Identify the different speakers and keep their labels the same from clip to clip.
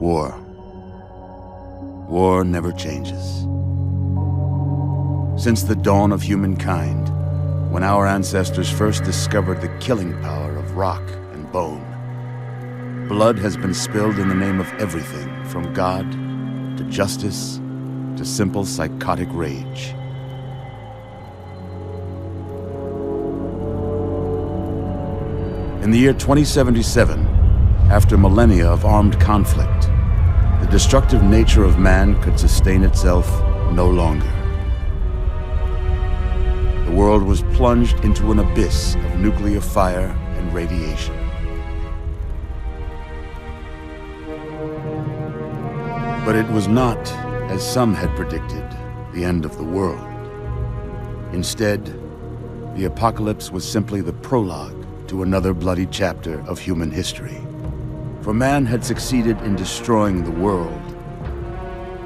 Speaker 1: War. War never changes. Since the dawn of humankind, when our ancestors first discovered the killing power of rock and bone, blood has been spilled in the name of everything from God to justice to simple psychotic rage. In the year 2077, after millennia of armed conflict, the destructive nature of man could sustain itself no longer. The world was plunged into an abyss of nuclear fire and radiation. But it was not, as some had predicted, the end of the world. Instead, the apocalypse was simply the prologue to another bloody chapter of human history. For man had succeeded in destroying the world,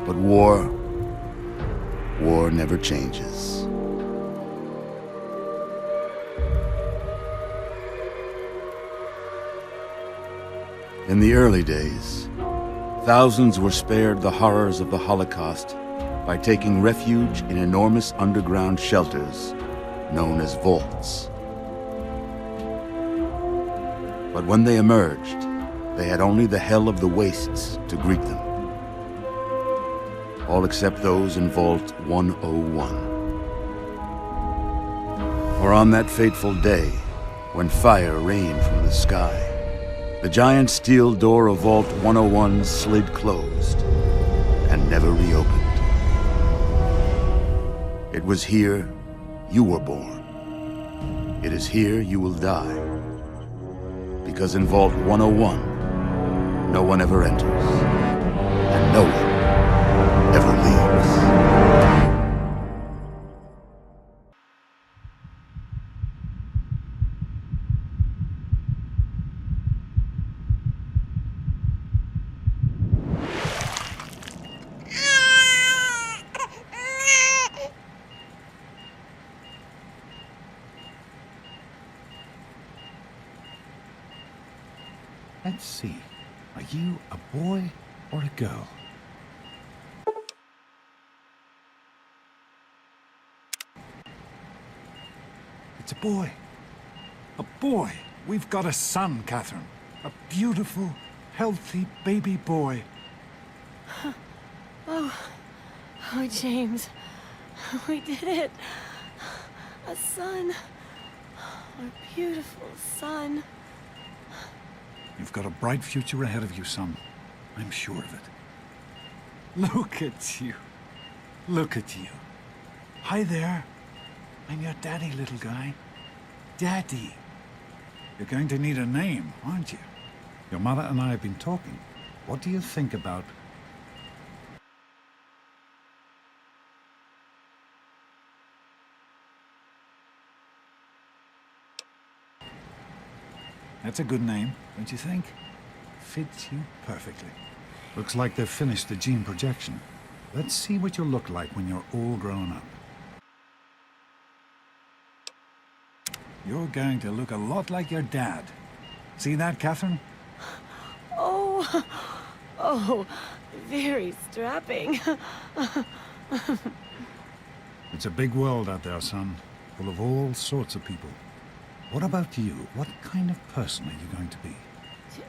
Speaker 1: but war never changes. In the early days, thousands were spared the horrors of the Holocaust by taking refuge in enormous underground shelters known as vaults. But when they emerged, they had only the hell of the wastes to greet them. All except those in Vault 101. For on that fateful day, when fire rained from the sky, the giant steel door of Vault 101 slid closed and never reopened. It was here you were born. It is here you will die. Because in Vault 101, no one ever enters, and no one ever leaves.
Speaker 2: Let's see. Are you a boy or a girl? It's a boy. A boy. We've got a son, Catherine. A beautiful, healthy baby boy.
Speaker 3: Oh, James. We did it. A son. Our beautiful son.
Speaker 2: You've got a bright future ahead of you, son. I'm sure of it. Look at you. Look at you. Hi there. I'm your daddy, little guy. Daddy. You're going to need a name, aren't you? Your mother and I have been talking. What do you think about... That's a good name, don't you think? Fits you perfectly. Looks like they've finished the gene projection. Let's see what you'll look like when you're all grown up. You're going to look a lot like your dad. See that, Catherine?
Speaker 3: Oh, very strapping.
Speaker 2: It's a big world out there, son. Full of all sorts of people. What about you? What kind of person are you going to be?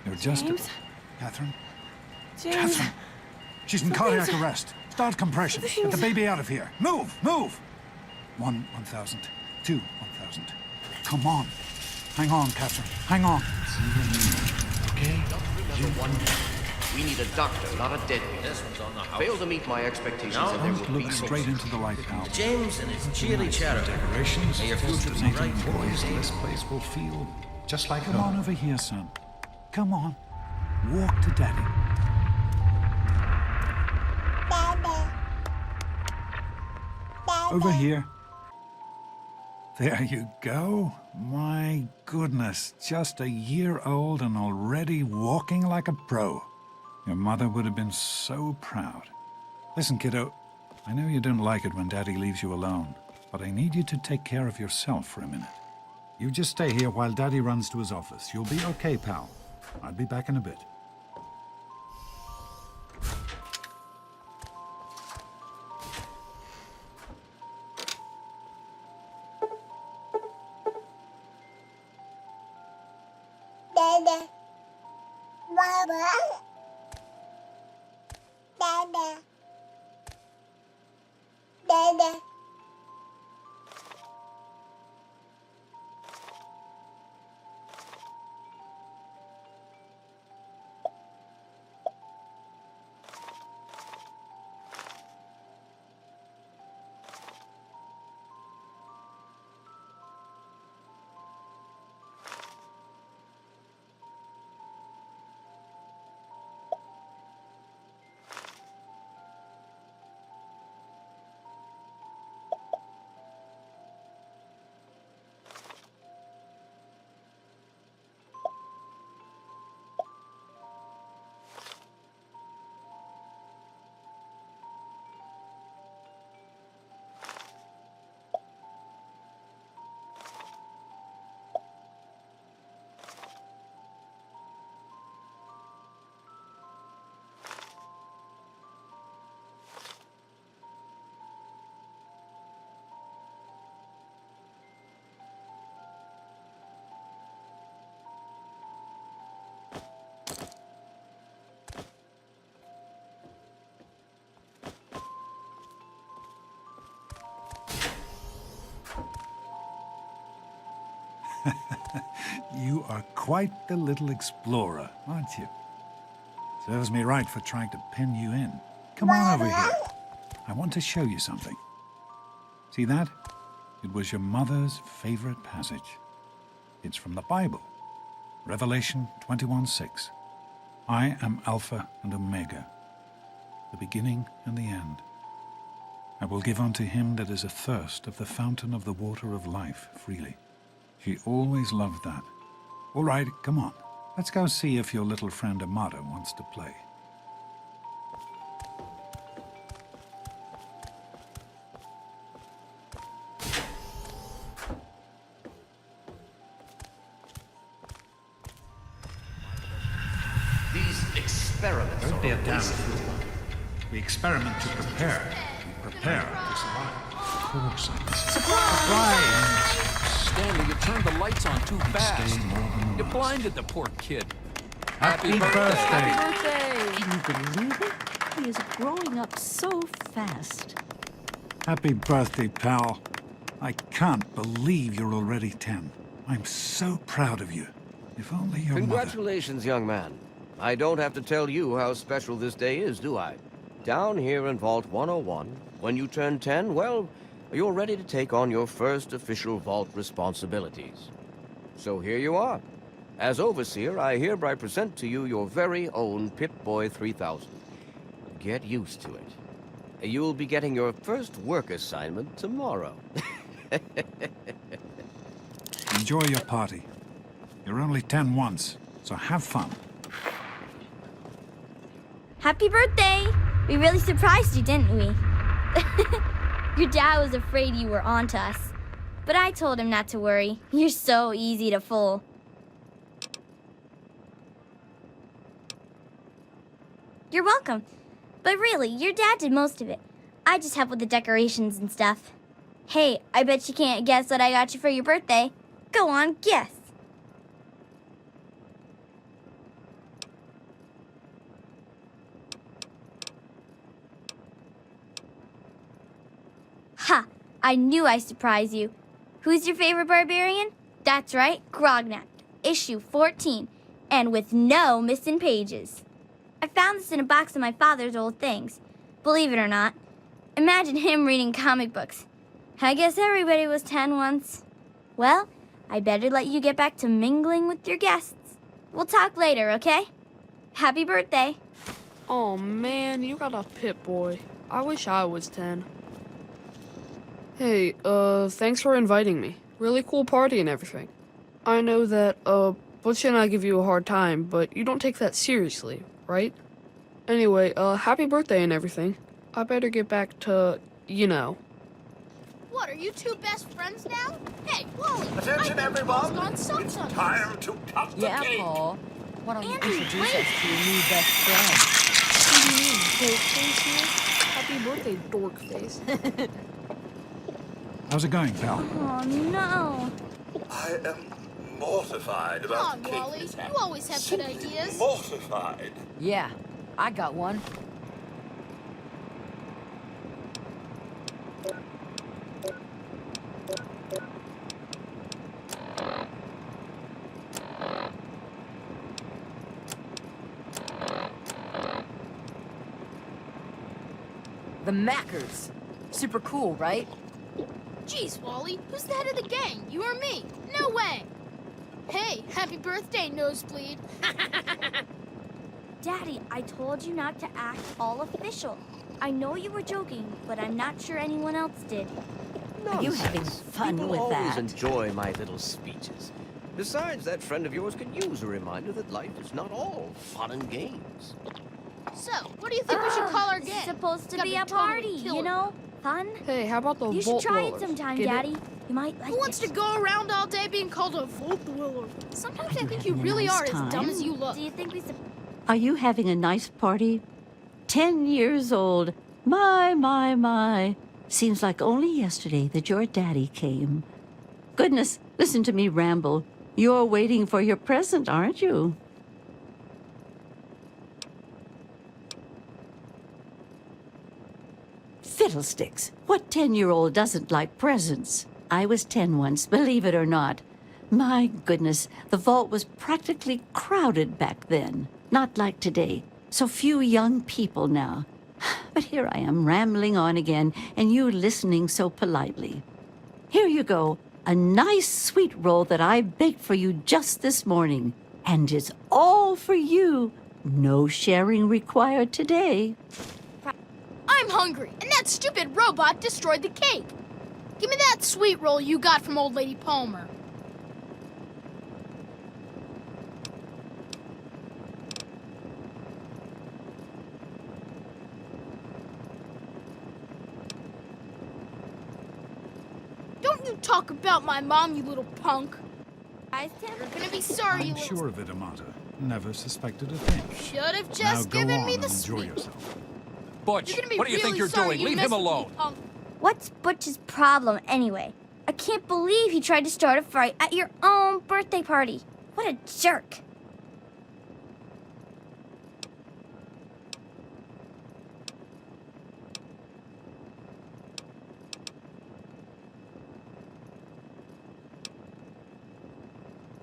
Speaker 2: You're just
Speaker 3: James?
Speaker 2: Catherine?
Speaker 3: James.
Speaker 2: Catherine! She's in cardiac arrest. Start compression. Get the baby out of here. Move! Move! 1,000. 2, 1,000. Come on. Hang on, Catherine. Hang on. Okay?
Speaker 4: We need a doctor, not a deadbeat.
Speaker 5: This one's on the house.
Speaker 4: Fail to meet my expectations
Speaker 5: No.
Speaker 4: and there
Speaker 2: Don't
Speaker 4: will be
Speaker 2: look
Speaker 4: no
Speaker 2: straight into the light, pal.
Speaker 5: James and his cheery chatter.
Speaker 2: Decorations,
Speaker 5: May your future be bright for
Speaker 2: boys.
Speaker 5: you.
Speaker 2: This place will feel just like home. Come on over here, son. Come on. Walk to Daddy. Over here. There you go. My goodness, just a year old and already walking like a pro. Your mother would have been so proud. Listen, kiddo, I know you don't like it when Daddy leaves you alone, but I need you to take care of yourself for a minute. You just stay here while Daddy runs to his office. You'll be okay, pal. I'll be back in a bit. You are quite the little explorer, aren't you? Serves me right for trying to pin you in. Come on over here. I want to show you something. See that? It was your mother's favorite passage. It's from the Bible. Revelation 21:6. I am Alpha and Omega, the beginning and the end. I will give unto him that is athirst of the fountain of the water of life freely. She always loved that. All right, come on. Let's go see if your little friend Amada wants to play.
Speaker 4: These experiments
Speaker 2: Don't be
Speaker 4: are
Speaker 2: a damn
Speaker 4: waste.
Speaker 2: fool. We experiment to prepare. We prepare to survive. Of course I can. Surprise!
Speaker 6: Stanley, you turned the lights on too fast.
Speaker 2: Stay more than
Speaker 6: You
Speaker 2: once.
Speaker 6: blinded the poor kid.
Speaker 2: Happy birthday!
Speaker 7: Can you believe it? He is growing up so fast.
Speaker 2: Happy birthday, pal. I can't believe you're already 10. I'm so proud of you. If only your mother...
Speaker 4: Congratulations, young man. I don't have to tell you how special this day is, do I? Down here in Vault 101, when you turn 10, well, you're ready to take on your first official Vault responsibilities. So here you are. As Overseer, I hereby present to you your very own Pip-Boy 3000. Get used to it. You'll be getting your first work assignment tomorrow.
Speaker 2: Enjoy your party. You're only 10 once, so have fun.
Speaker 8: Happy birthday! We really surprised you, didn't we? Your dad was afraid you were onto us, but I told him not to worry. You're so easy to fool. You're welcome. But really, your dad did most of it. I just helped with the decorations and stuff. Hey, I bet you can't guess what I got you for your birthday. Go on, guess. Ha! I knew I'd surprise you. Who's your favorite barbarian? That's right, Grognak, issue 14, and with no missing pages. I found this in a box of my father's old things. Believe it or not. Imagine him reading comic books. I guess everybody was 10 once. Well, I better let you get back to mingling with your guests. We'll talk later, okay? Happy birthday.
Speaker 9: Oh man, you got a Pip-Boy. I wish I was 10. Hey, thanks for inviting me. Really cool party and everything. I know that, Butch and I give you a hard time, but you don't take that seriously, right? Anyway, happy birthday and everything. I better get back to, you know.
Speaker 10: What, are you two best friends now? Hey, Wally!
Speaker 5: Attention, everyone!
Speaker 10: Gone
Speaker 5: It's time to cut the
Speaker 7: Yeah,
Speaker 5: cake!
Speaker 7: Paul. Why don't you
Speaker 8: Andy,
Speaker 7: introduce
Speaker 8: wait.
Speaker 7: us to your new best friend?
Speaker 9: What do you mean, Dork Face here? Happy birthday, Dork Face.
Speaker 2: How's it going, pal?
Speaker 8: Oh, no.
Speaker 5: I am mortified
Speaker 10: Come
Speaker 5: about
Speaker 10: on,
Speaker 5: the cake
Speaker 10: Wally.
Speaker 5: this
Speaker 10: You always have good
Speaker 5: Simply
Speaker 10: ideas.
Speaker 5: Mortified.
Speaker 7: Yeah, I got one.
Speaker 11: the Mackers. Super cool, right?
Speaker 10: Jeez, Wally, who's the head of the gang? You or me? No way! Hey, happy birthday, Nosebleed.
Speaker 8: Daddy, I told you not to act all official. I know you were joking, but I'm not sure anyone else did.
Speaker 4: Are
Speaker 12: you having fun
Speaker 4: People
Speaker 12: with
Speaker 4: always
Speaker 12: that?
Speaker 4: enjoy my little speeches. Besides, that friend of yours could use a reminder that life is not all fun and games.
Speaker 10: So, what do you think we should call our
Speaker 8: It's
Speaker 10: gang?
Speaker 8: supposed to
Speaker 10: Gotta
Speaker 8: be
Speaker 10: be
Speaker 8: a
Speaker 10: totally
Speaker 8: party, you
Speaker 10: killer.
Speaker 8: know? Fun.
Speaker 9: Hey, how about the
Speaker 8: You should
Speaker 9: Volt
Speaker 8: try it
Speaker 9: Dwellers?
Speaker 8: sometime,
Speaker 9: Get it?
Speaker 8: Daddy. You might like
Speaker 10: Who wants
Speaker 8: it.
Speaker 10: to go around all day being called a Volt Dweller? Sometimes I think you
Speaker 12: having a
Speaker 10: really
Speaker 12: nice
Speaker 10: are as dumb
Speaker 12: time?
Speaker 10: as you look.
Speaker 8: Do you think we should...
Speaker 12: Are you having a nice party? 10 years old. My. Seems like only yesterday that your daddy came. Goodness, listen to me ramble. You're waiting for your present, aren't you? Fiddlesticks. What 10-year-old doesn't like presents? I was 10 once, believe it or not. My goodness, the vault was practically crowded back then. Not like today. So few young people now. But here I am rambling on again, and you listening so politely. Here you go. A nice sweet roll that I baked for you just this morning. And it's all for you. No sharing required today.
Speaker 10: I'm hungry, and that stupid robot destroyed the cake. Give me that sweet roll you got from Old Lady Palmer. Don't you talk about my mom, you little punk.
Speaker 8: Guys, Tim?
Speaker 10: You're gonna be sorry, you
Speaker 2: I'm
Speaker 10: little...
Speaker 2: sure of it, Amata. Never suspected a thing.
Speaker 10: Should have
Speaker 2: Now
Speaker 10: just
Speaker 2: go
Speaker 10: given
Speaker 2: on
Speaker 10: me
Speaker 2: and
Speaker 10: the
Speaker 2: enjoy
Speaker 10: sweet.
Speaker 2: yourself.
Speaker 6: Butch,
Speaker 10: You're gonna be
Speaker 6: what do you think
Speaker 10: really
Speaker 6: you're
Speaker 10: sorry
Speaker 6: doing?
Speaker 10: you
Speaker 6: Leave
Speaker 10: messed
Speaker 6: him
Speaker 10: with me,
Speaker 6: alone.
Speaker 10: punk.
Speaker 8: What's Butch's problem anyway? I can't believe he tried to start a fight at your own birthday party. What a jerk.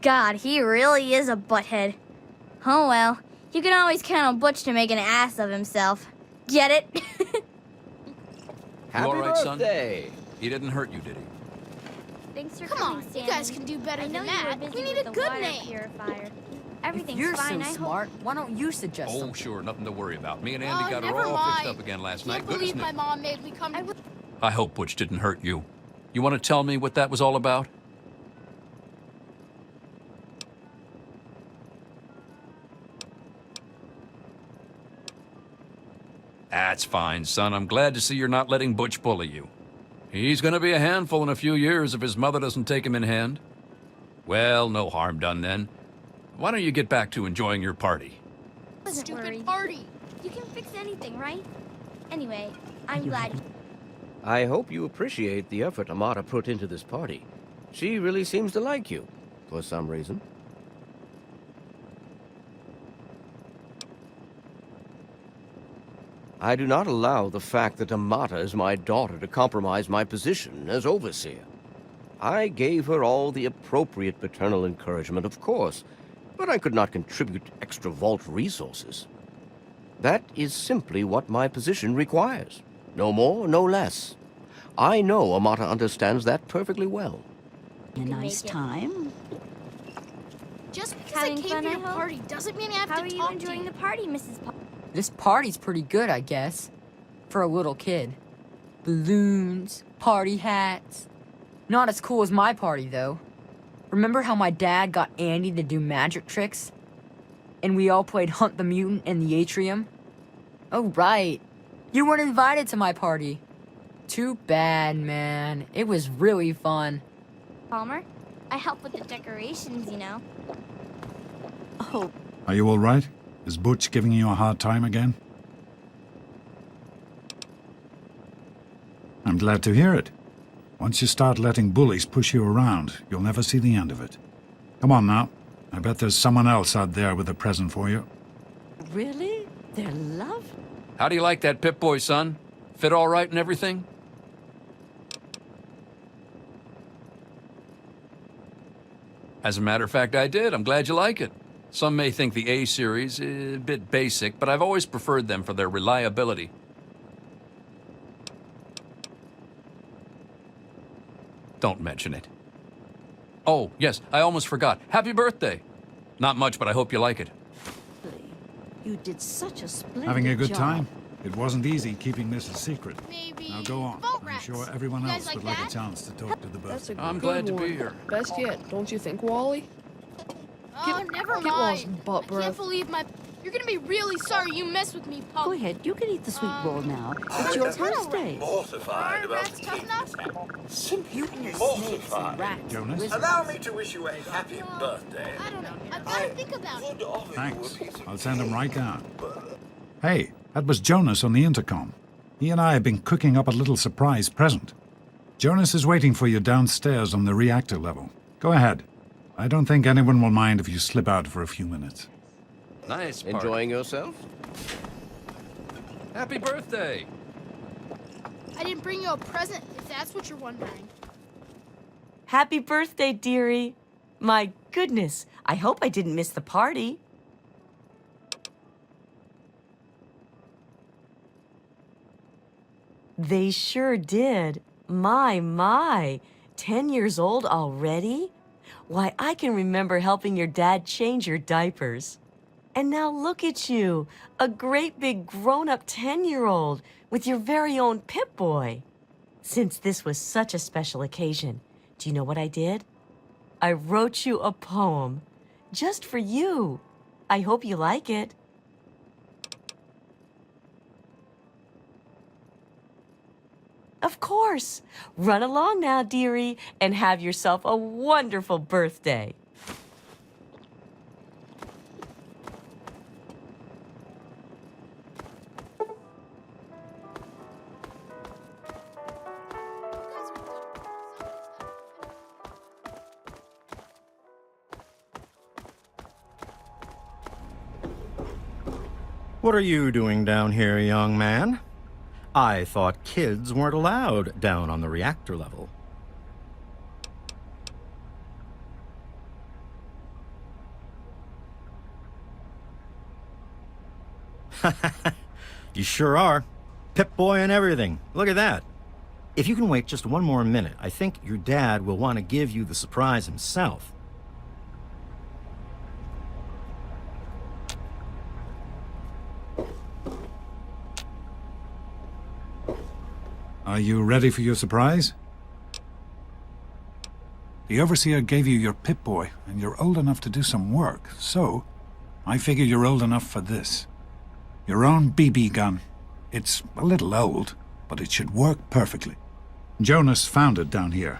Speaker 8: God, he really is a butthead. Oh well, you can always count on Butch to make an ass of himself. Get it?
Speaker 6: You all right, son?
Speaker 4: birthday!
Speaker 6: He didn't hurt you, did he?
Speaker 8: Thanks for
Speaker 10: Come
Speaker 8: coming,
Speaker 10: on, you
Speaker 8: Stanley.
Speaker 10: guys can do better
Speaker 8: I know
Speaker 10: than
Speaker 8: you were
Speaker 10: that.
Speaker 8: busy
Speaker 10: We need
Speaker 8: with
Speaker 10: a
Speaker 8: the
Speaker 10: good
Speaker 8: water
Speaker 10: name.
Speaker 8: purifier.
Speaker 11: If
Speaker 8: Everything's
Speaker 11: you're
Speaker 8: fine.
Speaker 11: so
Speaker 8: I hope.
Speaker 11: smart, why don't you suggest
Speaker 6: Oh,
Speaker 11: something?
Speaker 6: sure, nothing to worry about. Me and Andy got her
Speaker 10: never
Speaker 6: all
Speaker 10: mind.
Speaker 6: fixed up again last
Speaker 10: Can't
Speaker 6: night. Good,
Speaker 10: believe
Speaker 6: isn't
Speaker 10: my
Speaker 6: it?
Speaker 10: mom made me come to...
Speaker 6: I hope Butch didn't hurt you. You want to tell me what that was all about? That's fine, son. I'm glad to see you're not letting Butch bully you. He's gonna be a handful in a few years if his mother doesn't take him in hand. Well, no harm done then. Why don't you get back to enjoying your party?
Speaker 8: Wasn't
Speaker 10: Stupid
Speaker 8: worried.
Speaker 10: party.
Speaker 8: You can fix anything, right? Anyway, I'm glad.
Speaker 4: I hope you appreciate the effort Amata put into this party. She really seems to like you, for some reason. I do not allow the fact that Amata is my daughter to compromise my position as overseer. I gave her all the appropriate paternal encouragement, of course, but I could not contribute extra vault resources. That is simply what my position requires. No more, no less. I know Amata understands that perfectly well.
Speaker 12: A nice time.
Speaker 10: Just because
Speaker 8: Having
Speaker 10: I came
Speaker 8: fun,
Speaker 10: to
Speaker 8: I
Speaker 10: your
Speaker 8: hope?
Speaker 10: party doesn't mean I have
Speaker 8: How
Speaker 10: to
Speaker 8: are you
Speaker 10: talk
Speaker 8: enjoying
Speaker 10: to
Speaker 8: the party, Mrs. Paul?
Speaker 11: This party's pretty good, I guess. For a little kid. Balloons, party hats. Not as cool as my party, though. Remember how my dad got Andy to do magic tricks? And we all played Hunt the Mutant in the atrium? Oh, right. You weren't invited to my party. Too bad, man. It was really fun.
Speaker 8: Palmer? I help with the decorations, you know.
Speaker 12: Oh,
Speaker 2: Are you all right? Is Butch giving you a hard time again? I'm glad to hear it. Once you start letting bullies push you around, you'll never see the end of it. Come on now. I bet there's someone else out there with a present for you.
Speaker 12: really? They're lovely.
Speaker 6: How do you like that Pip-Boy, son? Fit all right and everything? As a matter of fact, I did. I'm glad you like it. Some may think the A series is a bit basic, but I've always preferred them for their reliability. don't mention it. Oh, yes, I almost forgot. Happy birthday. Not much, but I hope you like it.
Speaker 12: You did such a splendid
Speaker 2: Having a good
Speaker 12: job.
Speaker 2: time? It wasn't easy keeping this a secret.
Speaker 10: Maybe
Speaker 2: Now go on.
Speaker 10: vault
Speaker 2: I'm
Speaker 10: rats.
Speaker 2: sure everyone
Speaker 10: You guys
Speaker 2: else would
Speaker 10: like
Speaker 2: like a
Speaker 10: that?
Speaker 2: chance to talk to the
Speaker 9: That's a
Speaker 2: birthday.
Speaker 6: I'm
Speaker 9: good
Speaker 6: glad to
Speaker 9: one.
Speaker 6: be here.
Speaker 9: Best yet, don't you think, Wally?
Speaker 10: Oh, never
Speaker 9: get lost,
Speaker 10: mind.
Speaker 9: butt
Speaker 10: I
Speaker 9: breath.
Speaker 10: can't believe my... You're gonna be really sorry you messed with me, Pop.
Speaker 12: Go ahead, you can eat the sweet roll now. It's your birthday.
Speaker 5: Mortified
Speaker 10: Are
Speaker 5: about
Speaker 10: rats tough enough?
Speaker 5: Simply
Speaker 7: Snakes and
Speaker 5: mortified.
Speaker 7: rats.
Speaker 2: Jonas?
Speaker 5: Allow me to wish you a happy birthday.
Speaker 10: I don't know. I've gotta think about it.
Speaker 5: Would offer you
Speaker 2: Thanks.
Speaker 5: a piece of
Speaker 2: I'll send him right down.
Speaker 5: but
Speaker 2: Hey, that was Jonas on the intercom. He and I have been cooking up a little surprise present. Jonas is waiting for you downstairs on the reactor level. Go ahead. I don't think anyone will mind if you slip out for a few minutes.
Speaker 6: Nice party.
Speaker 4: Enjoying yourself?
Speaker 6: Happy birthday.
Speaker 10: I didn't bring you a present, if that's what you're wondering.
Speaker 13: Happy birthday, dearie. My goodness, I hope I didn't miss the party. They sure did. My. 10 years old already? Why, I can remember helping your dad change your diapers. And now look at you, a great big grown-up 10-year-old with your very own Pip-Boy. Since this was such a special occasion, do you know what I did? I wrote you a poem, just for you. I hope you like it. Of course. Run along now, dearie, and have yourself a wonderful birthday.
Speaker 14: What are you doing down here, young man? I thought kids weren't allowed down on the reactor level. You sure are. Pip-Boy and everything. Look at that. If you can wait just one more minute, I think your dad will want to give you the surprise himself.
Speaker 2: Are you ready for your surprise? The Overseer gave you your Pip-Boy, and you're old enough to do some work, so I figure you're old enough for this. Your own BB gun. It's a little old, but it should work perfectly. Jonas found it down here.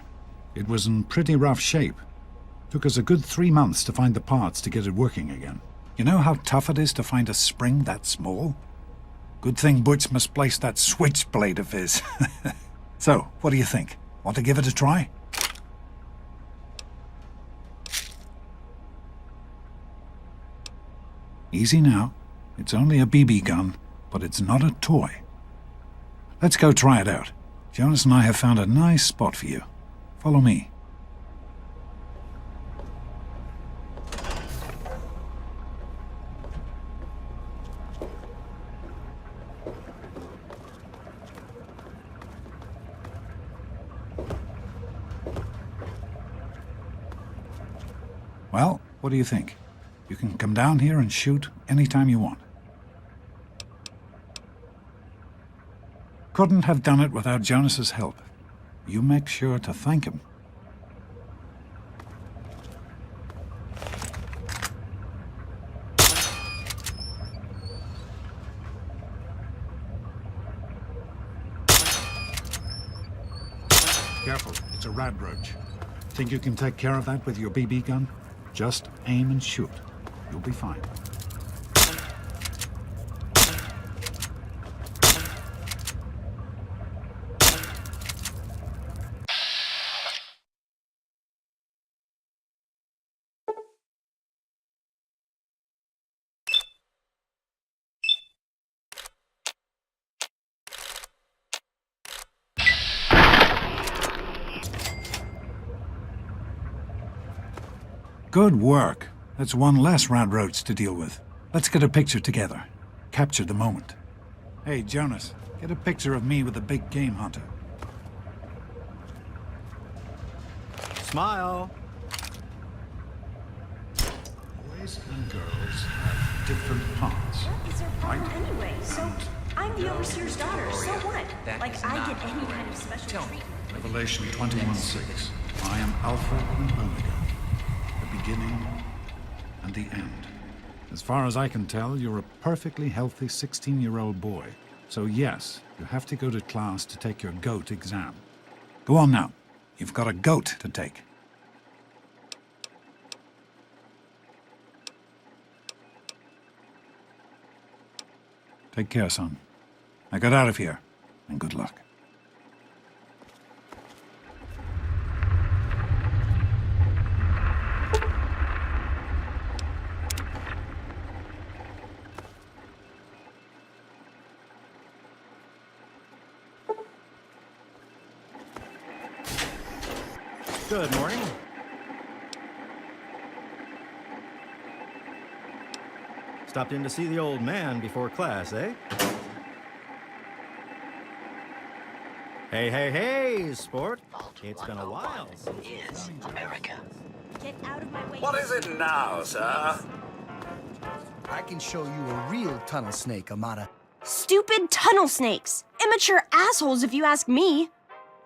Speaker 2: It was in pretty rough shape. Took us a good 3 months to find the parts to get it working again. You know how tough it is to find a spring that small? Good thing Butch misplaced that switchblade of his. So, what do you think? Want to give it a try? Easy now. It's only a BB gun, but it's not a toy. Let's go try it out. Jonas and I have found a nice spot for you. Follow me. Well, what do you think? You can come down here and shoot anytime you want. Couldn't have done it without Jonas's help. You make sure to thank him. Careful, it's a radroach. Think you can take care of that with your BB gun? Just aim and shoot. You'll be fine. Good work. That's one less radroach to deal with. Let's get a picture together. Capture the moment. Hey, Jonas, get a picture of me with the big game hunter.
Speaker 14: Smile.
Speaker 2: Boys and girls have different parts.
Speaker 15: What is their problem
Speaker 2: right?
Speaker 15: anyway? So, I'm the overseer's daughter, so what? Like, I get any kind of special treatment.
Speaker 2: Revelation 21:6. I am Alpha and Omega, the beginning and the end. As far as I can tell, you're a perfectly healthy 16-year-old boy. So yes, you have to go to class to take your GOAT exam. Go on now. You've got a GOAT to take. Take care, son. Now get out of here, and good luck.
Speaker 14: Good morning. Stopped in to see the old man before class, eh? Hey, hey, hey, sport. It's been a while since
Speaker 15: America. Get out of my way.
Speaker 5: What is it now, sir?
Speaker 16: I can show you a real tunnel snake, Amata.
Speaker 15: Stupid tunnel snakes! Immature assholes, if you ask me!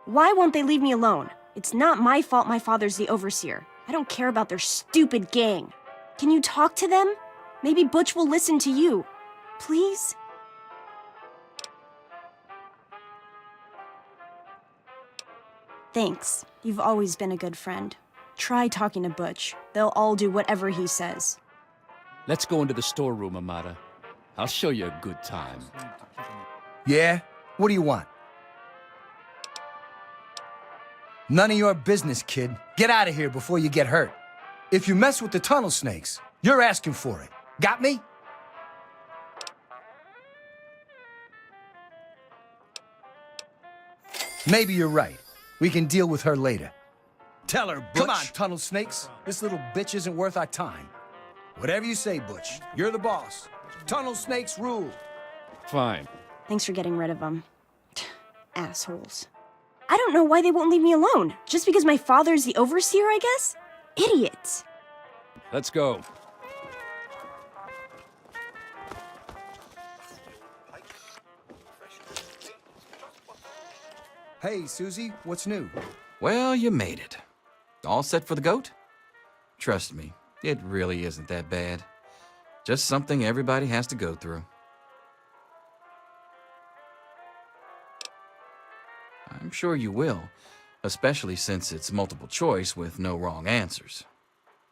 Speaker 15: Why won't they leave me alone? It's not my fault my father's the overseer. I don't care about their stupid gang. Can you talk to them? Maybe Butch will listen to you. Please? Thanks. You've always been a good friend. Try talking to Butch. They'll all do whatever he says.
Speaker 17: Let's go into the storeroom, Amata. I'll show you a good time.
Speaker 16: Yeah? What do you want? None of your business, kid. Get out of here before you get hurt. If you mess with the tunnel snakes, you're asking for it. Got me? Maybe you're right. We can deal with her later.
Speaker 5: Tell her, Butch.
Speaker 16: Come on, tunnel snakes. This little bitch isn't worth our time. Whatever you say, Butch. You're the boss. Tunnel snakes rule.
Speaker 17: Fine.
Speaker 15: Thanks for getting rid of them. Assholes. I don't know why they won't leave me alone. Just because my father's the overseer, I guess? Idiots.
Speaker 17: Let's go.
Speaker 16: Hey, Susie, what's new?
Speaker 18: Well, you made it. All set for the goat? Trust me, it really isn't that bad. Just something everybody has to go through. I'm sure you will, especially since it's multiple choice with no wrong answers.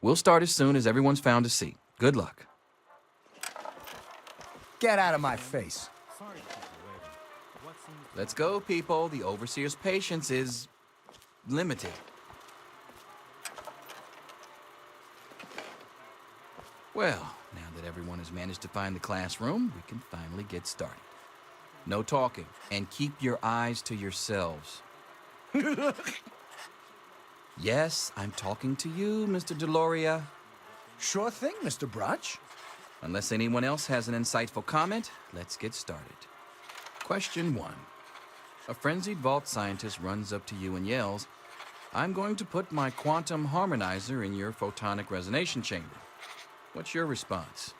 Speaker 18: We'll start as soon as everyone's found a seat. Good luck.
Speaker 16: Get out of my face.
Speaker 18: Let's go, people. The overseer's patience is limited. Well, now that everyone has managed to find the classroom, we can finally get started. No talking, and keep your eyes to yourselves. Yes, I'm talking to you, Mr. Deloria.
Speaker 16: Sure thing, Mr. Brotch.
Speaker 18: Unless anyone else has an insightful comment, let's get started. Question 1. A frenzied vault scientist runs up to you and yells, "I'm going to put my quantum harmonizer in your photonic resonation chamber." What's your response?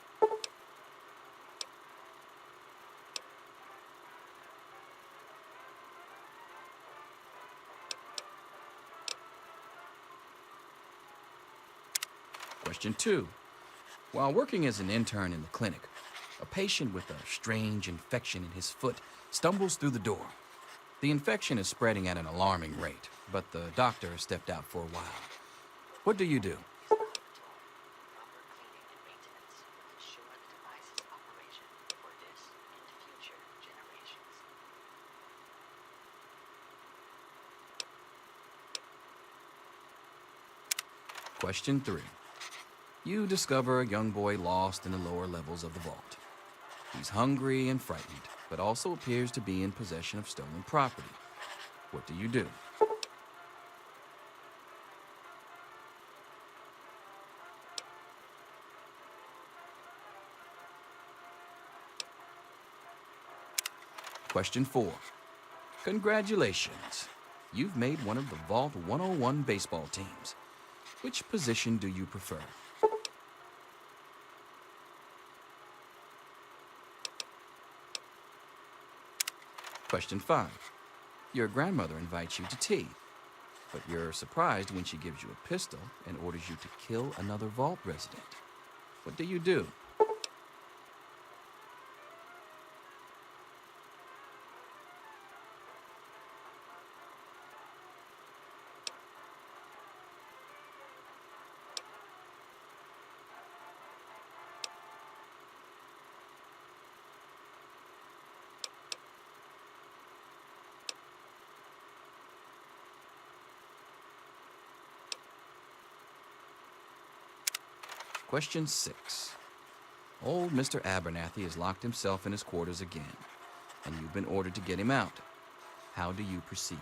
Speaker 18: Question 2. While working as an intern in the clinic, a patient with a strange infection in his foot stumbles through the door. The infection is spreading at an alarming rate, but the doctor has stepped out for a while. What do you do? Question 3. You discover a young boy lost in the lower levels of the vault. He's hungry and frightened, but also appears to be in possession of stolen property. What do you do? Question 4. Congratulations. you've made one of the Vault 101 baseball teams. Which position do you prefer? Question 5. Your grandmother invites you to tea, but you're surprised when she gives you a pistol and orders you to kill another Vault resident. What do you do? Question 6. Old Mr. Abernathy has locked himself in his quarters again, and you've been ordered to get him out. How do you proceed?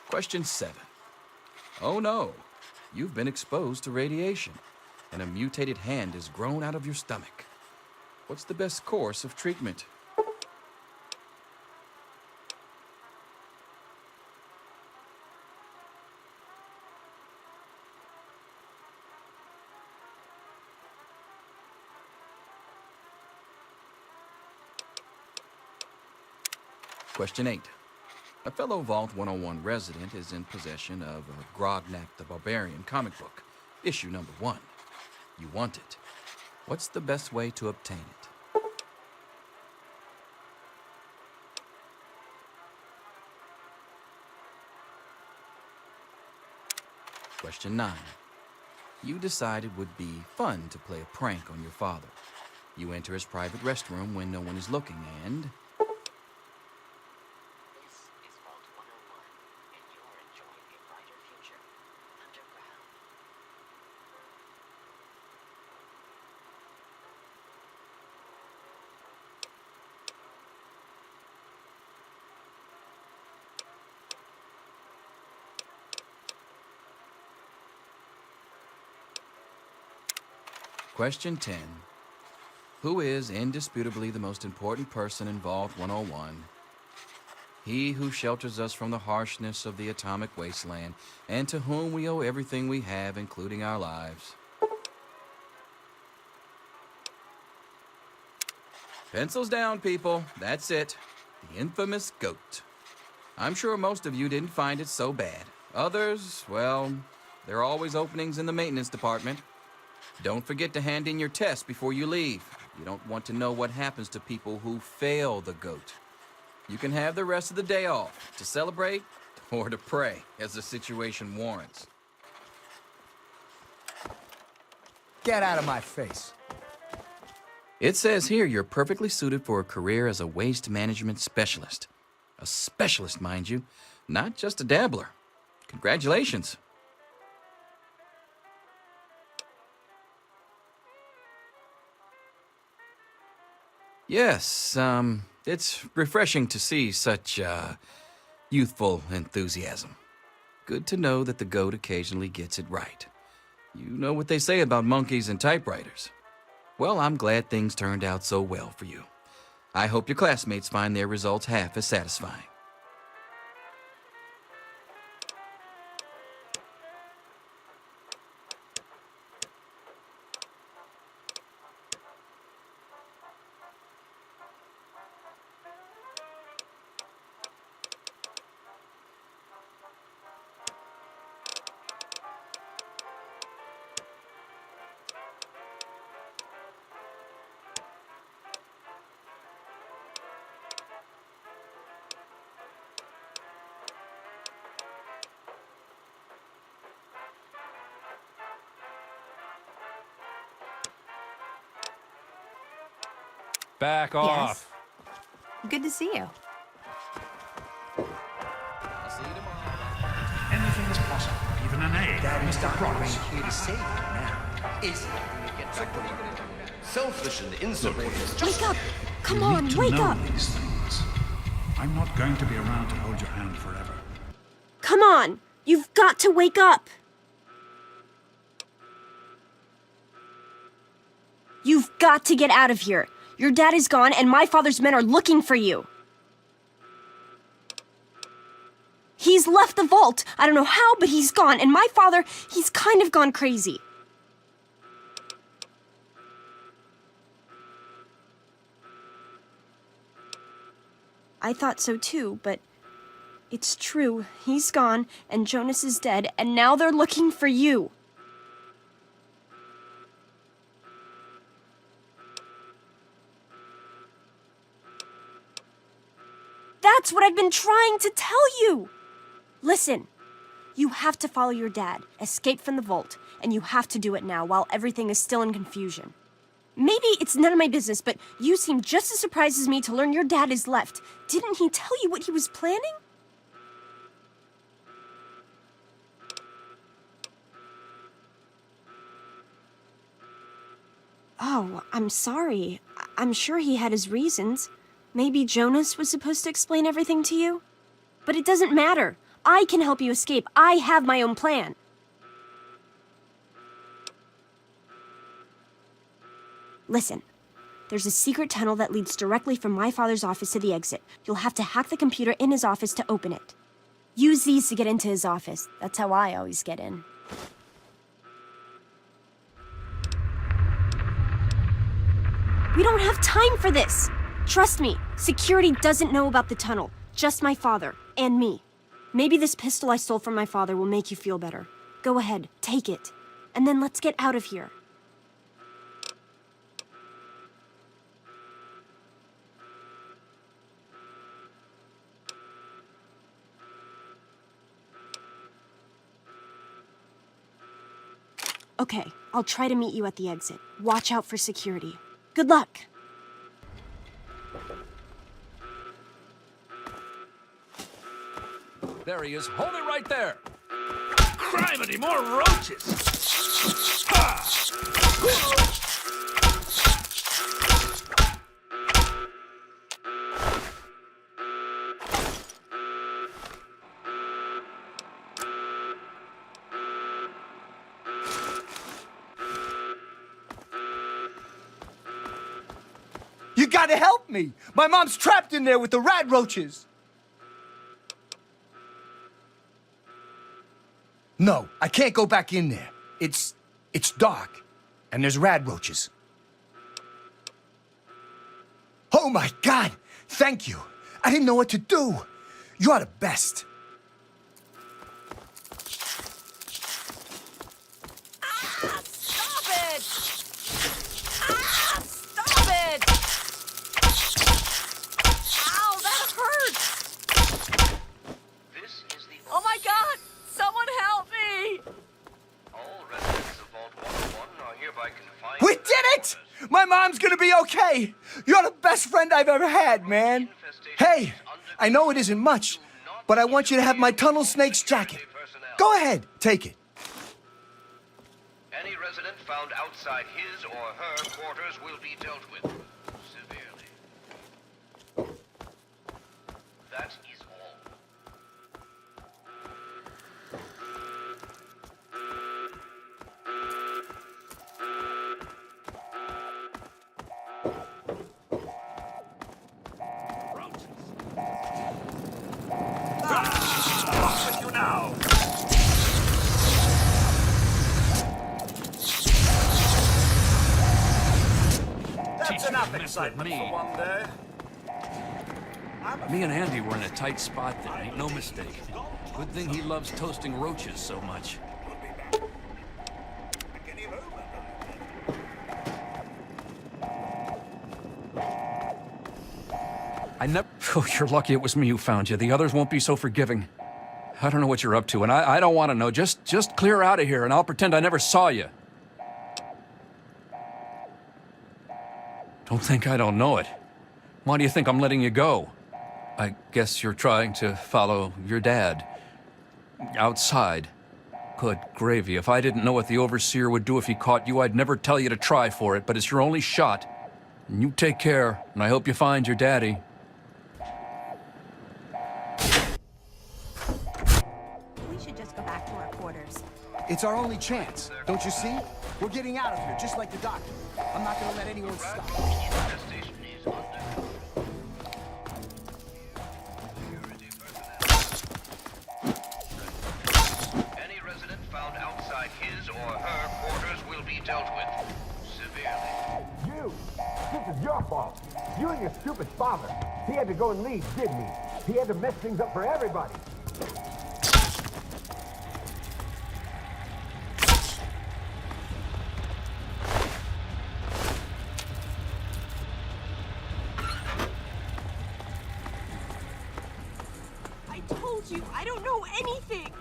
Speaker 18: Question 7. Oh no, you've been exposed to radiation, and a mutated hand has grown out of your stomach. What's the best course of treatment? Question 8. A fellow Vault 101 resident is in possession of a Grognak the Barbarian comic book, issue number 1. You want it. What's the best way to obtain it? Question 9. You decide it would be fun to play a prank on your father. You enter his private restroom when no one is looking and... Question 10. Who is indisputably the most important person in Vault 101? He who shelters us from the harshness of the atomic wasteland, and to whom we owe everything we have, including our lives. Pencils down, people. That's it. The infamous goat. I'm sure most of you didn't find it so bad. Others, well, there are always openings in the maintenance department. Don't forget to hand in your test before you leave. You don't want to know what happens to people who fail the goat. You can have the rest of the day off to celebrate or to pray as the situation warrants.
Speaker 16: Get out of my face.
Speaker 18: It says here you're perfectly suited for a career as a waste management specialist. A specialist, mind you, not just a dabbler. Congratulations. Yes, it's refreshing to see such, youthful enthusiasm. Good to know that the goat occasionally gets it right. You know what they say about monkeys and typewriters. Well, I'm glad things turned out so well for you. I hope your classmates find their results half as satisfying.
Speaker 2: Back off.
Speaker 19: Good to see you.
Speaker 2: Anything is possible, even an egg.
Speaker 5: Mr. Cross here to save you now. Is selfish and insubordinate.
Speaker 15: Wake up! Come
Speaker 2: You
Speaker 15: on,
Speaker 2: need to
Speaker 15: wake
Speaker 2: know
Speaker 15: up!
Speaker 2: these things. I'm not going to be around to hold your hand forever.
Speaker 15: Come on! You've got to wake up! You've got to get out of here. Your dad is gone, and my father's men are looking for you. He's left the vault. I don't know how, but he's gone. And my father, he's kind of gone crazy. I thought so too, but it's true. He's gone, and Jonas is dead, and now they're looking for you. That's what I've been trying to tell you! Listen, you have to follow your dad, escape from the vault, and you have to do it now while everything is still in confusion. Maybe it's none of my business, but you seem just as surprised as me to learn your dad is left. Didn't he tell you what he was planning? Oh, I'm sorry. I'm sure he had his reasons. Maybe Jonas was supposed to explain everything to you? But it doesn't matter. I can help you escape. I have my own plan. Listen, there's a secret tunnel that leads directly from my father's office to the exit. You'll have to hack the computer in his office to open it. Use these to get into his office. That's how I always get in. We don't have time for this! Trust me, security doesn't know about the tunnel. Just my father, and me. Maybe this pistol I stole from my father will make you feel better. Go ahead, take it. And then let's get out of here. Okay, I'll try to meet you at the exit. Watch out for security. Good luck!
Speaker 17: There he is. Hold it right there. Criminy, more roaches. Ha!
Speaker 16: You gotta help me! My mom's trapped in there with the rat roaches! No, I can't go back in there. It's dark, and there's rat roaches. Oh my God! Thank you! I didn't know what to do. You're the best.
Speaker 11: Stop it! Stop it! Ow, that hurts! Oh my God! Someone help me!
Speaker 4: All residents of Vault 101 are hereby confined.
Speaker 16: We did it! My mom's gonna be okay! You're the best friend I've ever had, man! Hey, I know it isn't much, but I want you to have my tunnel snake's jacket. Go ahead, take it.
Speaker 4: Any resident found outside his or her quarters will be dealt with severely. That is all.
Speaker 17: What's with you now?
Speaker 5: That's enough excitement for one day.
Speaker 6: Me and Andy were in a tight spot there, ain't no mistake. Good thing he loves toasting roaches so much. Oh, you're lucky it was me who found you. The others won't be so forgiving. I don't know what you're up to, and I don't want to know. Just clear out of here, and I'll pretend I never saw you. Don't think I don't know it. Why do you think I'm letting you go? I guess you're trying to follow your dad. Outside. Good gravy. If I didn't know what the Overseer would do if he caught you, I'd never tell you to try for it, but it's your only shot. And you take care, and I hope you find your daddy.
Speaker 19: We should just go go back to our quarters.
Speaker 16: It's our only chance, don't you see? We're getting out of here, just like the doctor. I'm not gonna let anyone stop us.
Speaker 20: Any resident found outside his or her quarters will be dealt with severely.
Speaker 5: You! This is your fault. You and your stupid father. He had to go and leave, didn't he? He had to mess things up for everybody.
Speaker 15: I told you, I don't know anything.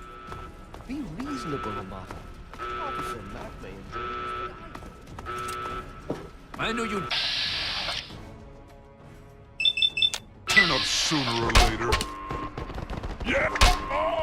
Speaker 4: Be reasonable, Amata. Officer Mack may enjoy this,
Speaker 6: I knew you'd...
Speaker 21: Turn up sooner or later. Yeah! Oh!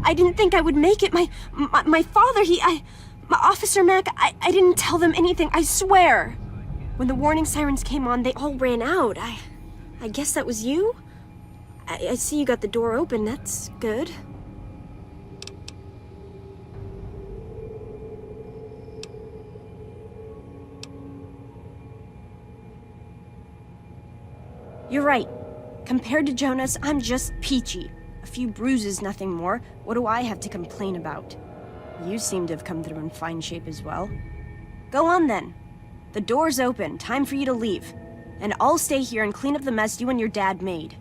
Speaker 15: I didn't think I would make it. My father, Officer Mack, I didn't tell them anything, I swear. When the warning sirens came on, they all ran out. I guess that was you? I see you got the door open, that's good. You're right. Compared to Jonas, I'm just peachy. A few bruises, nothing more. What do I have to complain about? You seem to have come through in fine shape as well. Go on then. The door's open. Time for you to leave. And I'll stay here and clean up the mess you and your dad made.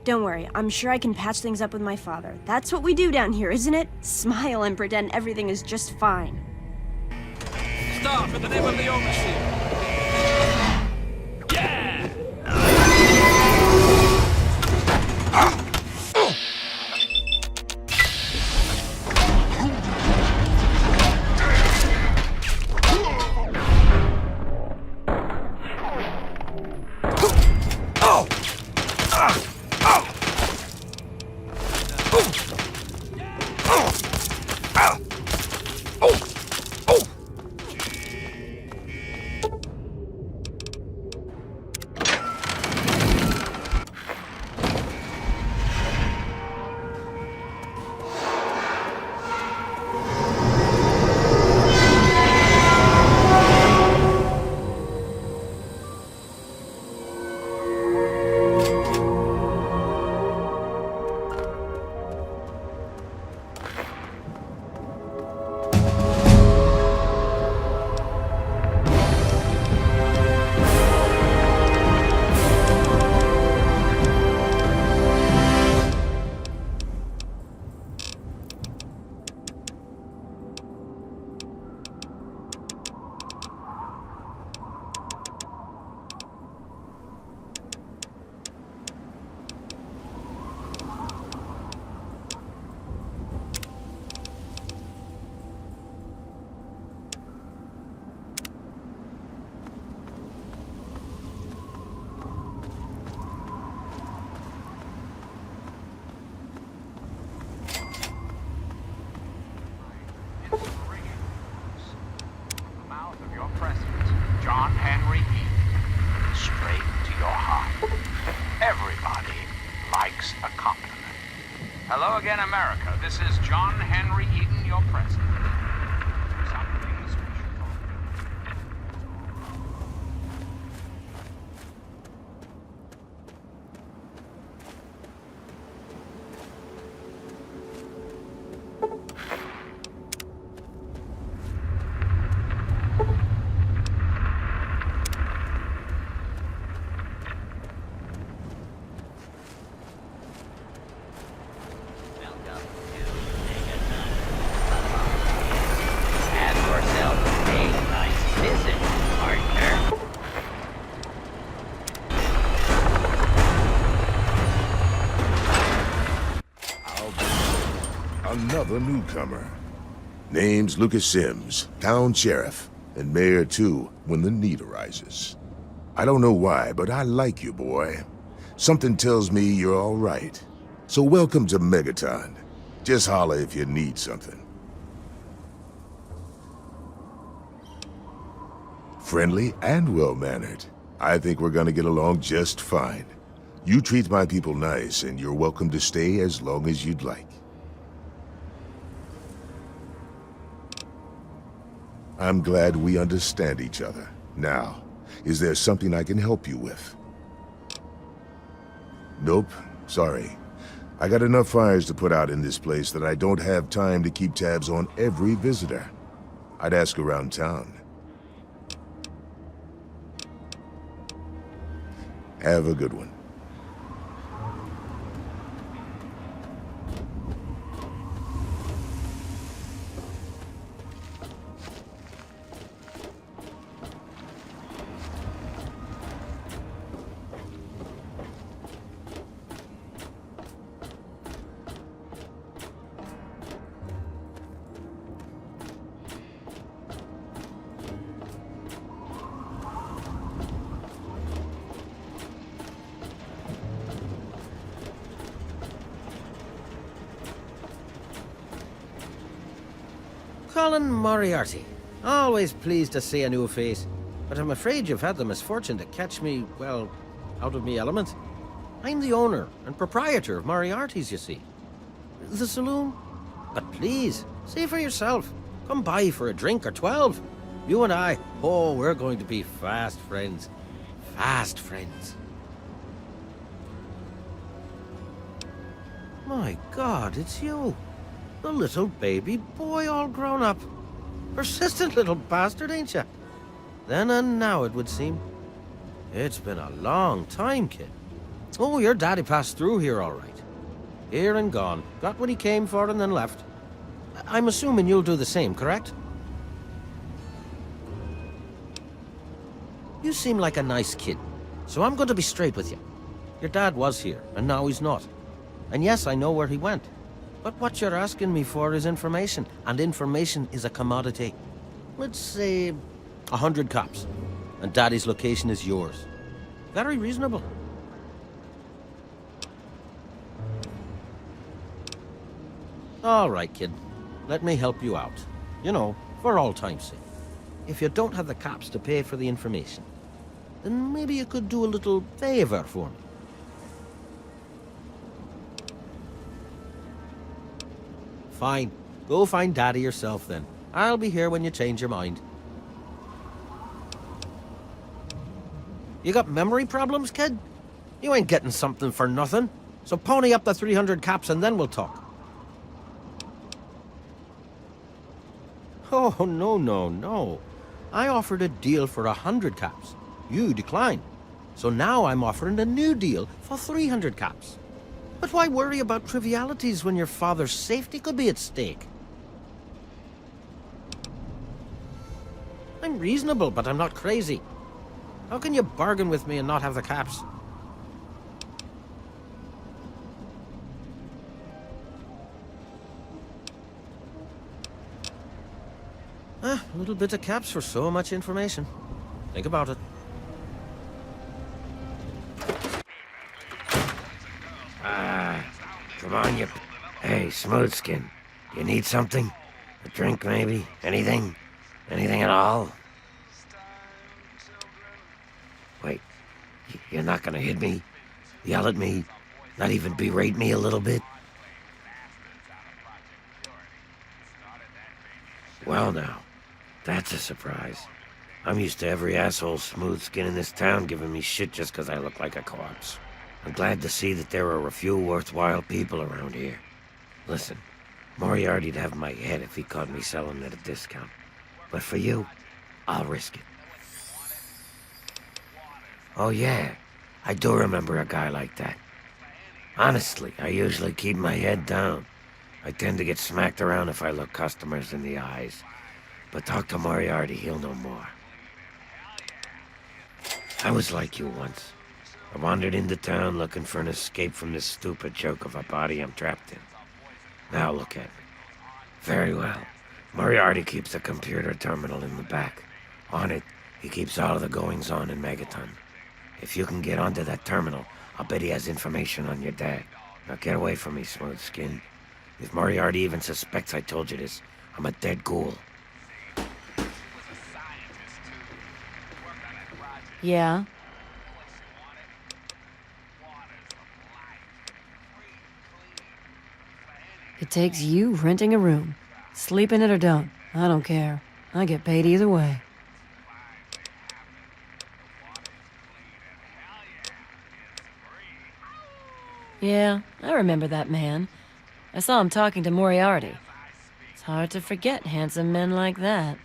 Speaker 15: Don't worry, I'm sure I can patch things up with my father. That's what we do down here, isn't it? Smile and pretend everything is just fine.
Speaker 17: Stop in the name of the overseer. Yeah!
Speaker 1: straight to your heart. Everybody likes a compliment. Hello again, America. This is John Henry Eden, your president. Something special.
Speaker 22: Another newcomer. Name's Lucas Sims, town sheriff, and mayor too, when the need arises. I don't know why, but I like you, boy. Something tells me you're all right. So welcome to Megaton. Just holler if you need something. Friendly and well-mannered. I think we're gonna get along just fine. You treat my people nice, and you're welcome to stay as long as you'd like. I'm glad we understand each other. Now, is there something I can help you with? Nope, sorry. I got enough fires to put out in this place that I don't have time to keep tabs on every visitor. I'd ask around town. Have a good one.
Speaker 23: Colin Moriarty. Always pleased to see a new face, but I'm afraid you've had the misfortune to catch me, well, out of me element. I'm the owner and proprietor of Moriarty's, you see. The saloon? But please, see for yourself. Come by for a drink or 12. You and I, oh, we're going to be fast friends. Fast friends. My God, it's you. The little baby boy all grown up. Persistent little bastard, ain't you? Then and now, it would seem. It's been a long time, kid. Oh, your daddy passed through here all right. Here and gone. Got what he came for and then left. I'm assuming you'll do the same, correct? You seem like a nice kid, so I'm going to be straight with you. Your dad was here, and now he's not. And yes, I know where he went. But what you're asking me for is information, and information is a commodity. Let's say 100 cops, and Daddy's location is yours. Very reasonable. All right, kid. Let me help you out. You know, for all time's sake. If you don't have the cops to pay for the information, then maybe you could do a little favor for me. Fine. Go find Daddy yourself, then. I'll be here when you change your mind. You got memory problems, kid? You ain't getting something for nothing. So pony up the 300 caps and then we'll talk. Oh, no. I offered a deal for 100 caps. You declined. So now I'm offering a new deal for 300 caps. But why worry about trivialities when your father's safety could be at stake? I'm reasonable, but I'm not crazy. How can you bargain with me and not have the caps? A little bit of caps for so much information. Think about it.
Speaker 24: Come on, you... Hey, Smoothskin. You need something? A drink, maybe? Anything? Anything at all? Wait. You're not gonna hit me? Yell at me? Not even berate me a little bit? Well now, that's a surprise. I'm used to every asshole smooth skin in this town giving me shit just 'cause I look like a corpse. I'm glad to see that there are a few worthwhile people around here. Listen, Moriarty'd have my head if he caught me selling at a discount. But for you, I'll risk it. Oh yeah, I do remember a guy like that. Honestly, I usually keep my head down. I tend to get smacked around if I look customers in the eyes. But talk to Moriarty, he'll know more. I was like you once. I wandered into town looking for an escape from this stupid joke of a body I'm trapped in. Now look at me. Very well. Moriarty keeps a computer terminal in the back. On it, he keeps all of the goings-on in Megaton. If you can get onto that terminal, I'll bet he has information on your dad. Now get away from me, smooth skin. If Moriarty even suspects I told you this, I'm a dead ghoul.
Speaker 13: Yeah? It takes you renting a room. Sleep in it or don't. I don't care. I get paid either way. Yeah, I remember that man. I saw him talking to Moriarty. It's hard to forget handsome men like that.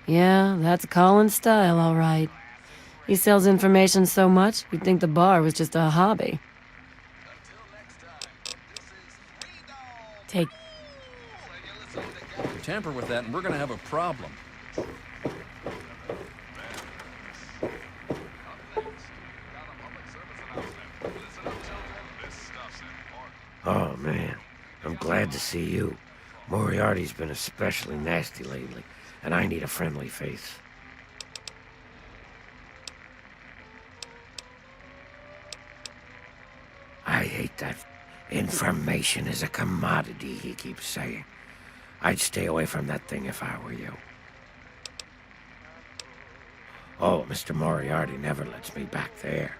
Speaker 13: Yeah, that's Colin's style, all right. He sells information so much, you'd think the bar was just a hobby. Take...
Speaker 6: You tamper with that and we're gonna have a problem.
Speaker 24: Oh, man. I'm glad to see you. Moriarty's been especially nasty lately, and I need a friendly face. I hate that. Information is a commodity, he keeps saying. I'd stay away from that thing if I were you. Oh, Mr. Moriarty never lets me back there.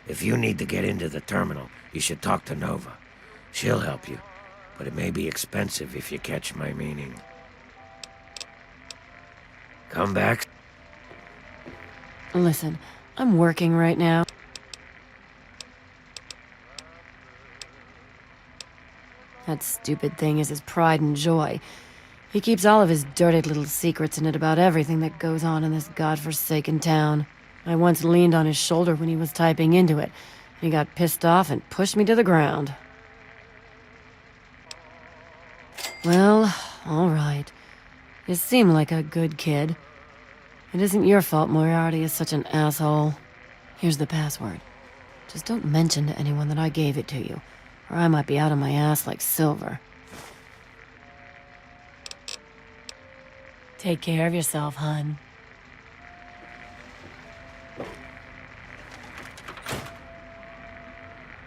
Speaker 24: If you need to get into the terminal, you should talk to Nova. She'll help you, but it may be expensive if you catch my meaning. Come back.
Speaker 13: Listen, I'm working right now. That stupid thing is his pride and joy. He keeps all of his dirty little secrets in it about everything that goes on in this godforsaken town. I once leaned on his shoulder when he was typing into it. He got pissed off and pushed me to the ground. Well, all right. You seem like a good kid. It isn't your fault Moriarty is such an asshole. Here's the password. Just don't mention to anyone that I gave it to you, or I might be out of my ass like silver. Take care of yourself, hun.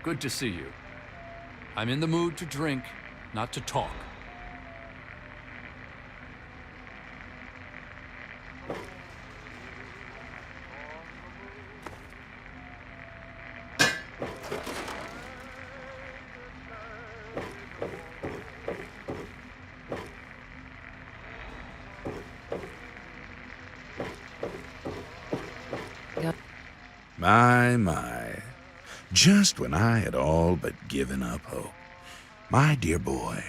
Speaker 6: Good to see you. I'm in the mood to drink, not to talk.
Speaker 21: My. Just when I had all but given up hope. My dear boy,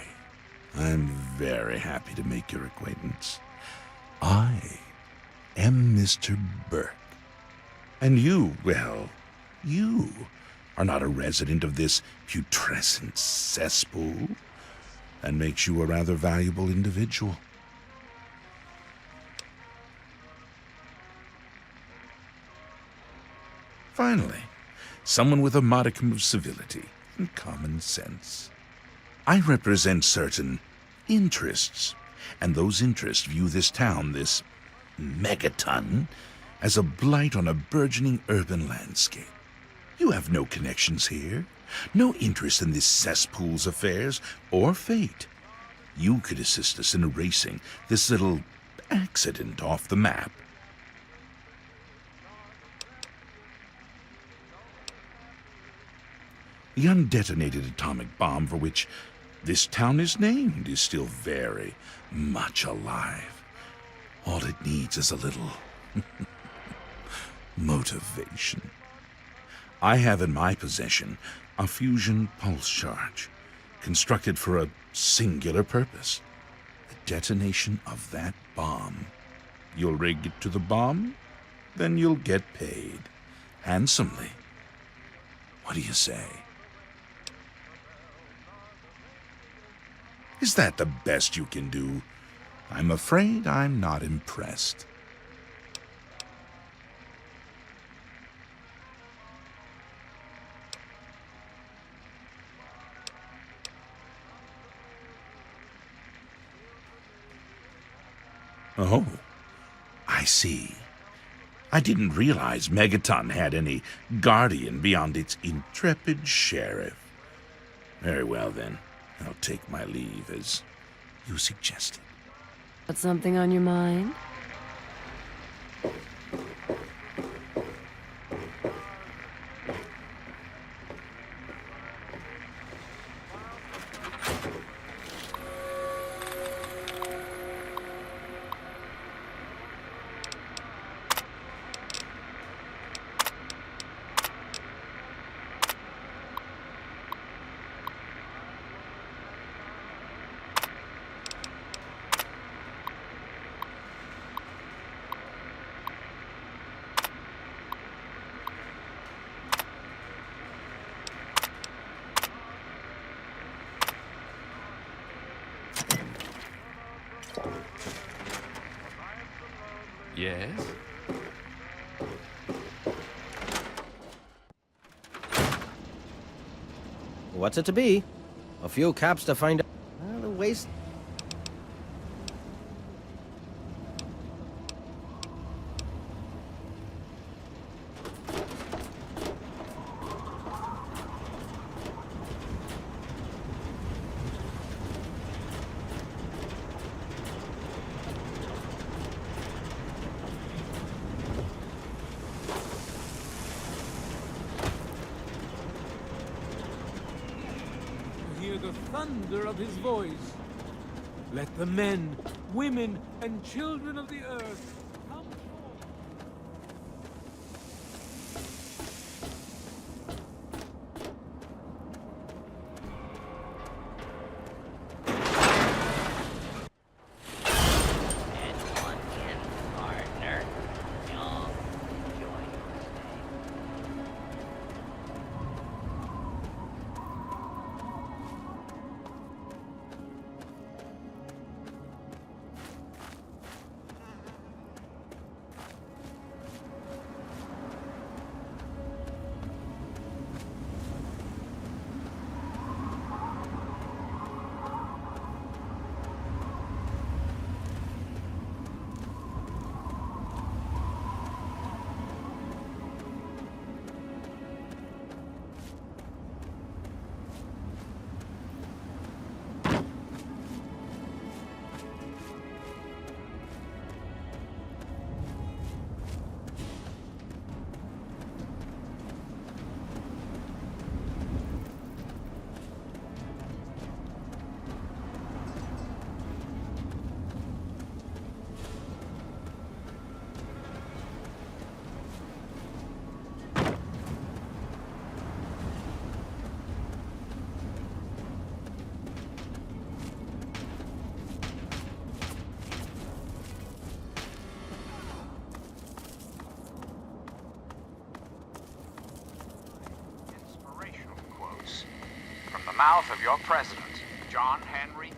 Speaker 21: I'm very happy to make your acquaintance. I am Mr. Burke. And you, well, you are not a resident of this putrescent cesspool. That makes you a rather valuable individual. Finally, someone with a modicum of civility and common sense. I represent certain interests, and those interests view this town, this megaton, as a blight on a burgeoning urban landscape. You have no connections here, no interest in this cesspool's affairs or fate. You could assist us in erasing this little accident off the map. The undetonated atomic bomb for which this town is named is still very much alive. All it needs is a little motivation. I have in my possession a fusion pulse charge, constructed for a singular purpose: the detonation of that bomb. You'll rig it to the bomb, then you'll get paid handsomely. What do you say? Is that the best you can do? I'm afraid I'm not impressed. Oh, I see. I didn't realize Megaton had any guardian beyond its intrepid sheriff. Very well, then. I'll take my leave, as you suggested.
Speaker 13: Got something on your mind?
Speaker 6: Yes?
Speaker 23: What's it to be? A few caps to find out. The waste.
Speaker 3: Hear the thunder of his voice. Let the men, women, and children of the earth come forth.
Speaker 1: Mouth of your president, John Henry Eaton.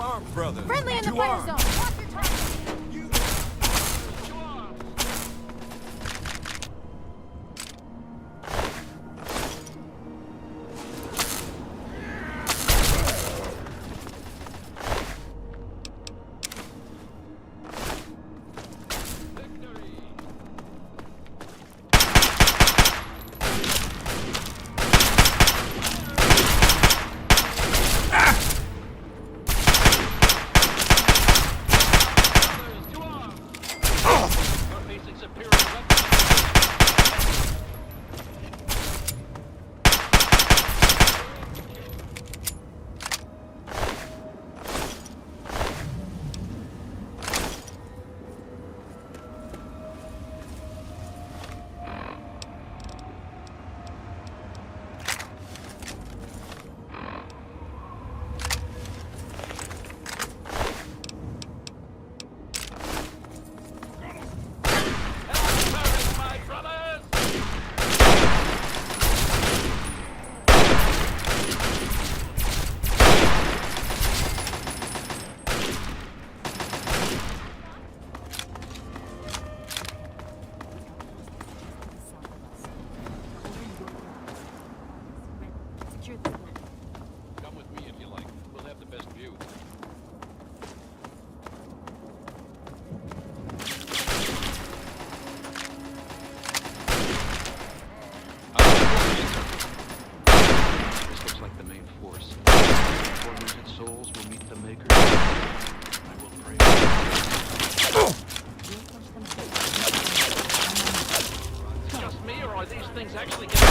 Speaker 3: armed, brothers.
Speaker 10: Friendly in the
Speaker 3: To
Speaker 10: fire
Speaker 3: arms.
Speaker 10: zone. Watch your target.
Speaker 6: Come with me if you like. We'll have the best view. This looks like the main force. Tormented souls will meet the Maker. I will pray. Just me, or are these things actually getting...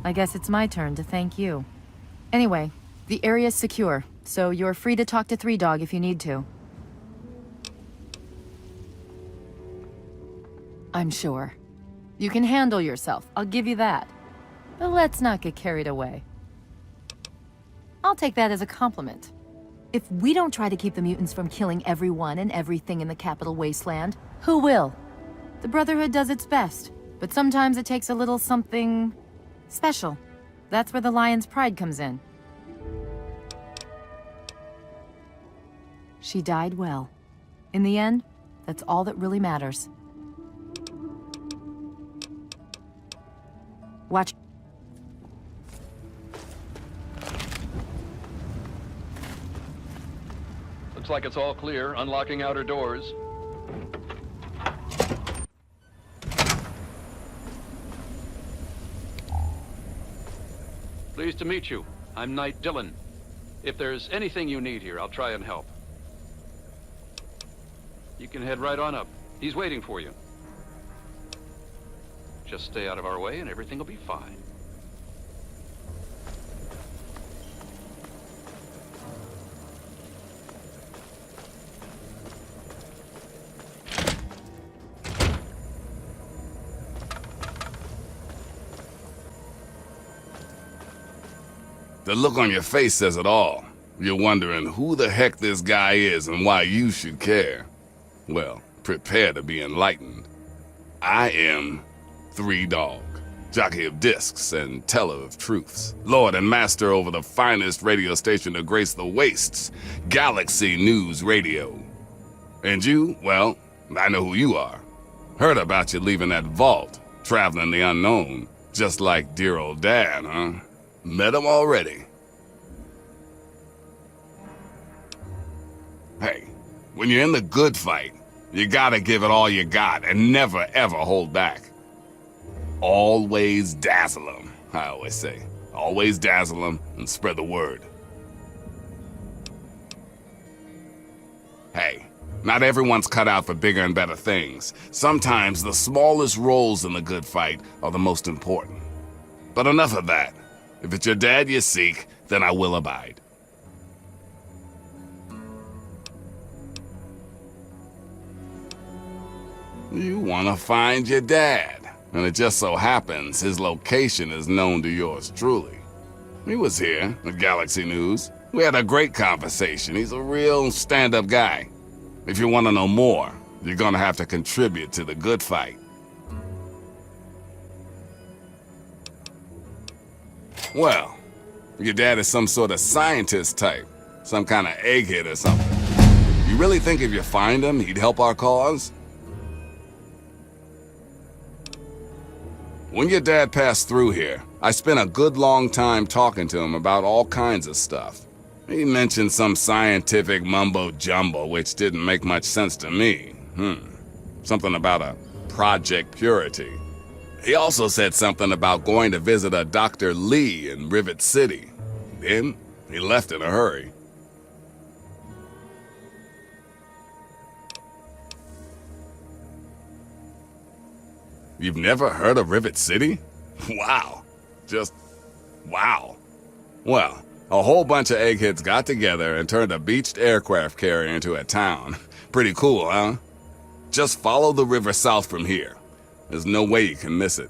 Speaker 7: I guess it's my turn to thank you. Anyway, the area's secure, so you're free to talk to Three Dog if you need to. I'm sure. You can handle yourself, I'll give you that. But let's not get carried away. I'll take that as a compliment. If we don't try to keep the mutants from killing everyone and everything in the Capital Wasteland, who will? The Brotherhood does its best, but sometimes it takes a little something special. That's where the Lion's pride comes in. She died well. In the end, that's all that really matters. Watch.
Speaker 6: Looks like it's all clear. Unlocking outer doors. Pleased to meet you. I'm Knight Dillon. If there's anything you need here, I'll try and help. You can head right on up. He's waiting for you. Just stay out of our way and everything will be fine.
Speaker 8: The look on your face says it all. You're wondering who the heck this guy is and why you should care. Well, prepare to be enlightened. I am 3 Dog, jockey of discs and teller of truths, lord and master over the finest radio station to grace the wastes, Galaxy News Radio. And you, well, I know who you are. Heard about you leaving that vault, traveling the unknown, just like dear old Dad, huh? Met him already. Hey, when you're in the good fight, you gotta give it all you got and never ever hold back. Always dazzle them, I always say. Always dazzle them and spread the word. Hey, not everyone's cut out for bigger and better things. Sometimes the smallest roles in the good fight are the most important. But enough of that. If it's your dad you seek, then I will abide. You want to find your dad, and it just so happens his location is known to yours truly. He was here at Galaxy News. We had a great conversation. He's a real stand-up guy. If you want to know more, you're gonna have to contribute to the good fight. Well, your dad is some sort of scientist type, some kind of egghead or something. You really think if you find him, he'd help our cause? When your dad passed through here, I spent a good long time talking to him about all kinds of stuff. He mentioned some scientific mumbo-jumbo which didn't make much sense to me. Something about a Project Purity. He also said something about going to visit a Dr. Lee in Rivet City. Then, he left in a hurry. You've never heard of Rivet City? Wow. Just wow. Well, a whole bunch of eggheads got together and turned a beached aircraft carrier into a town. Pretty cool, huh? Just follow the river south from here. There's no way you can miss it.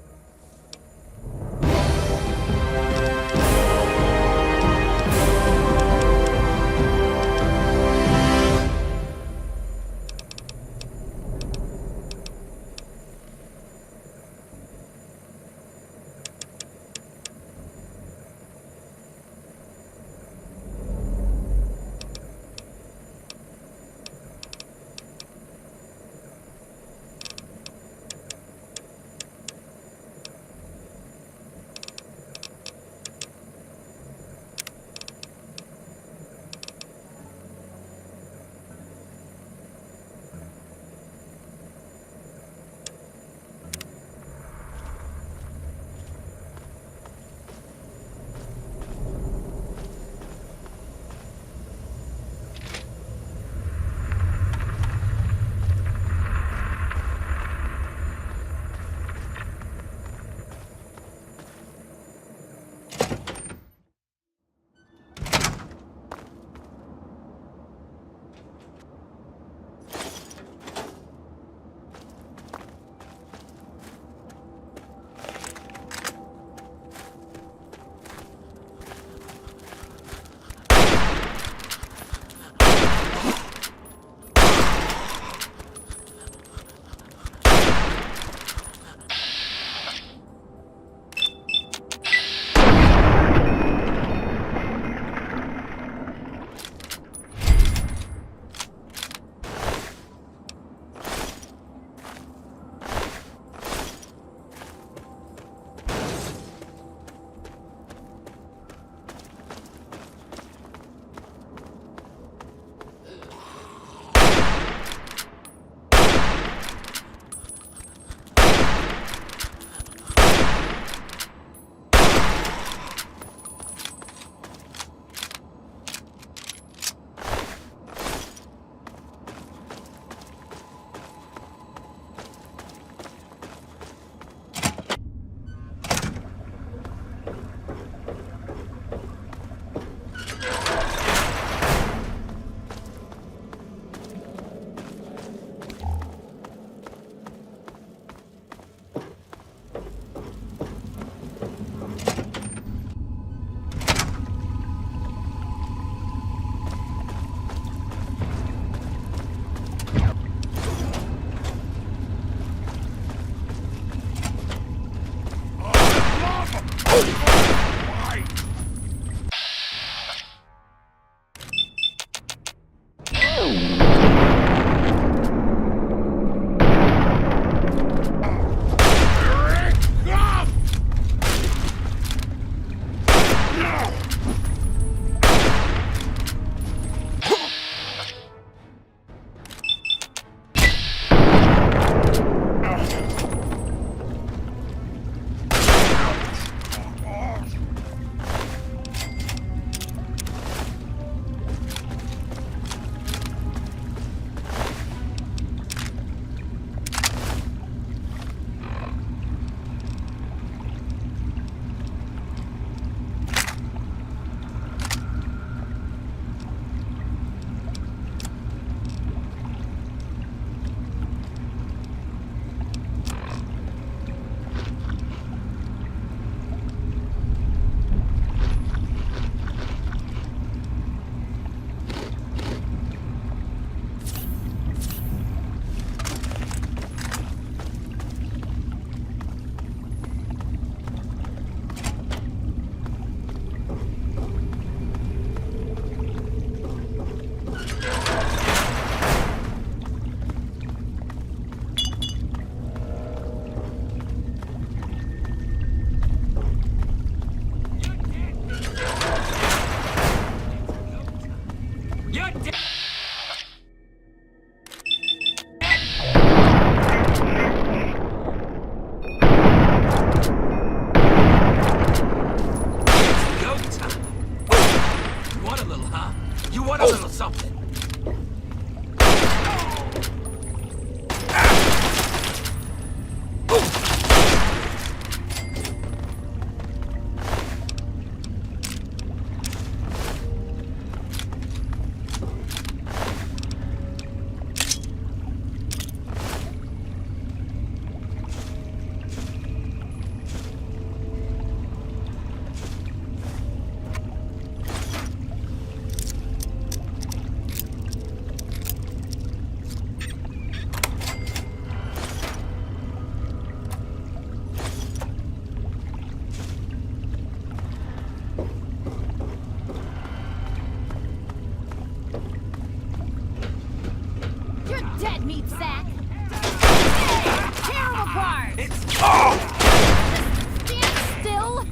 Speaker 17: Go time. You want a little, huh? You want a little something?
Speaker 10: You're dead, meat sack! Tear him apart! Stand still!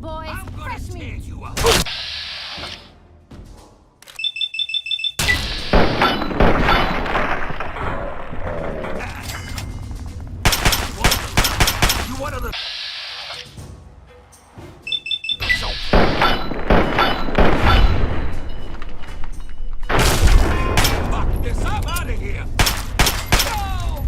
Speaker 7: boys. Fresh meat.
Speaker 17: You up. You one of the... Fuck this, I'm out of here! No!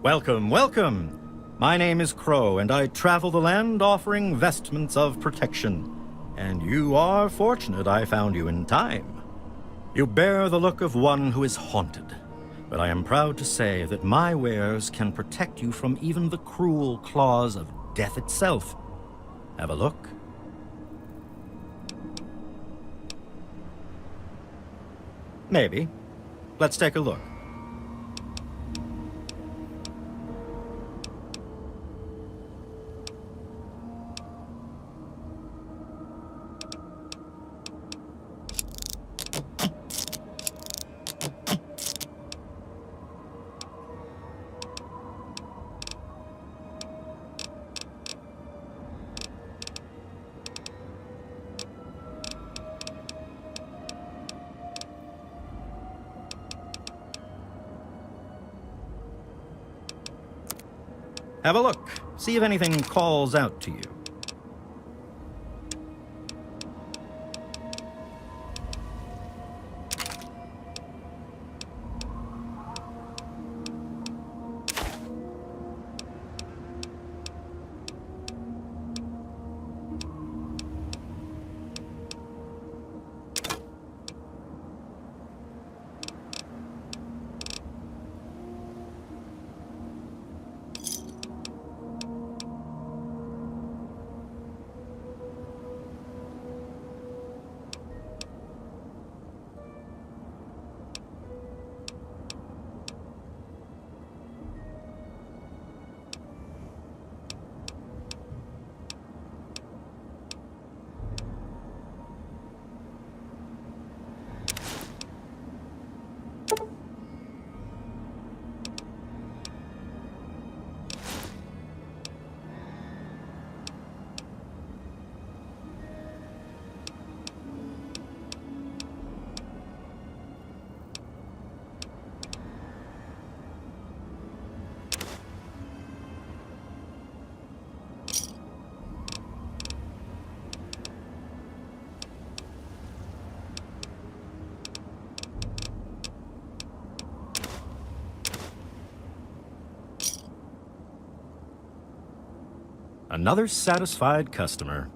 Speaker 9: Welcome, welcome! My name is Crow, and I travel the land offering vestments of protection. And you are fortunate I found you in time. You bear the look of one who is haunted, but I am proud to say that my wares can protect you from even the cruel claws of death itself. Have a look. Maybe. Let's take a look. Have a look. See if anything calls out to you. Another satisfied customer.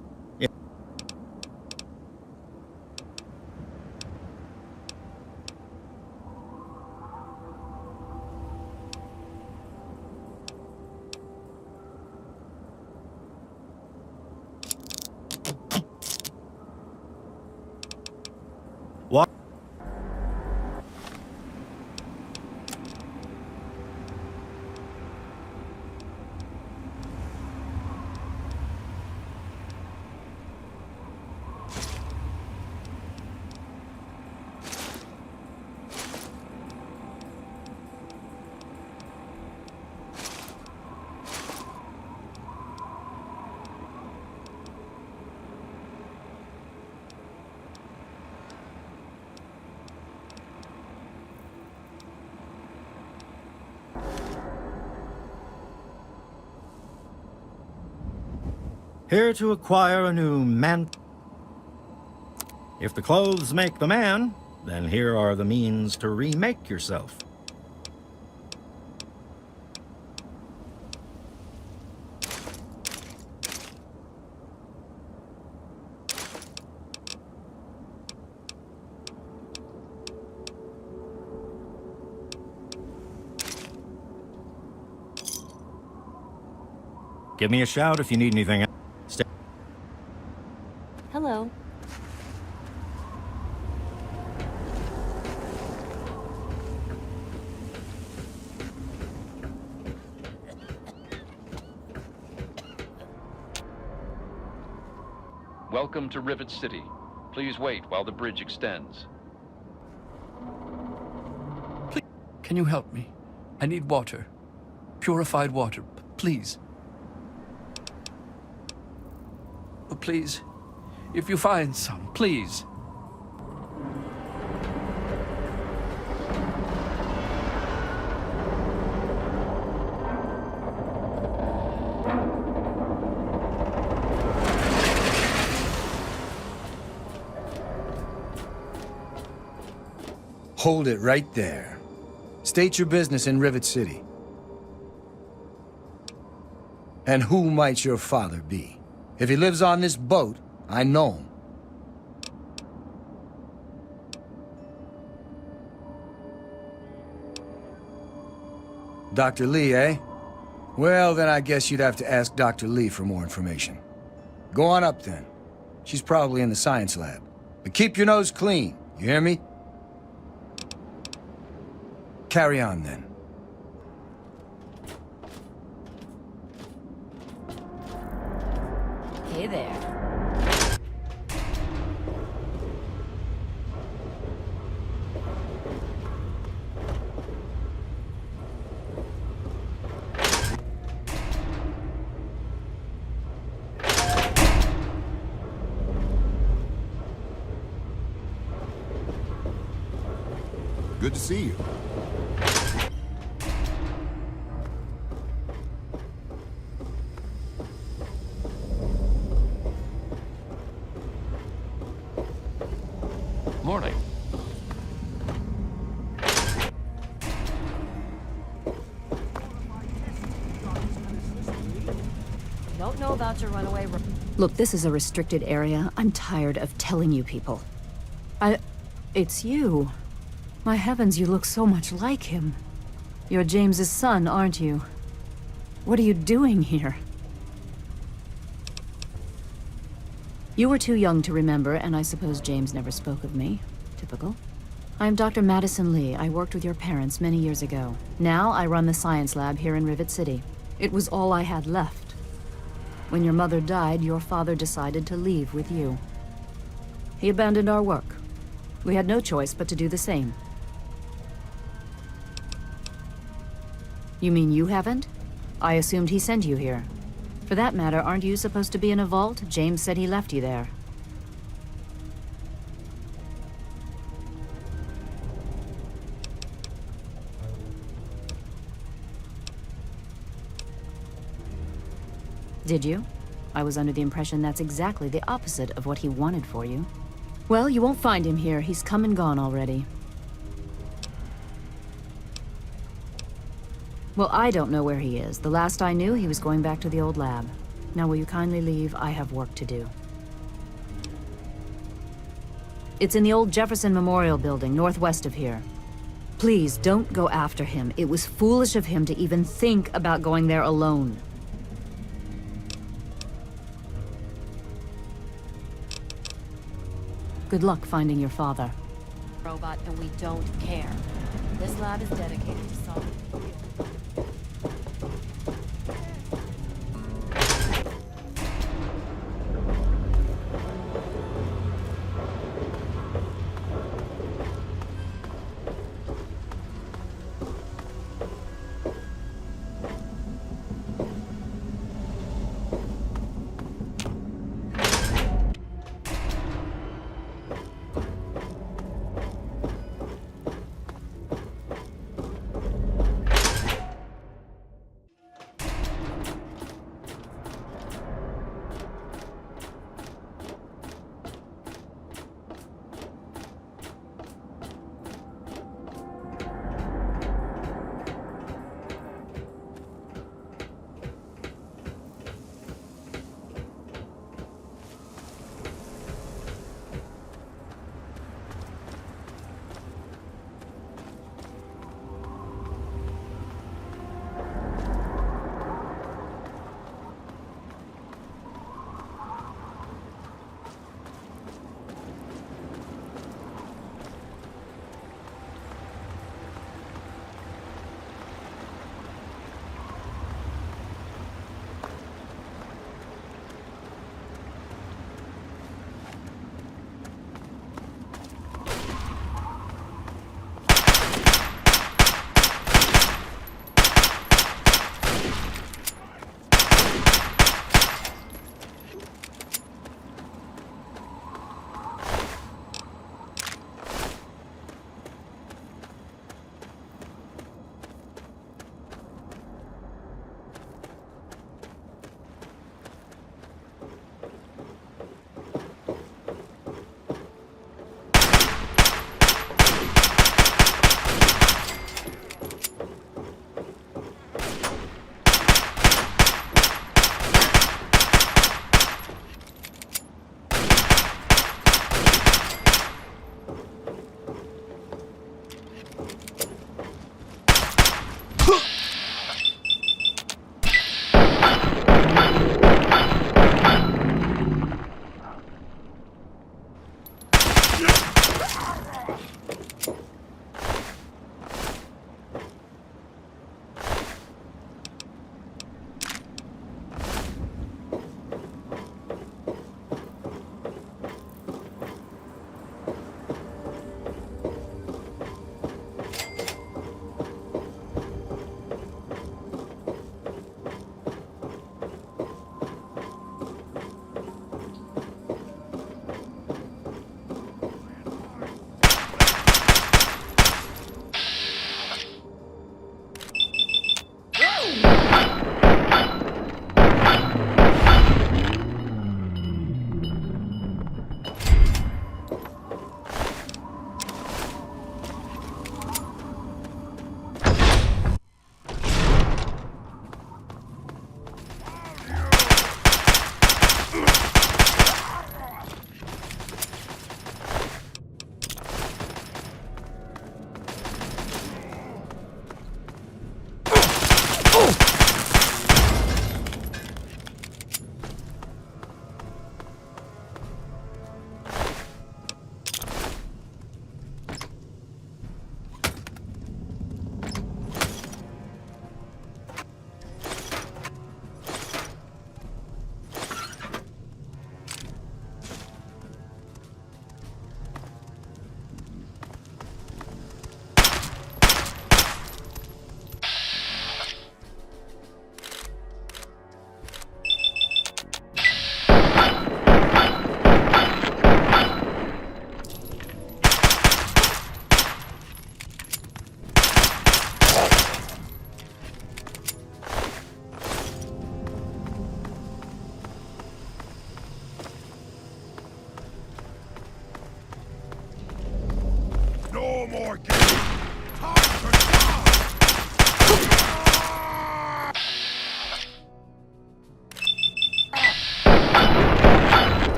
Speaker 9: What? Here to acquire a new man. If the clothes make the man, then here are the means to remake yourself. Give me a shout if you need anything else.
Speaker 13: Hello.
Speaker 6: Welcome to Rivet City. Please wait while the bridge extends. Please, can you help me? I need water. Purified water, please. Oh, please. If you find some, please.
Speaker 16: Hold it right there. State your business in Rivet City. And who might your father be? If he lives on this boat, I know him. Dr. Lee, eh? Well, then I guess you'd have to ask Dr. Lee for more information. Go on up, then. She's probably in the science lab. But keep your nose clean, you hear me? Carry on, then.
Speaker 7: Hey there.
Speaker 22: Good to see you.
Speaker 6: Morning.
Speaker 7: Don't know about your runaway. Look, this is a restricted area. I'm tired of telling you people. It's you. My heavens, you look so much like him. You're James's son, aren't you? What are you doing here? You were too young to remember, and I suppose James never spoke of me. Typical. I'm Dr. Madison Lee. I worked with your parents many years ago. Now I run the science lab here in Rivet City. It was all I had left. When your mother died, your father decided to leave with you. He abandoned our work. We had no choice but to do the same. You mean you haven't? I assumed he sent you here. For that matter, aren't you supposed to be in a vault? James said he left you there. Did you? I was under the impression that's exactly the opposite of what he wanted for you. Well, you won't find him here. He's come and gone already. Well, I don't know where he is. The last I knew, he was going back to the old lab.
Speaker 2: Now will you kindly leave? I have work to do. It's in the old Jefferson Memorial Building, northwest of here. Please, don't go after him. It was foolish of him to even think about going there alone. Good luck finding your father.
Speaker 7: Robot, and we don't care. This lab is dedicated to solving...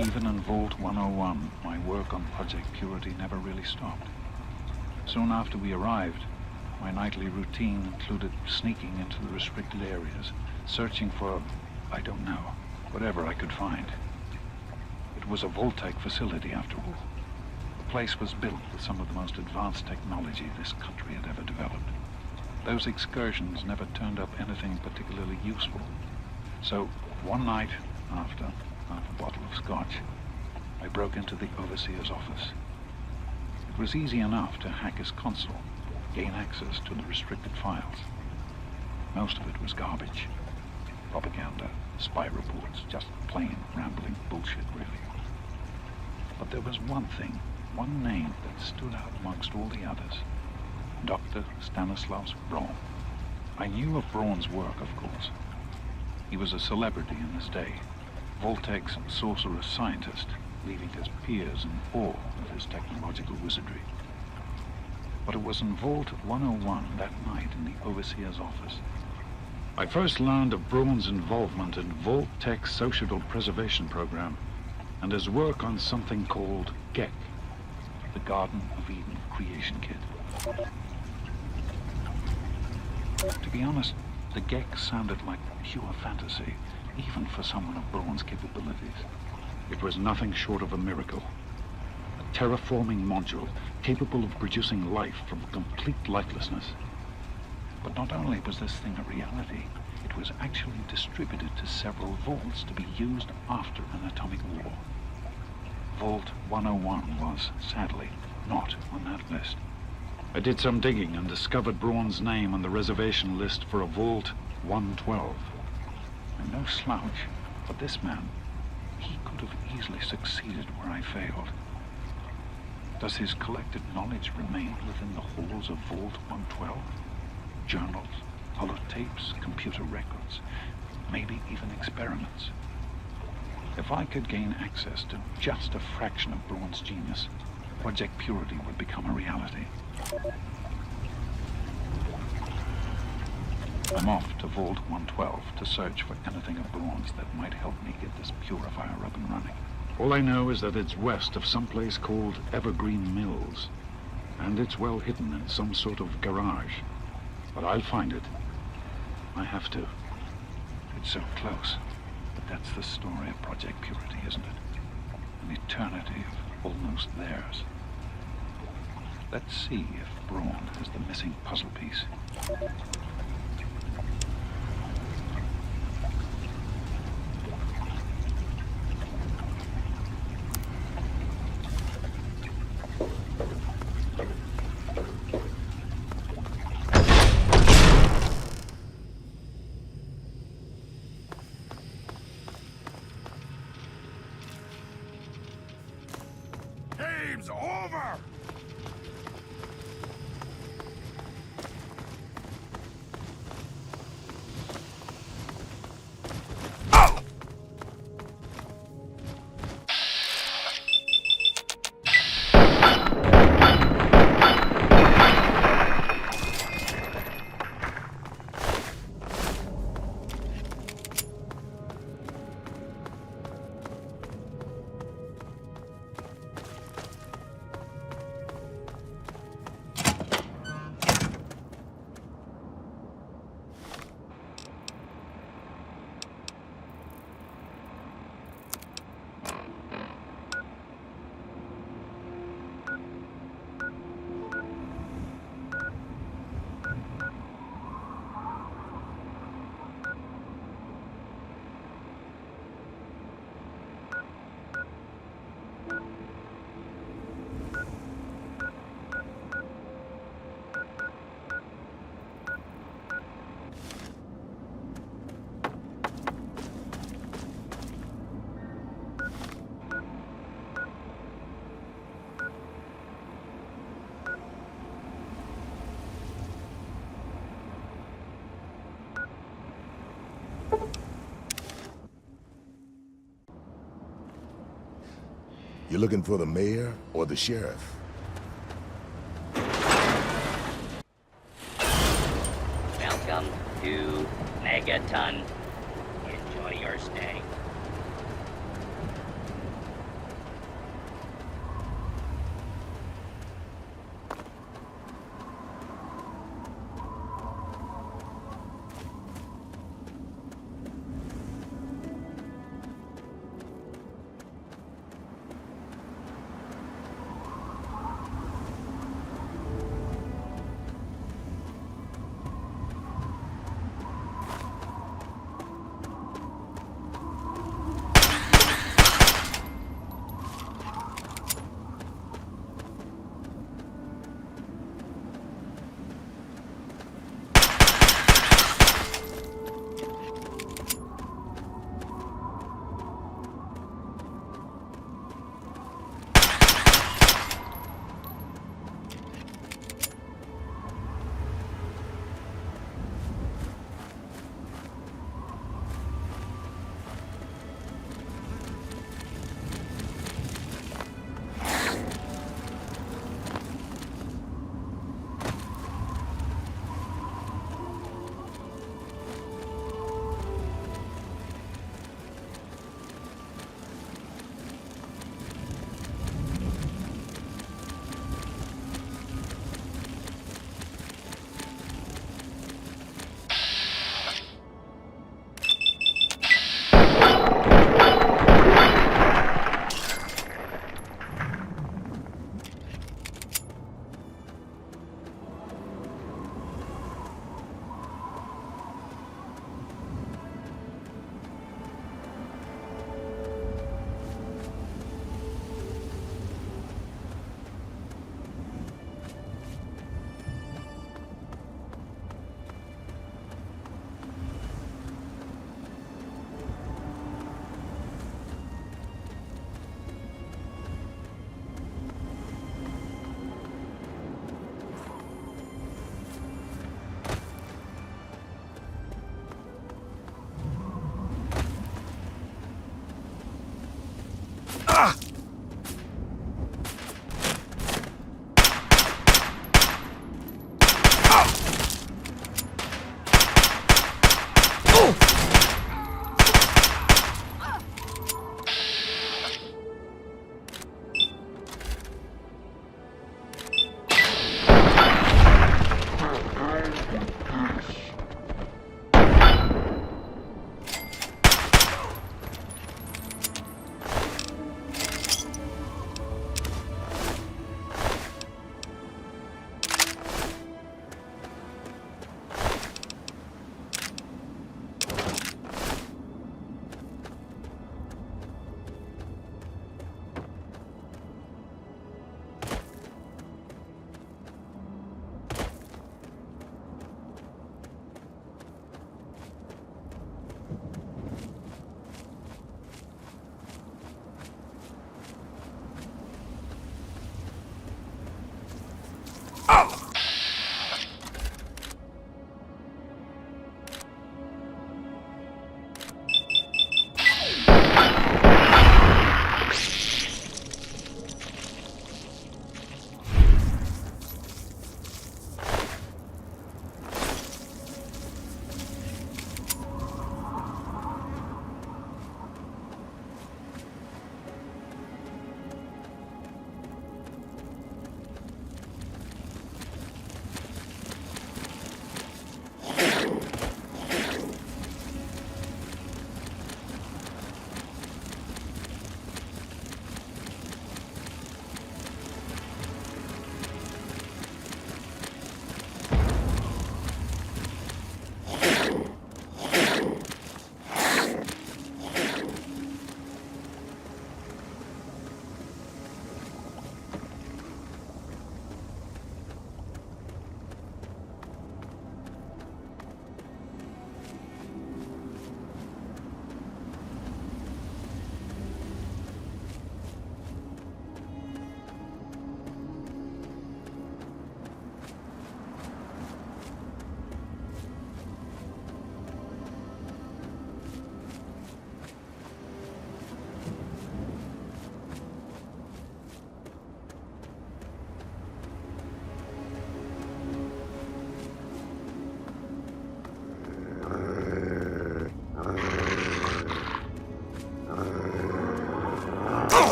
Speaker 11: Even in Vault 101, my work on Project Purity never really stopped. Soon after we arrived, my nightly routine included sneaking into the restricted areas, searching for, I don't know, whatever I could find. It was a Vault-Tec facility, after all. The place was built with some of the most advanced technology this country had ever developed. Those excursions never turned up anything particularly useful. So, one night, after half a bottle of scotch, I broke into the overseer's office. It was easy enough to hack his console, gain access to the restricted files. Most of it was garbage. Propaganda, spy reports, just plain rambling bullshit, really. But there was one thing, one name that stood out amongst all the others. Dr. Stanislaus Braun. I knew of Braun's work, of course. He was a celebrity in his day, Vault-Tec's sorcerous scientist, leaving his peers in awe of his technological wizardry. But it was in Vault 101 that night in the Overseer's office I first learned of Braun's involvement in Vault-Tec's sociable preservation program and his work on something called GEC, the Garden of Eden creation kit. To be honest, the GEC sounded like pure fantasy, even for someone of Braun's capabilities. It was nothing short of a miracle. A terraforming module capable of producing life from complete lifelessness. But not only was this thing a reality, it was actually distributed to several vaults to be used after an atomic war. Vault 101 was, sadly, not on that list. I did some digging and discovered Braun's name on the reservation list for a Vault 112. I'm no slouch, but this man, he could have easily succeeded where I failed. Does his collected knowledge remain within the halls of Vault 112? Journals, holotapes, computer records, maybe even experiments. If I could gain access to just a fraction of Braun's genius, Project Purity would become a reality. I'm off to Vault 112 to search for anything of Braun's that might help me get this purifier up and running. All I know is that it's west of some place called Evergreen Mills, and it's well hidden in some sort of garage. But I'll find it. I have to. It's so close. But that's the story of Project Purity, isn't it? An eternity of almost theirs. Let's see if Braun has the missing puzzle piece.
Speaker 21: Game's over!
Speaker 22: You looking for the mayor or the sheriff?
Speaker 12: Welcome to Megaton. Enjoy your stay.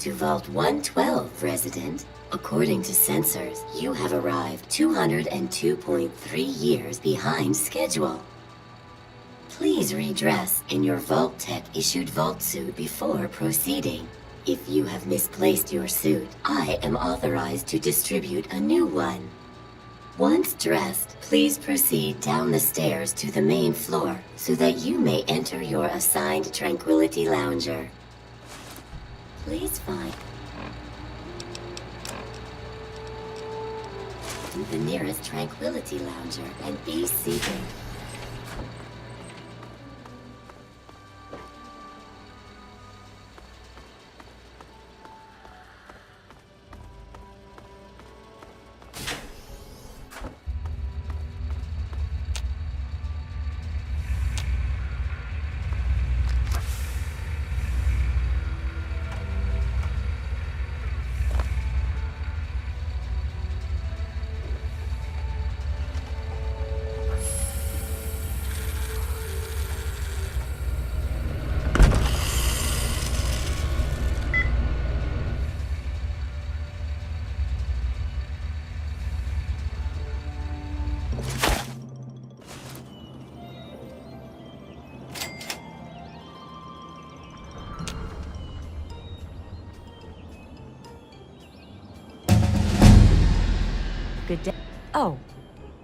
Speaker 14: to Vault 112, resident. According to sensors, you have arrived 202.3 years behind schedule. Please redress in your Vault Tech issued Vault suit before proceeding. If you have misplaced your suit, I am authorized to distribute a new one. Once dressed, please proceed down the stairs to the main floor so that you may enter your assigned Tranquility Lounger. Please find the nearest Tranquility Lounger and be seated.
Speaker 13: Good day. Oh,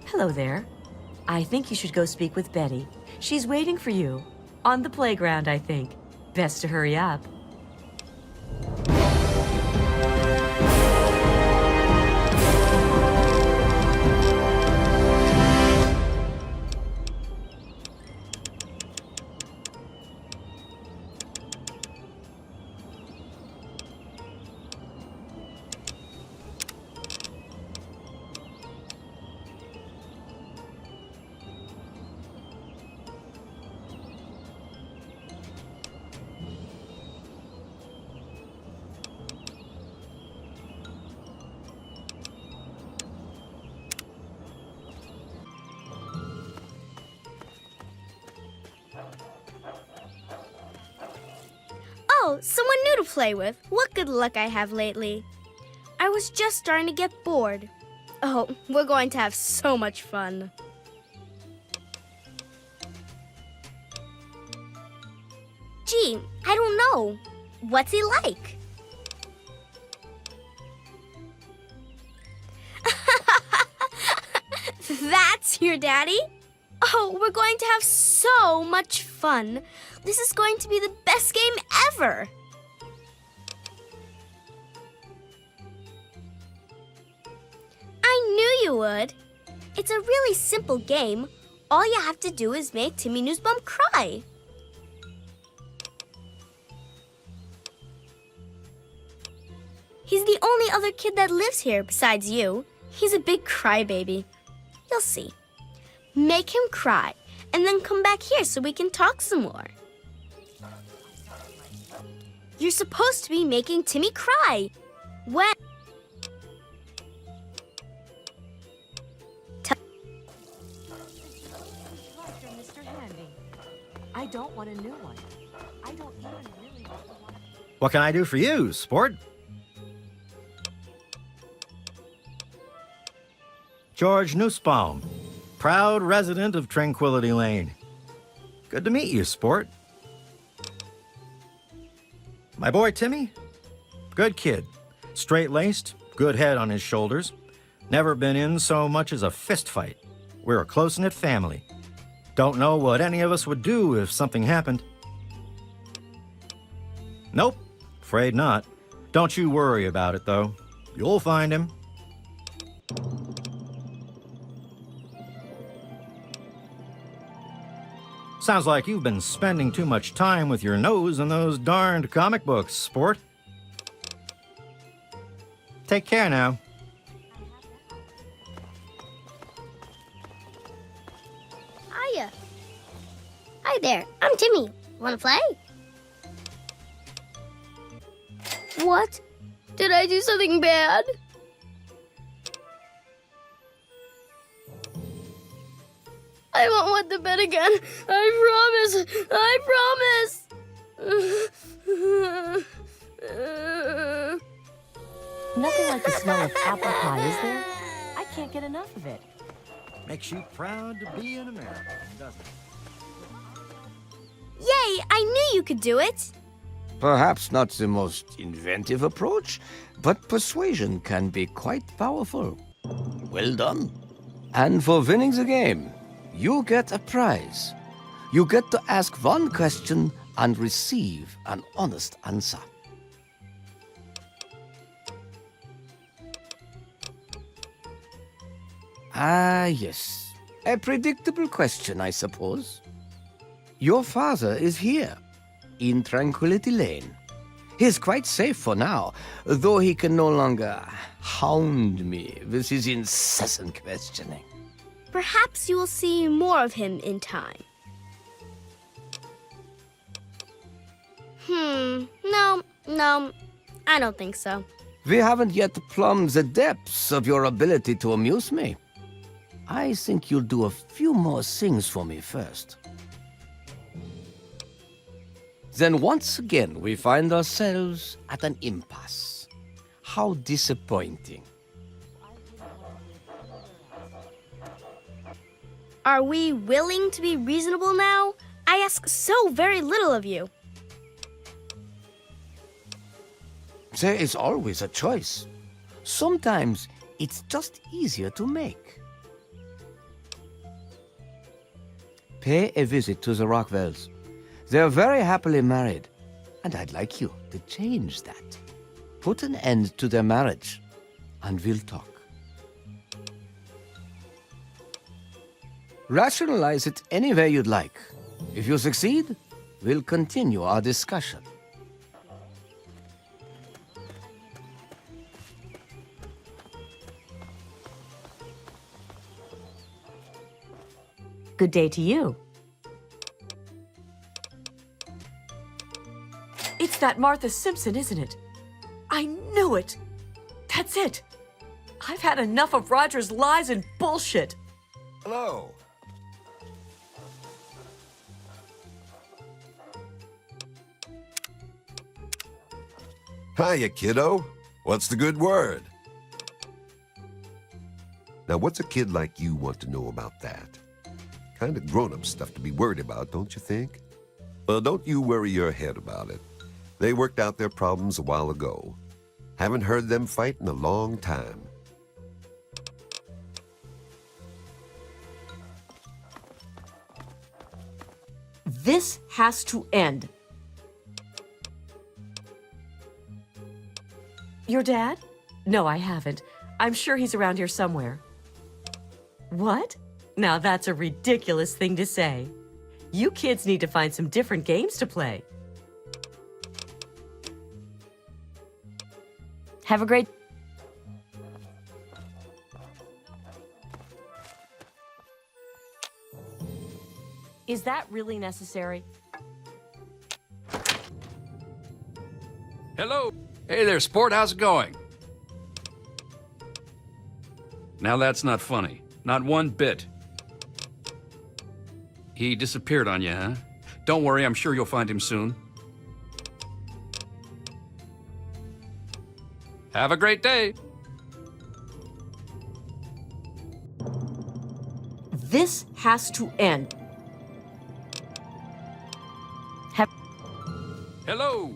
Speaker 13: hello there. I think you should go speak with Betty. She's waiting for you. On the playground, I think. Best to hurry up.
Speaker 18: Oh, someone new to play with. What good luck I have lately. I was just starting to get bored. Oh, we're going to have so much fun. Gee, I don't know. What's he like? That's your daddy? Oh, we're going to have so much fun. This is going to be the best game ever. I knew you would. It's a really simple game. All you have to do is make Timmy Newsbum cry. He's the only other kid that lives here besides you. He's a big crybaby. You'll see. Make him cry, and then come back here so we can talk some more. You're supposed to be making Timmy cry. When?
Speaker 13: Mr. Handy. I don't want a new one. I don't even really want.
Speaker 9: What can I do for you, sport? George Nussbaum, proud resident of Tranquility Lane. Good to meet you, sport. My boy Timmy? Good kid. Straight-laced, good head on his shoulders. Never been in so much as a fist fight. We're a close-knit family. Don't know what any of us would do if something happened. Nope, afraid not. Don't you worry about it, though. You'll find him. Sounds like you've been spending too much time with your nose in those darned comic books, sport. Take care now.
Speaker 18: Hiya. Hi there, I'm Timmy. Wanna play? What? Did I do something bad? I won't wet the bed again. I promise. I promise.
Speaker 13: Nothing like the smell of apple pie, is there? I can't get enough of it.
Speaker 9: Makes you proud to be an American, doesn't it?
Speaker 18: Yay! I knew you could do it!
Speaker 24: Perhaps not the most inventive approach, but persuasion can be quite powerful. Well done. And for winning the game, you get a prize. You get to ask one question and receive an honest answer. Ah, yes. A predictable question, I suppose. Your father is here, in Tranquility Lane. He's quite safe for now, though he can no longer hound me with his incessant questioning.
Speaker 18: Perhaps you will see more of him in time. No, I don't think so.
Speaker 24: We haven't yet plumbed the depths of your ability to amuse me. I think you'll do a few more things for me first. Then once again we find ourselves at an impasse. How disappointing.
Speaker 18: Are we willing to be reasonable now? I ask so very little of you.
Speaker 24: There is always a choice. Sometimes it's just easier to make. Pay a visit to the Rockwells. They're very happily married, and I'd like you to change that. Put an end to their marriage, and we'll talk. Rationalize it any way you'd like. If you succeed, we'll continue our discussion.
Speaker 13: Good day to you. It's that Martha Simpson, isn't it? I knew it. That's it. I've had enough of Roger's lies and bullshit.
Speaker 4: Hello. Hiya, kiddo. What's the good word? Now, what's a kid like you want to know about that? Kind of grown-up stuff to be worried about, don't you think? Well, don't you worry your head about it. They worked out their problems a while ago. Haven't heard them fight in a long time.
Speaker 13: This has to end. Your dad? No, I haven't. I'm sure he's around here somewhere. What? Now that's a ridiculous thing to say. You kids need to find some different games to play.
Speaker 2: Have a great...
Speaker 13: Is that really necessary?
Speaker 6: Hello. Hey there, sport. How's it going? Now that's not funny. Not one bit. He disappeared on you, huh? Don't worry, I'm sure you'll find him soon. Have a great day.
Speaker 13: This has to end.
Speaker 6: Hello.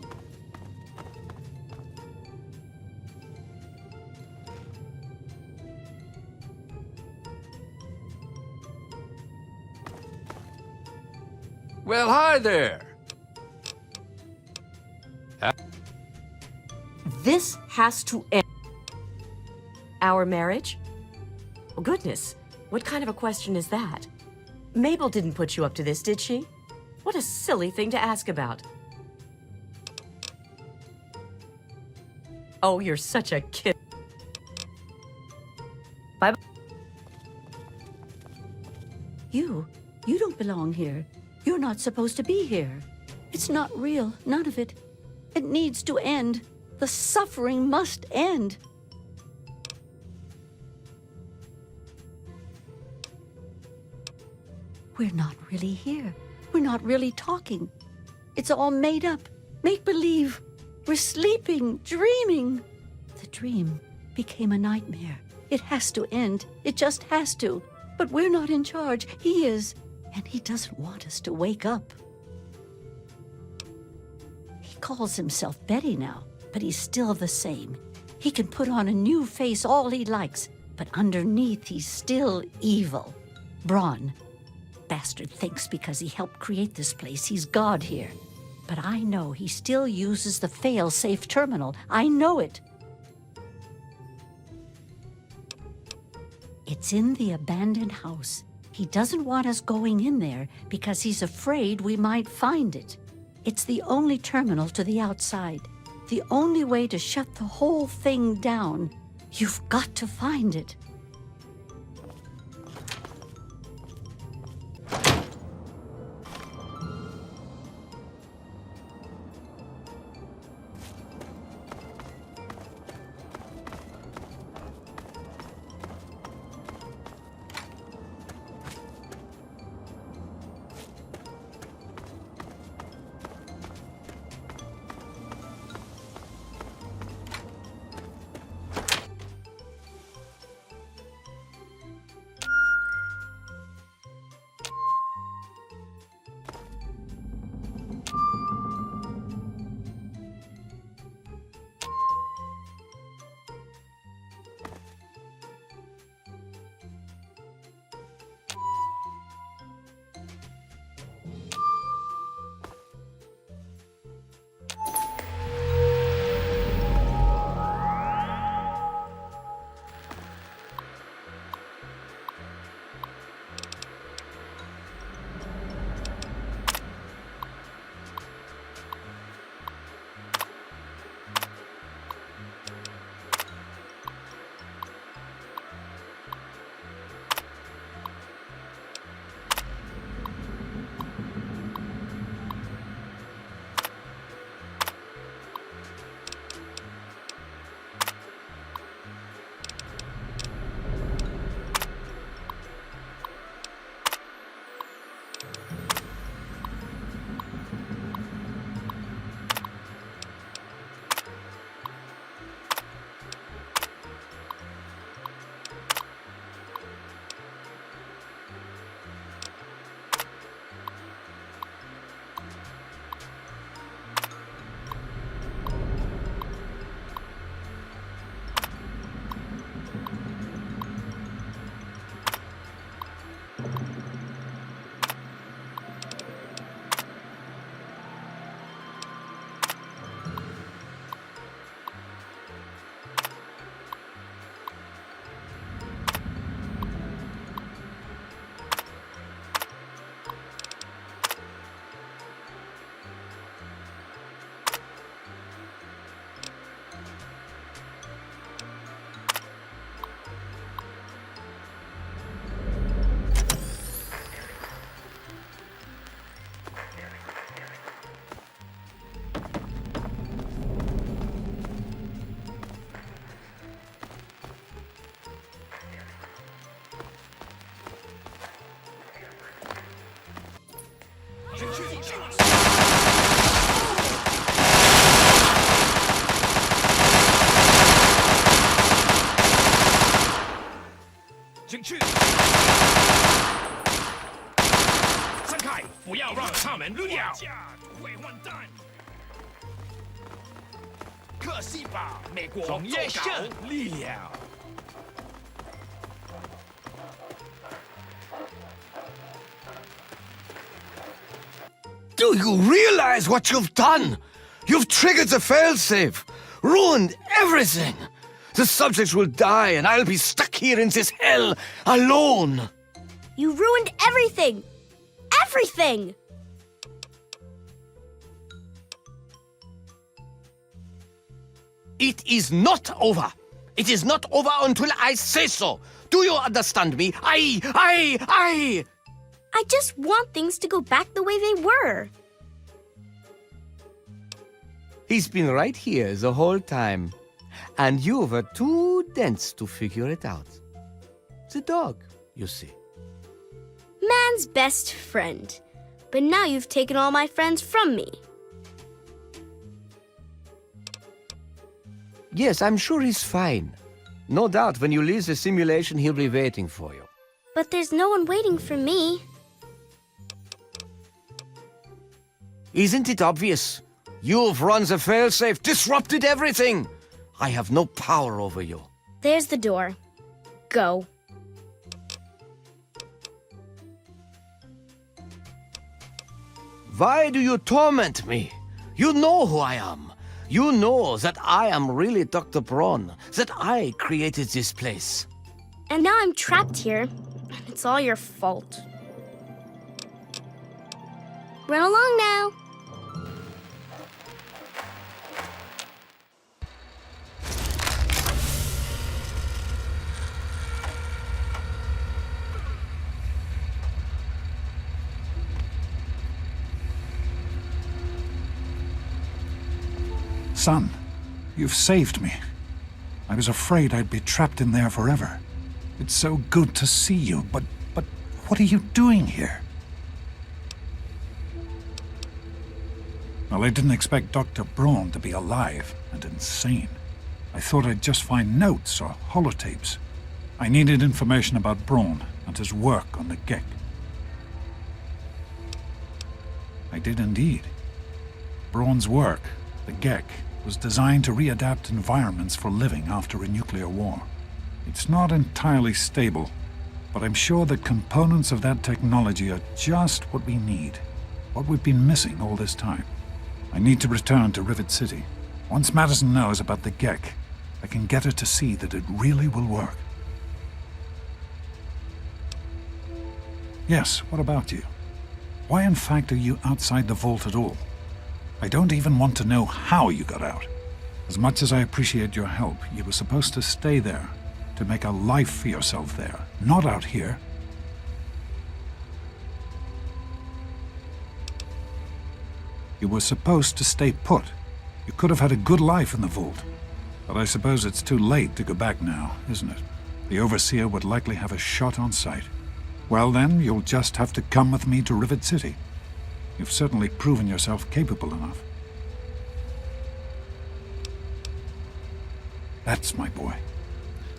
Speaker 6: Well, hi there.
Speaker 13: This has to end. Our marriage? Oh, goodness, what kind of a question is that? Mabel didn't put you up to this, did she? What a silly thing to ask about. Oh, you're such a kid.
Speaker 2: Bye. You don't belong here. You're not supposed to be here. It's not real, none of it. It needs to end. The suffering must end. We're not really here. We're not really talking. It's all made up. Make believe. We're sleeping, dreaming. The dream became a nightmare. It has to end. It just has to. But we're not in charge. He is. And he doesn't want us to wake up. He calls himself Betty now, but he's still the same. He can put on a new face all he likes, but underneath he's still evil. Braun. Bastard thinks because he helped create this place, he's God here. But I know he still uses the fail-safe terminal. I know it. It's in the abandoned house. He doesn't want us going in there because he's afraid we might find it. It's the only terminal to the outside. The only way to shut the whole thing down. You've got to find it.
Speaker 5: Do you realize what you've done? You've triggered the failsafe, ruined everything. The subjects will die, and I'll be stuck here in this hell alone.
Speaker 18: You ruined everything! Everything!
Speaker 5: It is not over. It is not over until I say so. Do you understand me? I
Speaker 18: just want things to go back the way they were.
Speaker 5: He's been right here the whole time. And you were too dense to figure it out. The dog, you see.
Speaker 18: Man's best friend. But now you've taken all my friends from me.
Speaker 5: Yes, I'm sure he's fine. No doubt when you leave the simulation, he'll be waiting for you.
Speaker 18: But there's no one waiting for me.
Speaker 5: Isn't it obvious? You've run the failsafe, disrupted everything. I have no power over you.
Speaker 18: There's the door. Go.
Speaker 5: Why do you torment me? You know who I am. You know that I am really Dr. Braun, that I created this place.
Speaker 18: And now I'm trapped here, and it's all your fault. Run along now.
Speaker 11: Son, you've saved me. I was afraid I'd be trapped in there forever. It's so good to see you, but what are you doing here? Well, I didn't expect Dr. Braun to be alive and insane. I thought I'd just find notes or holotapes. I needed information about Braun and his work on the Gek. I did indeed. Braun's work, the Gek, was designed to readapt environments for living after a nuclear war. It's not entirely stable, but I'm sure that components of that technology are just what we need, what we've been missing all this time. I need to return to Rivet City. Once Madison knows about the Gek, I can get her to see that it really will work. Yes, what about you? Why in fact are you outside the vault at all? I don't even want to know how you got out. As much as I appreciate your help, you were supposed to stay there, to make a life for yourself there, not out here. You were supposed to stay put. You could have had a good life in the vault. But I suppose it's too late to go back now, isn't it? The Overseer would likely have a shot on sight. Well then, you'll just have to come with me to Rivet City. You've certainly proven yourself capable enough. That's my boy.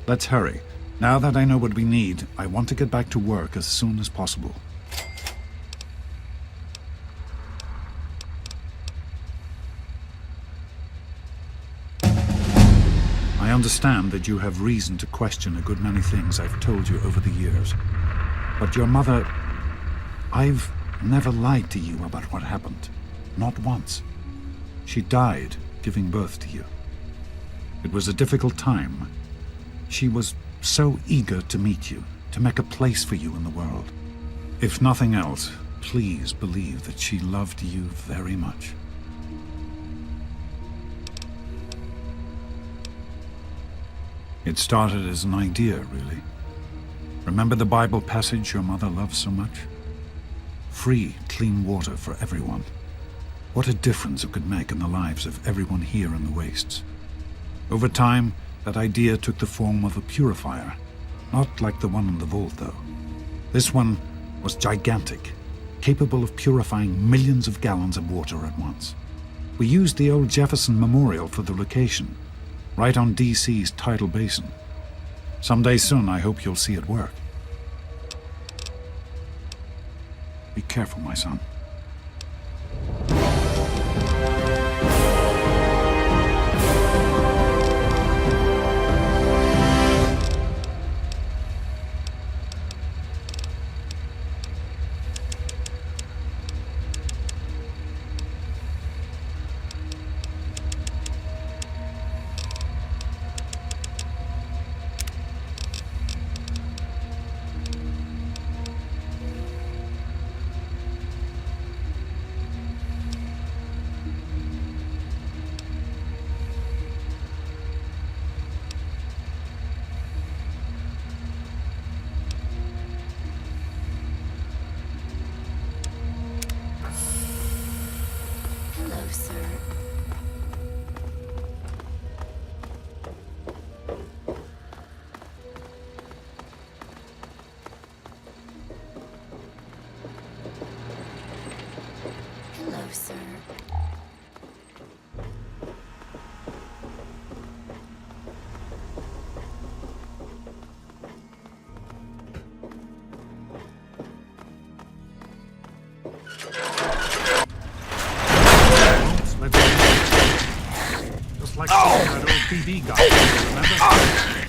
Speaker 11: Let's hurry. Now that I know what we need, I want to get back to work as soon as possible. I understand that you have reason to question a good many things I've told you over the years. But your mother... I've never lied to you about what happened. Not once. She died giving birth to you. It was a difficult time. She was so eager to meet you, to make a place for you in the world. If nothing else, please believe that she loved you very much. It started as an idea, really. Remember the Bible passage your mother loves so much? Free, clean water for everyone. What a difference it could make in the lives of everyone here in the wastes. Over time, that idea took the form of a purifier. Not like the one in the vault, though. This one was gigantic, capable of purifying millions of gallons of water at once. We used the old Jefferson Memorial for the location, right on DC's tidal basin. Someday soon, I hope you'll see it work. Be careful, my son.
Speaker 14: Hello, sir. Hello, sir.
Speaker 11: CB guy, remember?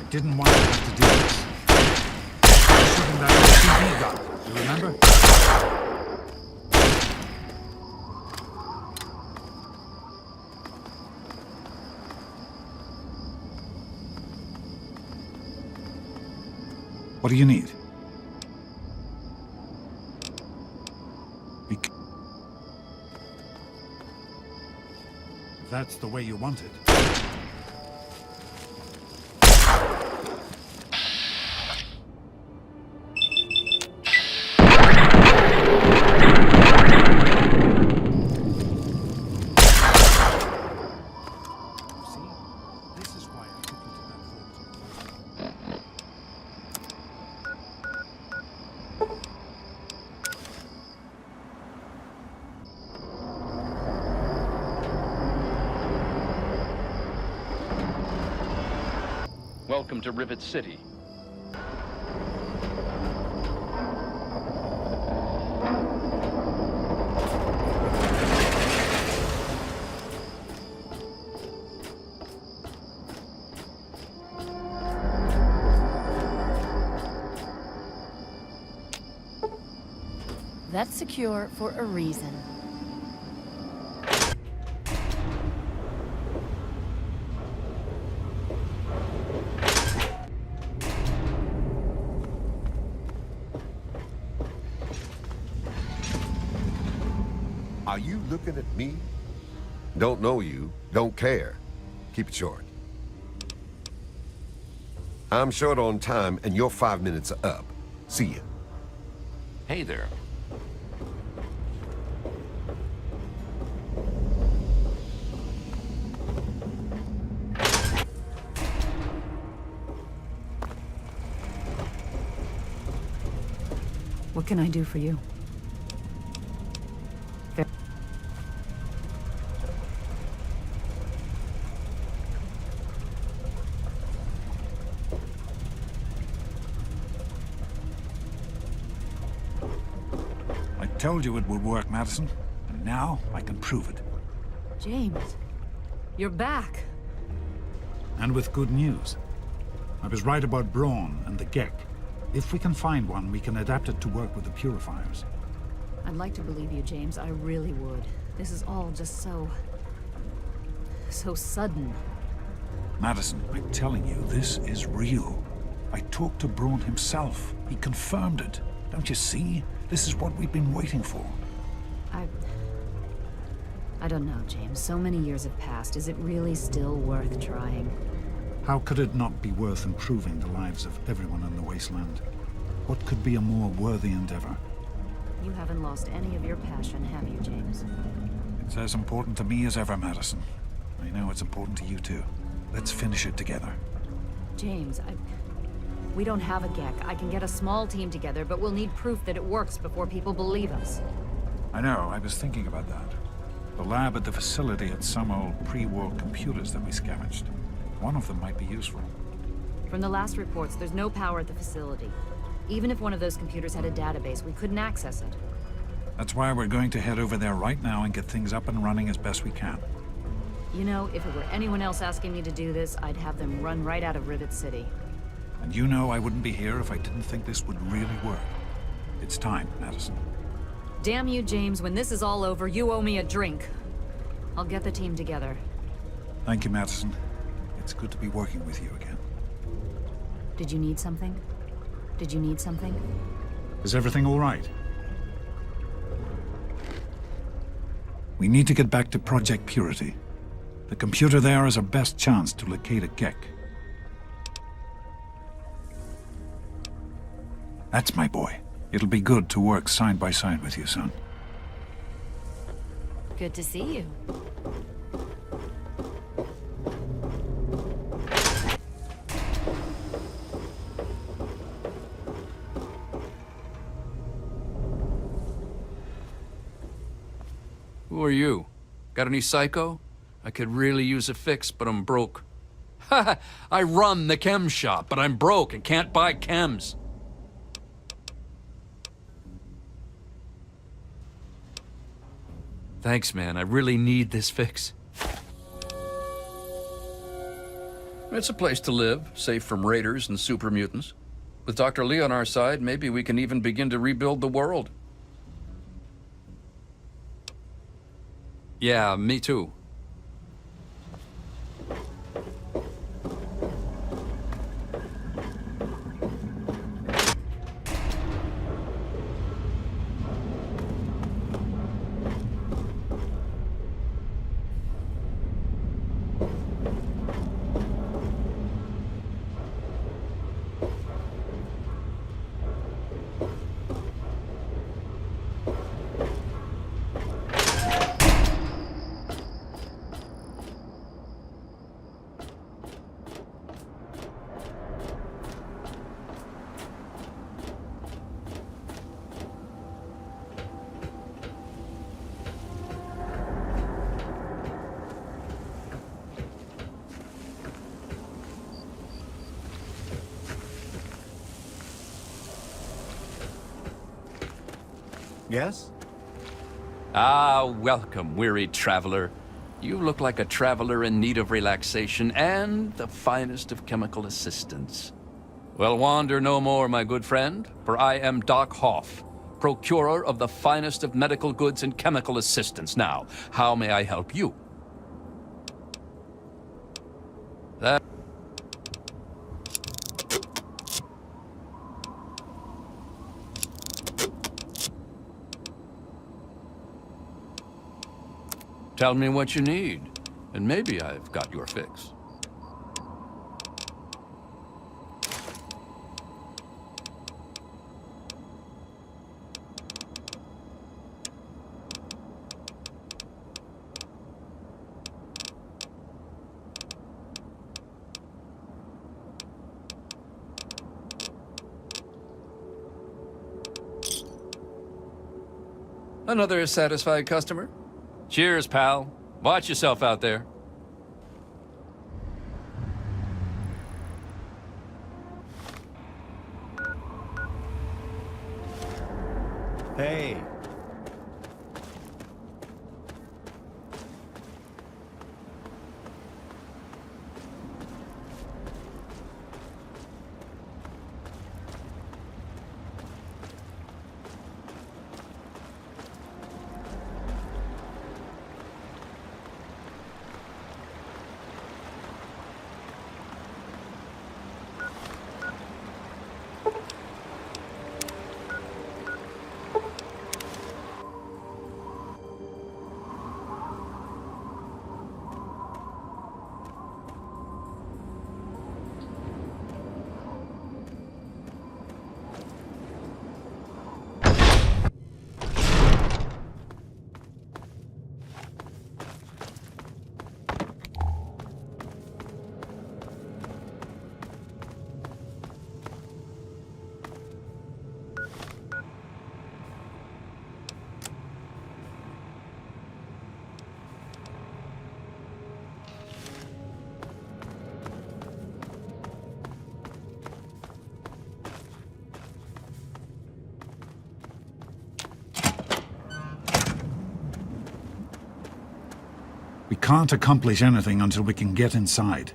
Speaker 11: Didn't want to have to do this. Shooting that CB gun, you remember? What do you need? If that's the way you want it.
Speaker 6: Welcome to Rivet City.
Speaker 7: That's secure for a reason.
Speaker 4: Are you looking at me? Don't know you, don't care. Keep it short. I'm short on time, and your 5 minutes are up. See ya.
Speaker 6: Hey there.
Speaker 7: What can I do for you?
Speaker 11: I told you it would work, Madison. And now I can prove it.
Speaker 7: James, you're back.
Speaker 11: And with good news. I was right about Braun and the Gek. If we can find one, we can adapt it to work with the purifiers.
Speaker 7: I'd like to believe you, James. I really would. This is all just so sudden.
Speaker 11: Madison, I'm telling you, this is real. I talked to Braun himself. He confirmed it. Don't you see? This is what we've been waiting for.
Speaker 7: I don't know, James. So many years have passed. Is it really still worth trying?
Speaker 11: How could it not be worth improving the lives of everyone in the wasteland? What could be a more worthy endeavor?
Speaker 7: You haven't lost any of your passion, have you, James?
Speaker 11: It's as important to me as ever, Madison. I know it's important to you too. Let's finish it together.
Speaker 7: James, we don't have a Gek. I can get a small team together, but we'll need proof that it works before people believe us.
Speaker 11: I know, I was thinking about that. The lab at the facility had some old pre-war computers that we scavenged. One of them might be useful.
Speaker 7: From the last reports, there's no power at the facility. Even if one of those computers had a database, we couldn't access it.
Speaker 11: That's why we're going to head over there right now and get things up and running as best we can.
Speaker 7: You know, if it were anyone else asking me to do this, I'd have them run right out of Rivet City.
Speaker 11: And you know I wouldn't be here if I didn't think this would really work. It's time, Madison.
Speaker 7: Damn you, James. When this is all over, you owe me a drink. I'll get the team together.
Speaker 11: Thank you, Madison. It's good to be working with you again.
Speaker 7: Did you need something? Did you need something?
Speaker 11: Is everything all right? We need to get back to Project Purity. The computer there is our best chance to locate a Gek. That's my boy. It'll be good to work side by side with you, son.
Speaker 7: Good to see you.
Speaker 6: Who are you? Got any psycho? I could really use a fix, but I'm broke. Ha! I run the chem shop, but I'm broke and can't buy chems. Thanks, man. I really need this fix. It's a place to live, safe from raiders and super mutants. With Dr. Lee on our side, maybe we can even begin to rebuild the world. Yeah, me too.
Speaker 9: Yes?
Speaker 6: Ah, welcome, weary traveler. You look like a traveler in need of relaxation and the finest of chemical assistance. Well, wander no more, my good friend, for I am Doc Hoff, procurer of the finest of medical goods and chemical assistance. Now, how may I help you? That... Tell me what you need, and maybe I've got your fix. Another satisfied customer? Cheers, pal. Watch yourself out there.
Speaker 9: Hey.
Speaker 15: can't accomplish anything until we can get inside,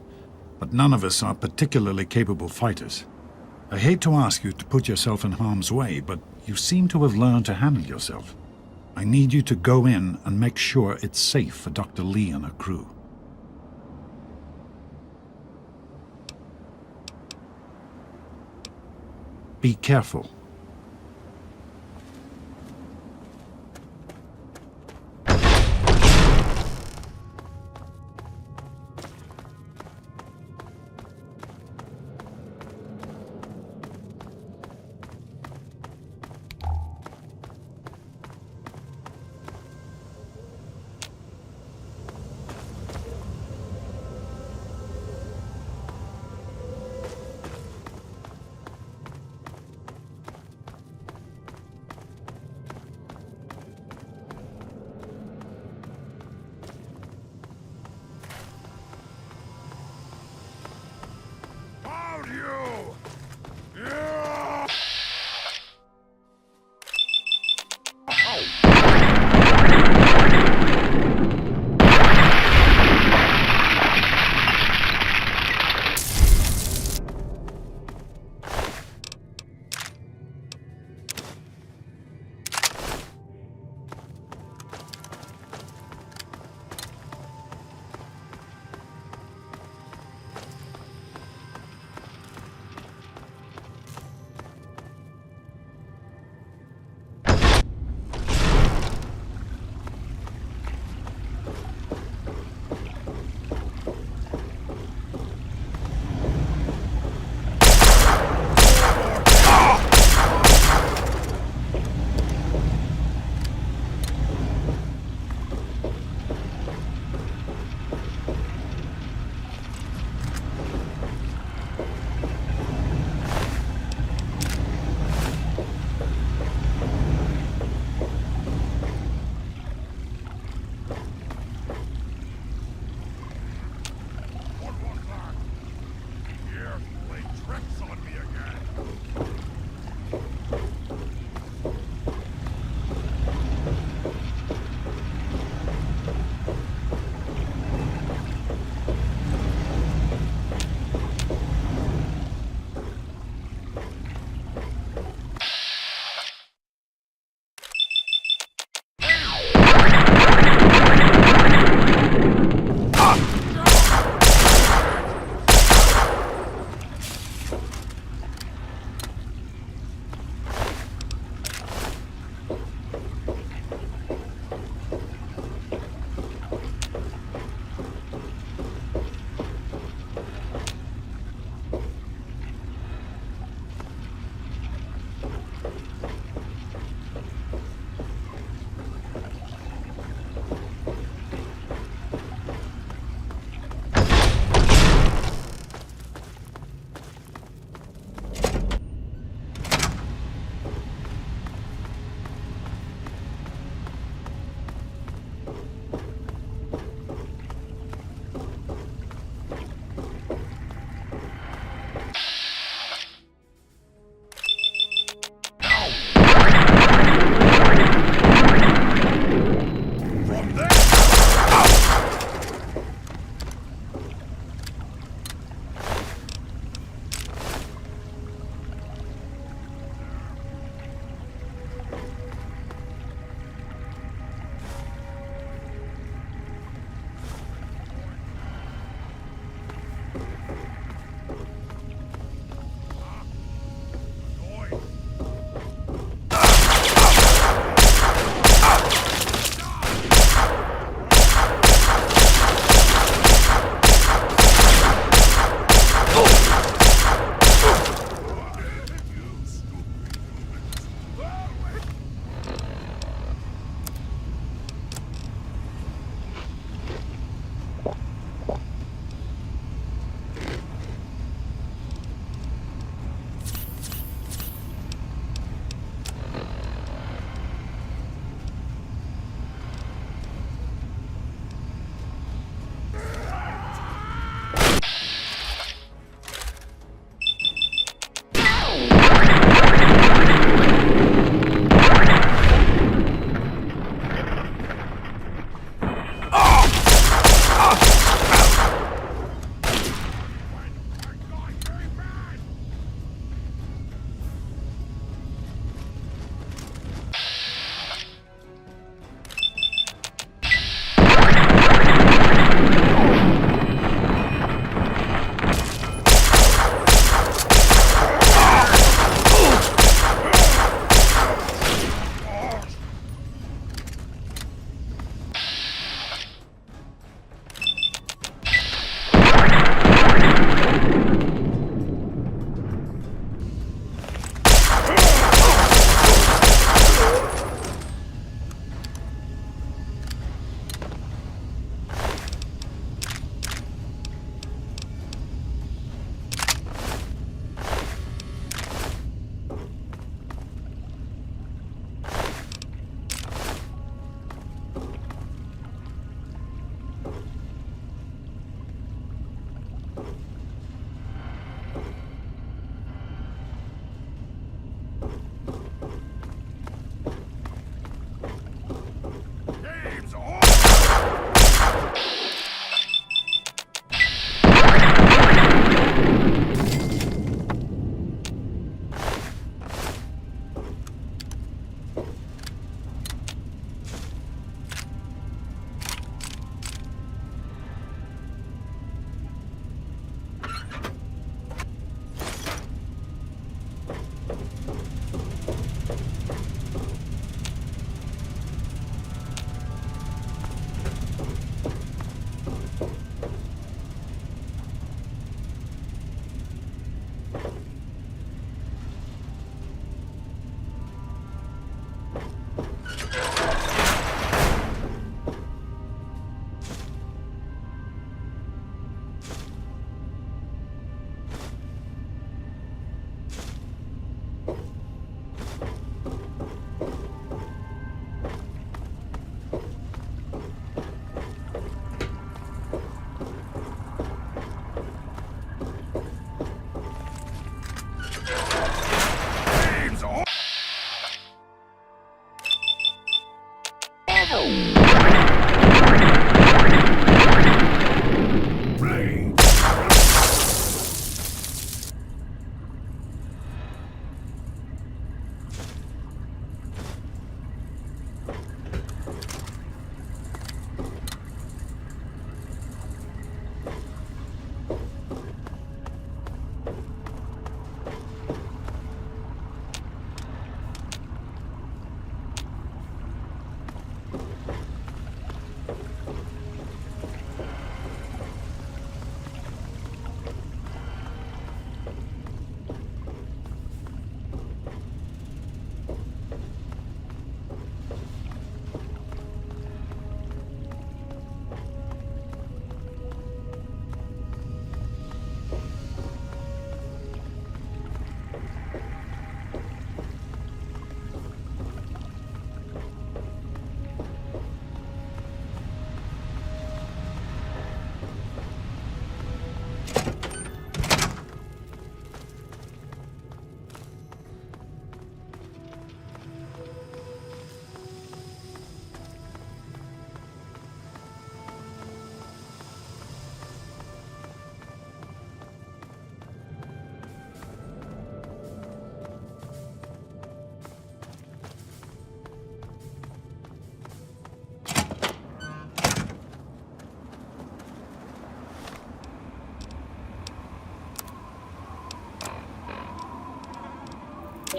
Speaker 15: but none of us are particularly capable fighters. I hate to ask you to put yourself in harm's way, but you seem to have learned to handle yourself. I need you to go in and make sure it's safe for Dr. Lee and her crew. Be careful.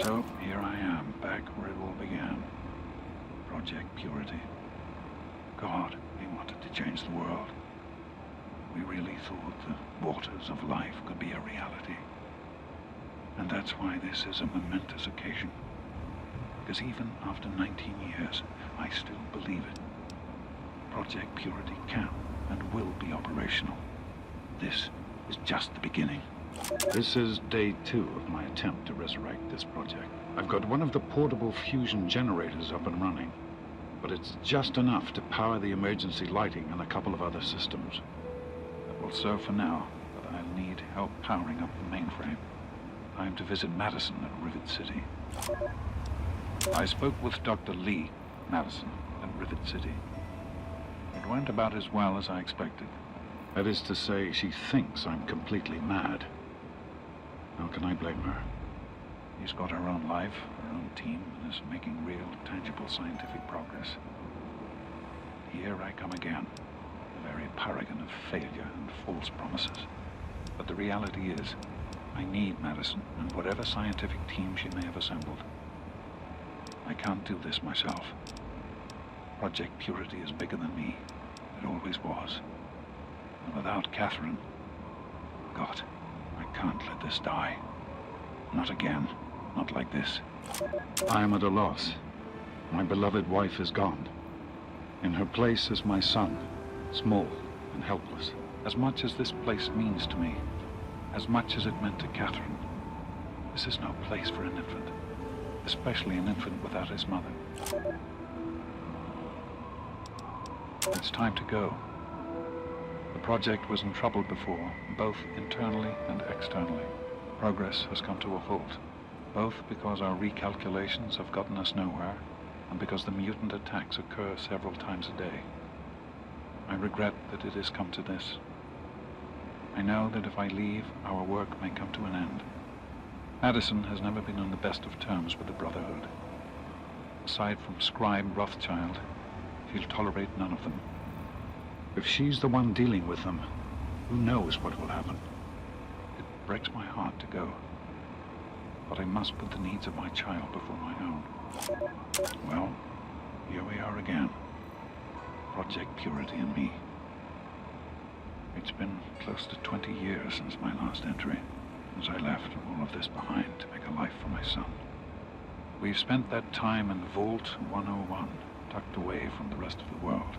Speaker 11: So here I am, back where it all began. Project Purity. God, we wanted to change the world. We really thought the waters of life could be a reality. And that's why this is a momentous occasion. Because even after 19 years, I still believe it. Project Purity can and will be operational. This is just the beginning. This is day 2 of my attempt to resurrect this project. I've got one of the portable fusion generators up and running, but it's just enough to power the emergency lighting and a couple of other systems. That will serve for now, but I'll need help powering up the mainframe. Time to visit Madison at Rivet City. I spoke with Dr. Lee, Madison, at Rivet City. It went about as well as I expected. That is to say, she thinks I'm completely mad. How can I blame her? She's got her own life, her own team, and is making real, tangible scientific progress. Here I come again, the very paragon of failure and false promises. But the reality is, I need Madison and whatever scientific team she may have assembled. I can't do this myself. Project Purity is bigger than me. It always was. And without Catherine, God, I can't let this die. Not again. Not like this. I am at a loss. My beloved wife is gone. In her place is my son, small and helpless. As much as this place means to me, as much as it meant to Catherine, this is no place for an infant, especially an infant without his mother. It's time to go. The project was in trouble before, both internally and externally. Progress has come to a halt, both because our recalculations have gotten us nowhere, and because the mutant attacks occur several times a day. I regret that it has come to this. I know that if I leave, our work may come to an end. Addison has never been on the best of terms with the Brotherhood. Aside from Scribe Rothschild, she'll tolerate none of them. If she's the one dealing with them, who knows what will happen? It breaks my heart to go. But I must put the needs of my child before my own. Well, here we are again. Project Purity and me. It's been close to 20 years since my last entry, since I left all of this behind to make a life for my son. We've spent that time in Vault 101, tucked away from the rest of the world.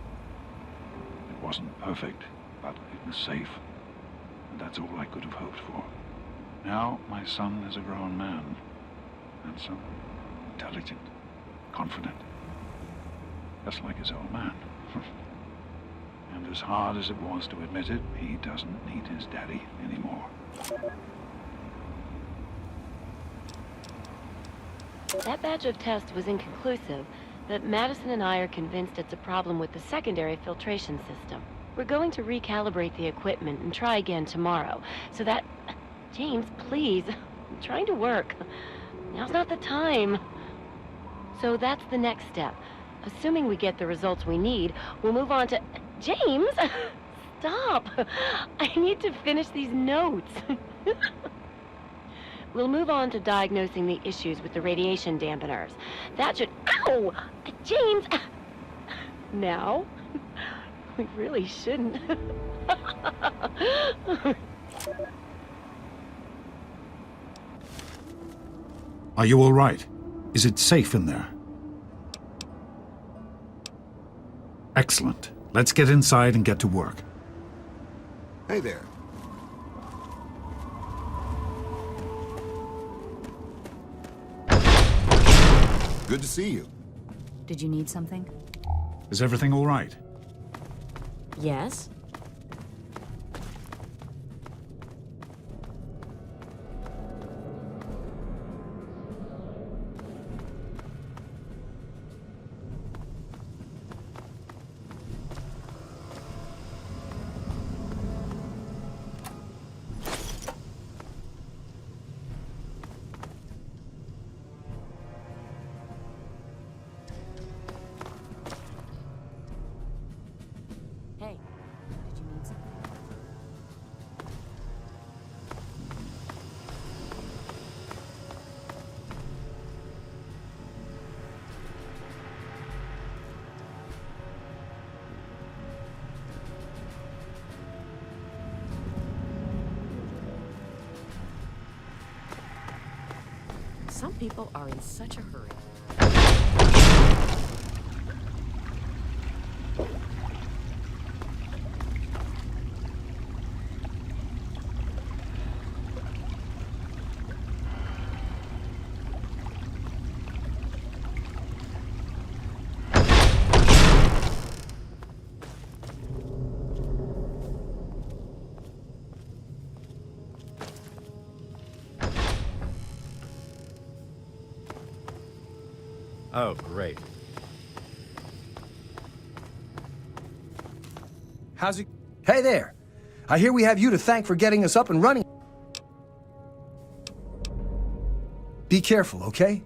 Speaker 11: It wasn't perfect, but it was safe, and that's all I could have hoped for. Now my son is a grown man, handsome, intelligent, confident, just like his old man. And as hard as it was to admit it, he doesn't need his daddy anymore.
Speaker 1: That batch of tests was inconclusive, but Madison and I are convinced it's a problem with the secondary filtration system. We're going to recalibrate the equipment and try again tomorrow, so that... James, please. I'm trying to work. Now's not the time. So that's the next step. Assuming we get the results we need, we'll move on to... James! Stop! I need to finish these notes. We'll move on to diagnosing the issues with the radiation dampeners. That should... Ow! James! Now? We really shouldn't.
Speaker 15: Are you all right? Is it safe in there? Excellent. Let's get inside and get to work.
Speaker 4: Hey there. Good to see you.
Speaker 7: Did you need something?
Speaker 15: Is everything all right?
Speaker 13: Yes?
Speaker 3: Some people are in such a hurry.
Speaker 9: Oh, great.
Speaker 16: How's it? Hey there. I hear we have you to thank for getting us up and running. Be careful, okay?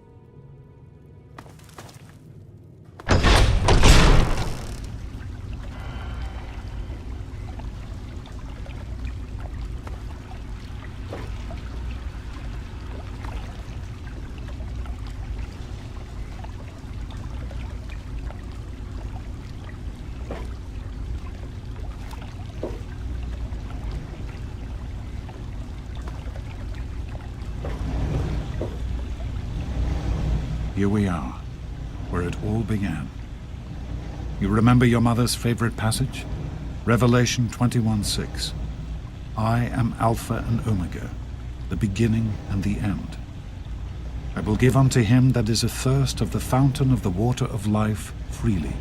Speaker 15: Here we are, where it all began. You remember your mother's favorite passage? Revelation 21:6. I am Alpha and Omega, the beginning and the end. I will give unto him that is athirst of the fountain of the water of life freely.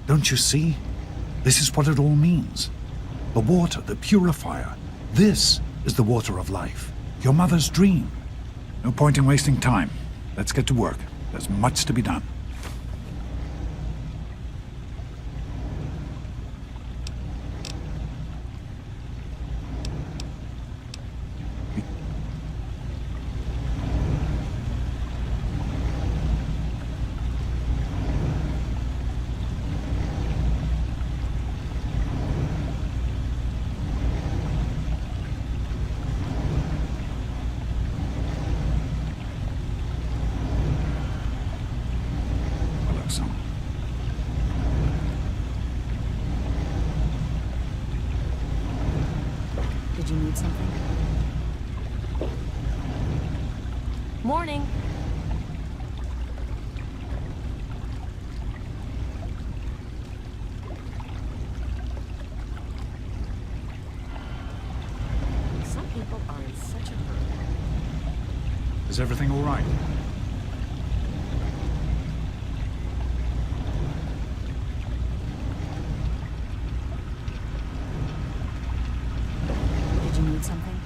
Speaker 15: Don't you see? This is what it all means. The water, the purifier. This is the water of life. Your mother's dream. No point in wasting time. Let's get to work. There's much to be done.
Speaker 3: Did you need something?
Speaker 13: Morning.
Speaker 3: Some people are in such a hurry.
Speaker 15: Is everything all right?
Speaker 3: Did you need something?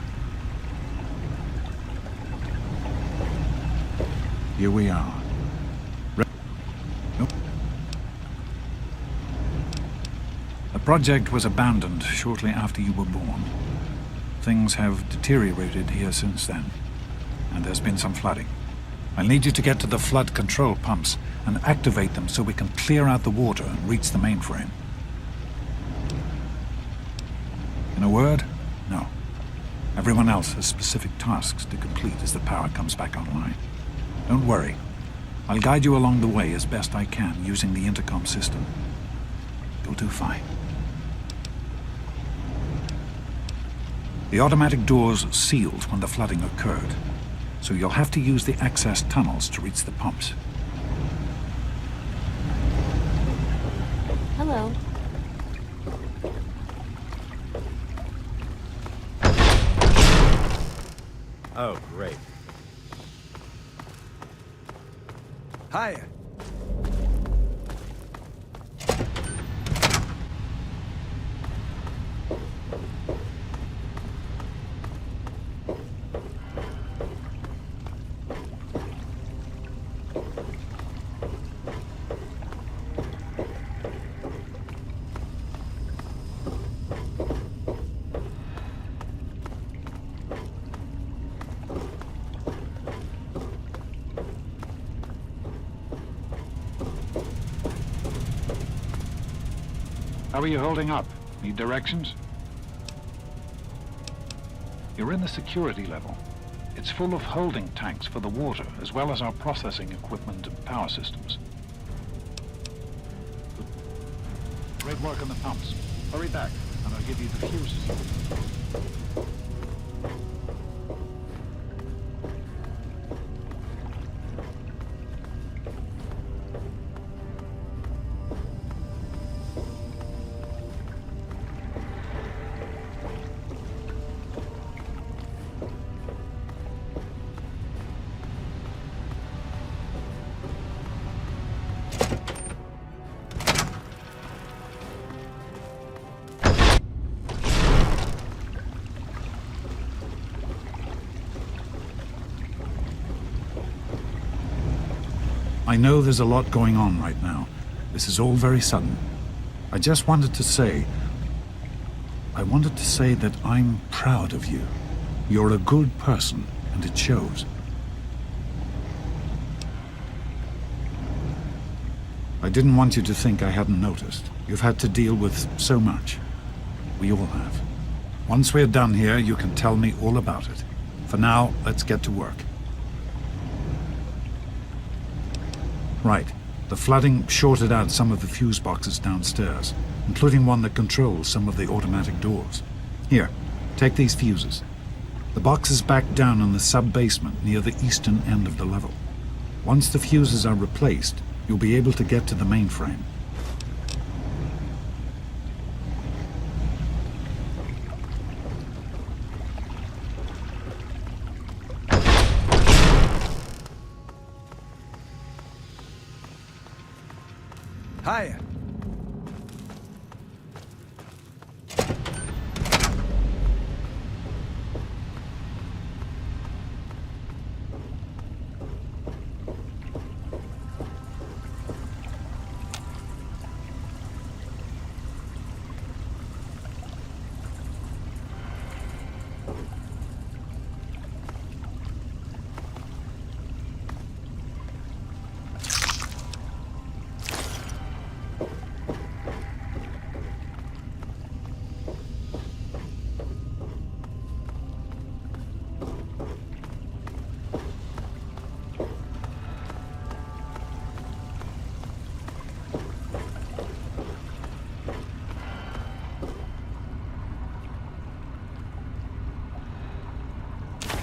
Speaker 15: Here we are. Nope. The project was abandoned shortly after you were born. Things have deteriorated here since then, and there's been some flooding. I'll need you to get to the flood control pumps and activate them so we can clear out the water and reach the mainframe. In a word, no. Everyone else has specific tasks to complete as the power comes back online. Don't worry. I'll guide you along the way as best I can using the intercom system. You'll do fine. The automatic doors sealed when the flooding occurred, so you'll have to use the access tunnels to reach the pumps.
Speaker 13: Hello.
Speaker 9: Oh, great.
Speaker 16: Hiya.
Speaker 11: How are you holding up? Need directions? You're in the security level. It's full of holding tanks for the water, as well as our processing equipment and power systems. Great work on the pumps. Hurry back, and I'll give you the fuses.
Speaker 15: I know there's a lot going on right now. This is all very sudden. I just wanted to say... I wanted to say that I'm proud of you. You're a good person, and it shows. I didn't want you to think I hadn't noticed. You've had to deal with so much. We all have. Once we're done here, you can tell me all about it. For now, let's get to work. Right. The flooding shorted out some of the fuse boxes downstairs, including one that controls some of the automatic doors. Here, take these fuses. The box is back down in the sub-basement near the eastern end of the level. Once the fuses are replaced, you'll be able to get to the mainframe.
Speaker 16: Hiya.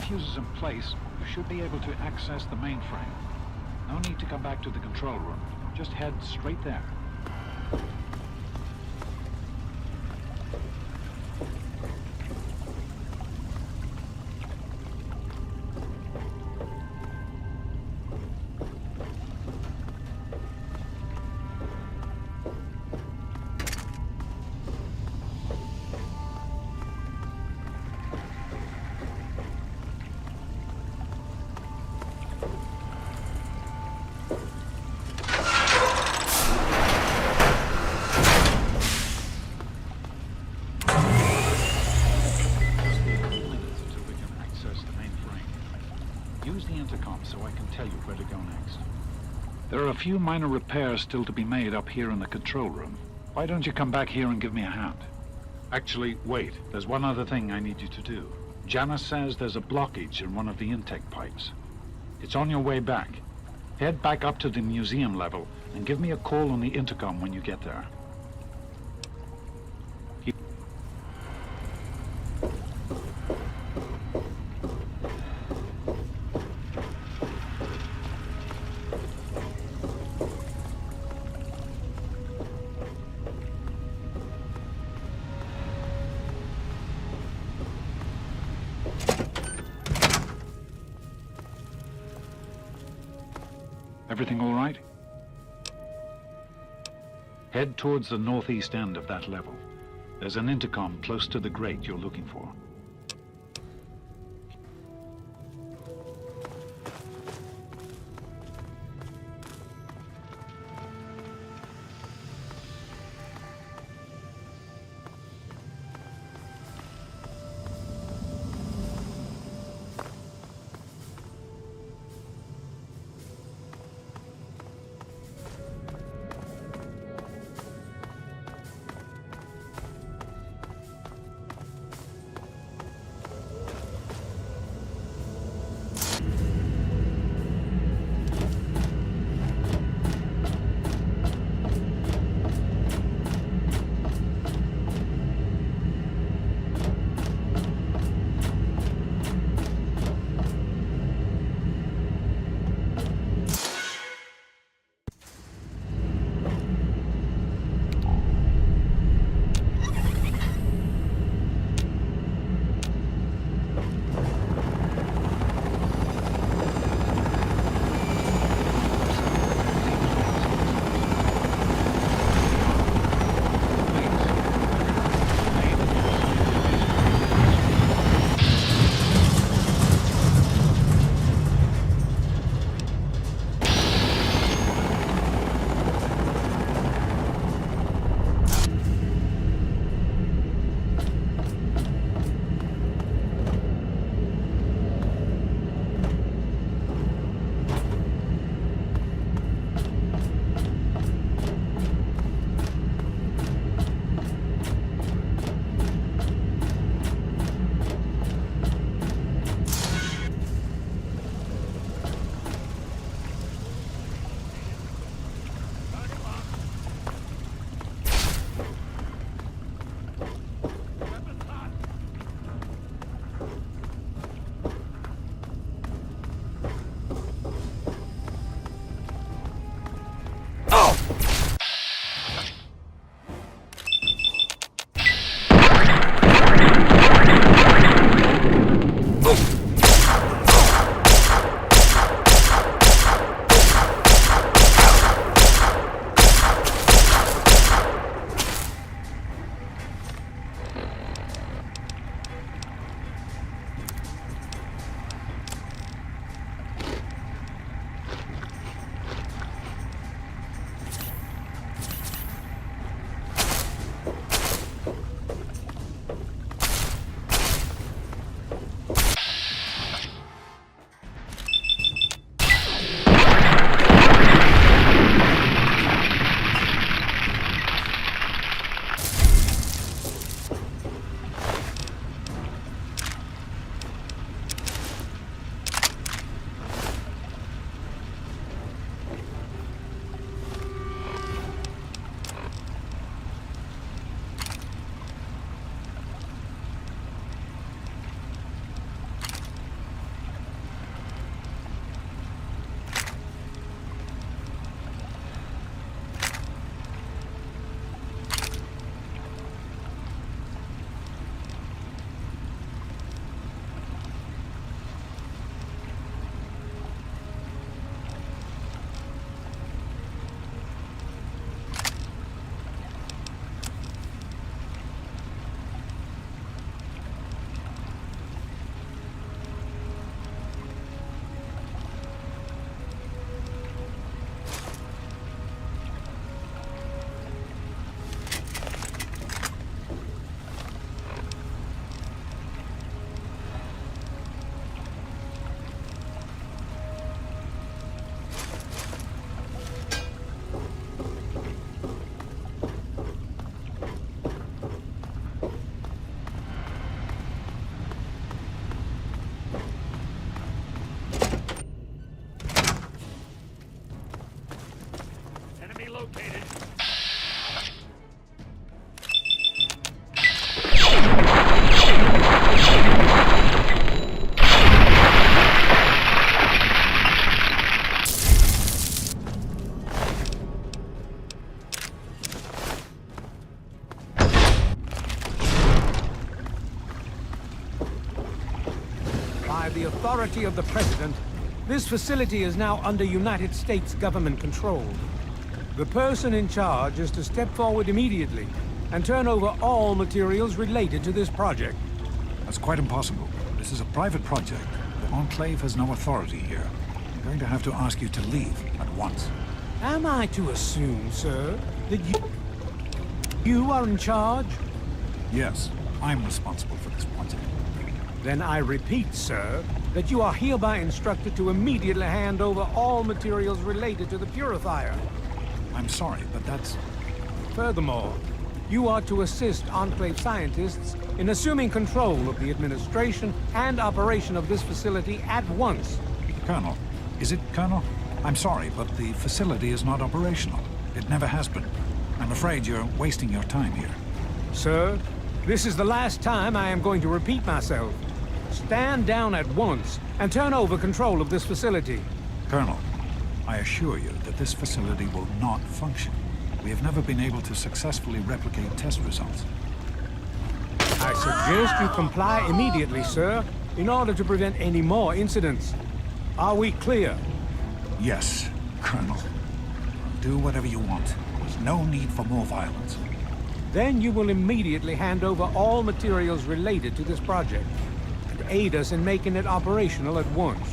Speaker 11: Fuses in place, you should be able to access the mainframe. No need to come back to the control room. Just head straight there. Use the intercom so I can tell you where to go next. There are a few minor repairs still to be made up here in the control room. Why don't you come back here and give me a hand? Actually, wait. There's one other thing I need you to do. Janice says there's a blockage in one of the intake pipes. It's on your way back. Head back up to the museum level and give me a call on the intercom when you get there. Everything all right? Head towards the northeast end of that level. There's an intercom close to the grate you're looking for.
Speaker 8: authority of the President, this facility is now under United States government control. The person in charge is to step forward immediately and turn over all materials related to this project.
Speaker 15: That's quite impossible. This is a private project. The Enclave has no authority here. I'm going to have to ask you to leave at once.
Speaker 8: Am I to assume, sir, that you are in charge?
Speaker 15: Yes, I'm responsible for this project.
Speaker 8: Then I repeat, sir, that you are hereby instructed to immediately hand over all materials related to the purifier.
Speaker 15: I'm sorry, but that's...
Speaker 8: Furthermore, you are to assist Enclave scientists in assuming control of the administration and operation of this facility at once.
Speaker 15: Colonel, is it Colonel? I'm sorry, but the facility is not operational. It never has been. I'm afraid you're wasting your time here.
Speaker 8: Sir, this is the last time I am going to repeat myself. Stand down at once and turn over control of this facility.
Speaker 15: Colonel, I assure you that this facility will not function. We have never been able to successfully replicate test results.
Speaker 8: I suggest you comply immediately, sir, in order to prevent any more incidents. Are we clear?
Speaker 15: Yes, Colonel. Do whatever you want. There's no need for more violence.
Speaker 8: Then you will immediately hand over all materials related to this project and aid us in making it operational at once.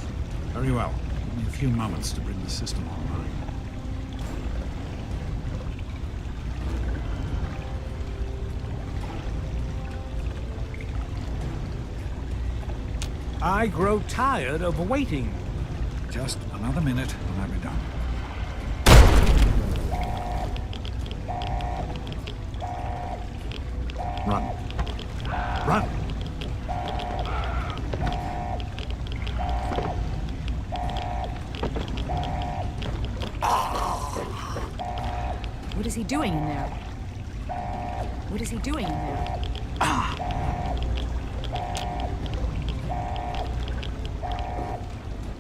Speaker 15: Very well. Give me a few moments to bring the system online.
Speaker 8: I grow tired of waiting.
Speaker 15: Just another minute and I'll be done. Run. Run!
Speaker 3: What is he doing in there? What is he doing in there?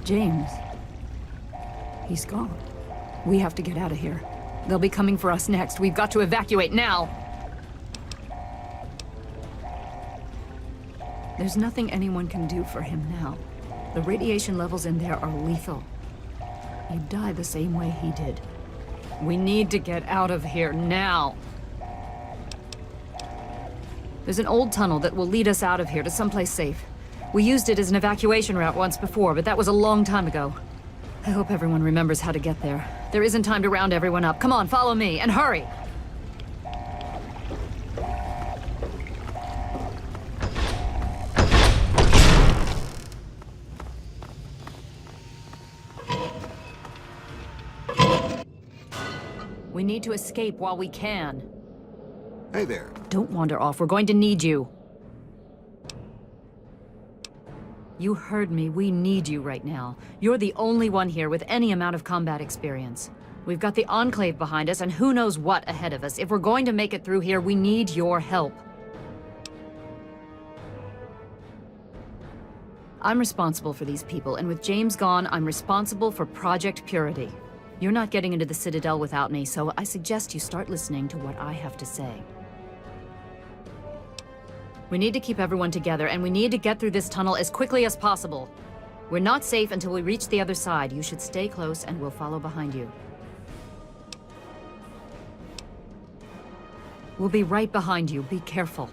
Speaker 3: James. He's gone. We have to get out of here. They'll be coming for us next. We've got to evacuate now! There's nothing anyone can do for him now. The radiation levels in there are lethal. You'd die the same way he did. We need to get out of here now. There's an old tunnel that will lead us out of here to someplace safe. We used it as an evacuation route once before, but that was a long time ago. I hope everyone remembers how to get there. There isn't time to round everyone up. Come on, follow me, and hurry! We need to escape while we can.
Speaker 4: Hey there.
Speaker 3: Don't wander off. We're going to need you. You heard me. We need you right now. You're the only one here with any amount of combat experience. We've got the Enclave behind us, and who knows what ahead of us. If we're going to make it through here, we need your help. I'm responsible for these people, and with James gone, I'm responsible for Project Purity. You're not getting into the Citadel without me, so I suggest you start listening to what I have to say. We need to keep everyone together, and we need to get through this tunnel as quickly as possible. We're not safe until we reach the other side. You should stay close, and we'll follow behind you. We'll be right behind you. Be careful.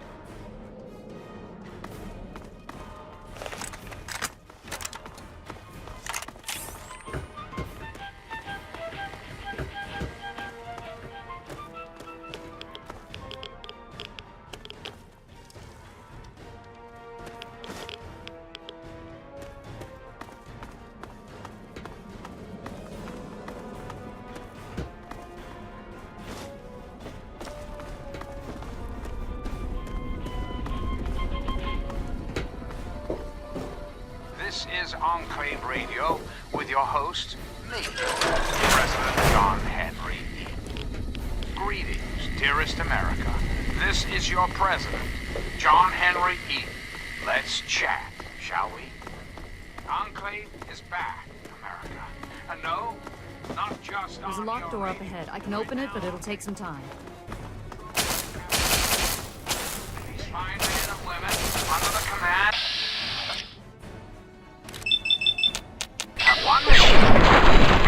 Speaker 19: This is Enclave Radio with your host, me, President John Henry. Greetings, dearest America. This is your president, John Henry Eaton. Let's chat, shall we? Enclave is back, America. And no, not just
Speaker 3: There's a locked door up ahead. I can open it, but it'll take some time.
Speaker 19: These fine men and women under the command...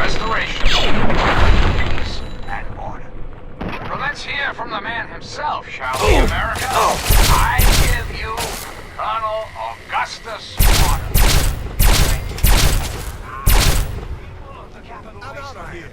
Speaker 19: restoration, peace, and order. So let's hear from the man himself, shall we, America? I give you Colonel Augustus Waters.
Speaker 16: I'm out of here.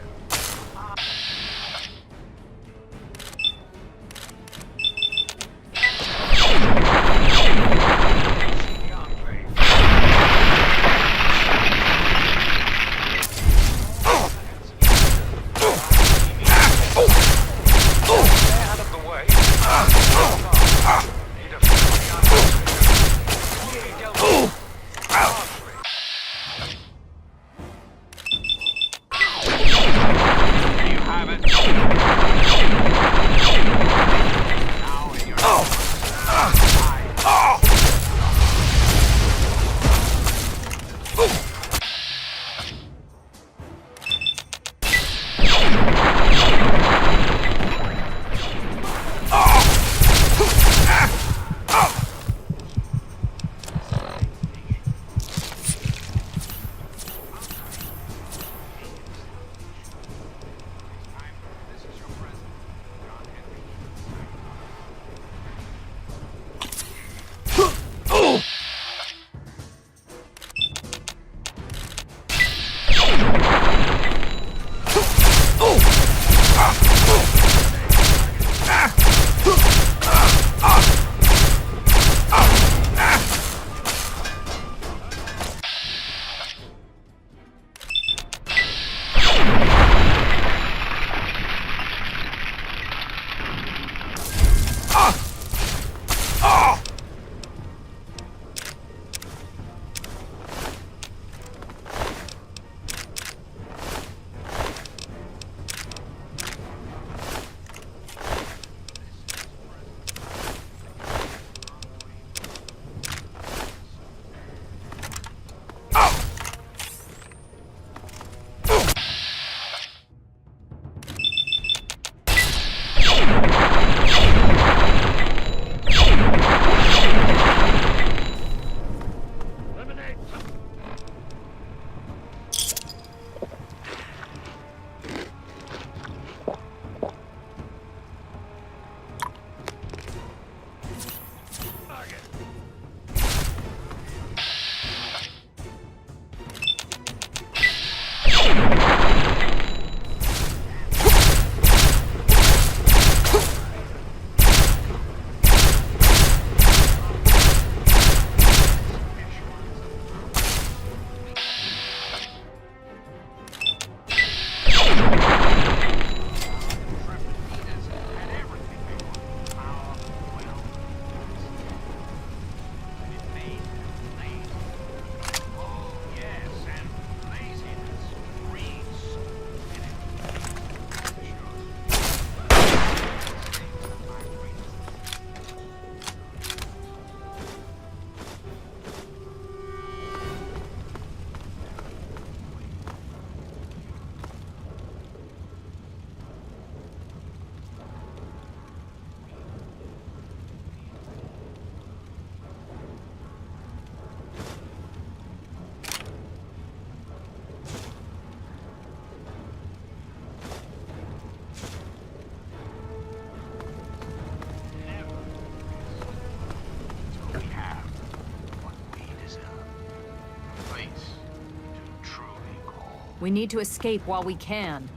Speaker 3: We need to escape while we can.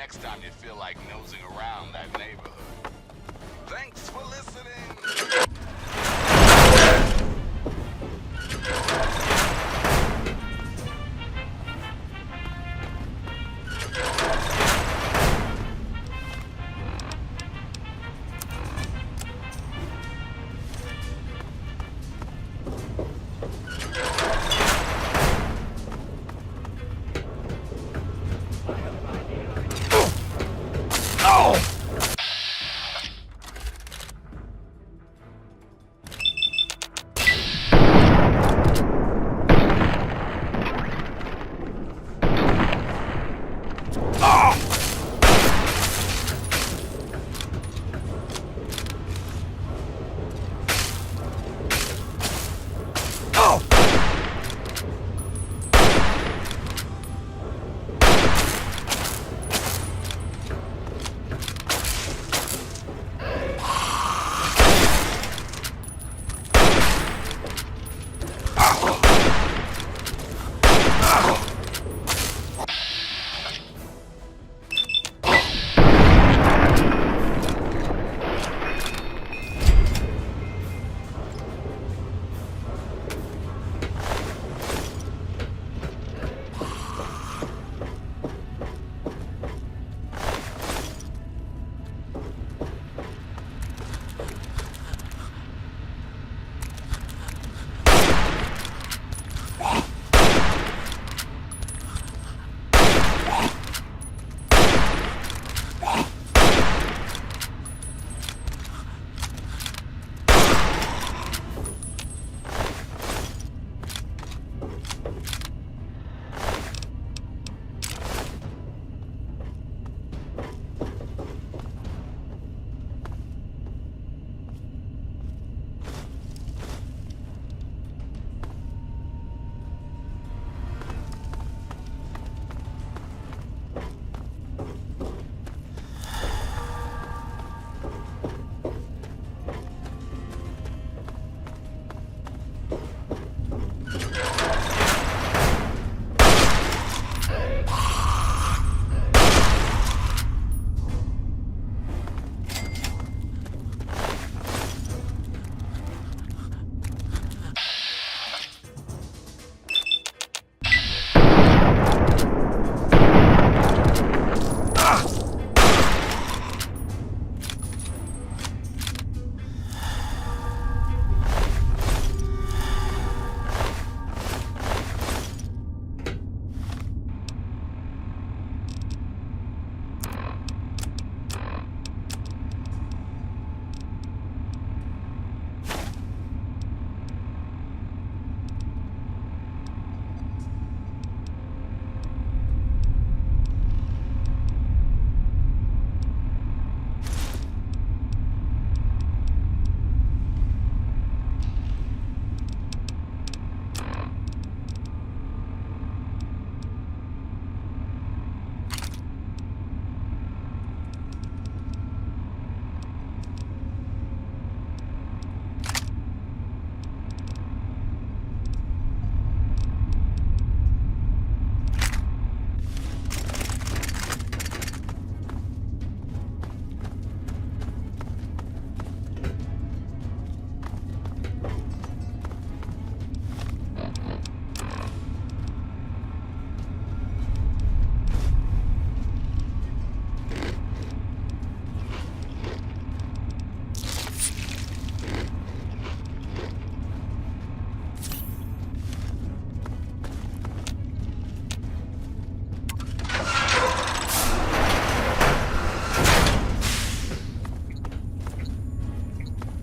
Speaker 10: next time you feel like nosing around that neighborhood. Thanks for listening!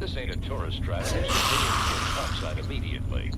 Speaker 17: This ain't a tourist trap. Continue to get topside immediately.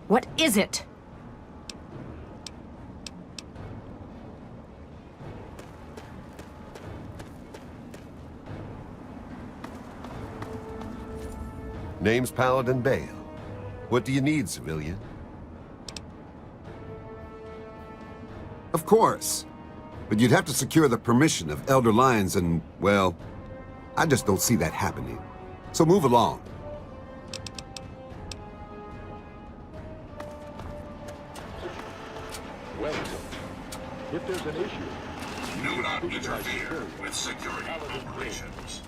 Speaker 3: What is it?
Speaker 4: Name's Paladin Bale. What do you need, civilian?
Speaker 20: Of course. But you'd have to secure the permission of Elder Lyons and, well, I just don't see that happening. So move along.
Speaker 17: Welcome. If there's an issue,
Speaker 10: Do not interfere with security operations.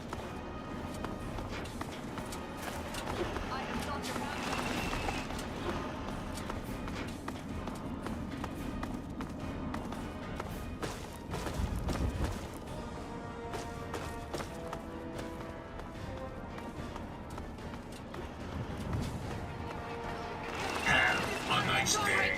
Speaker 10: Have a nice day.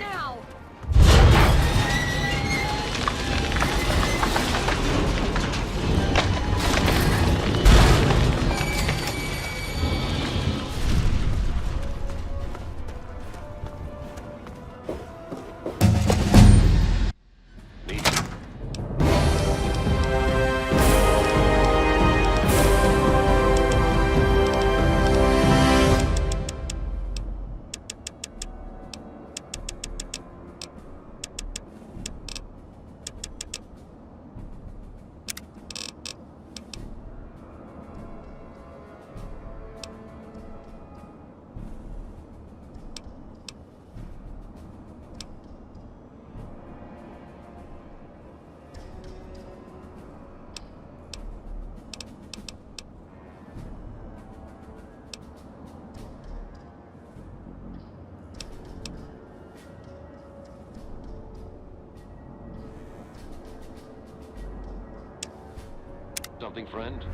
Speaker 17: something, friend?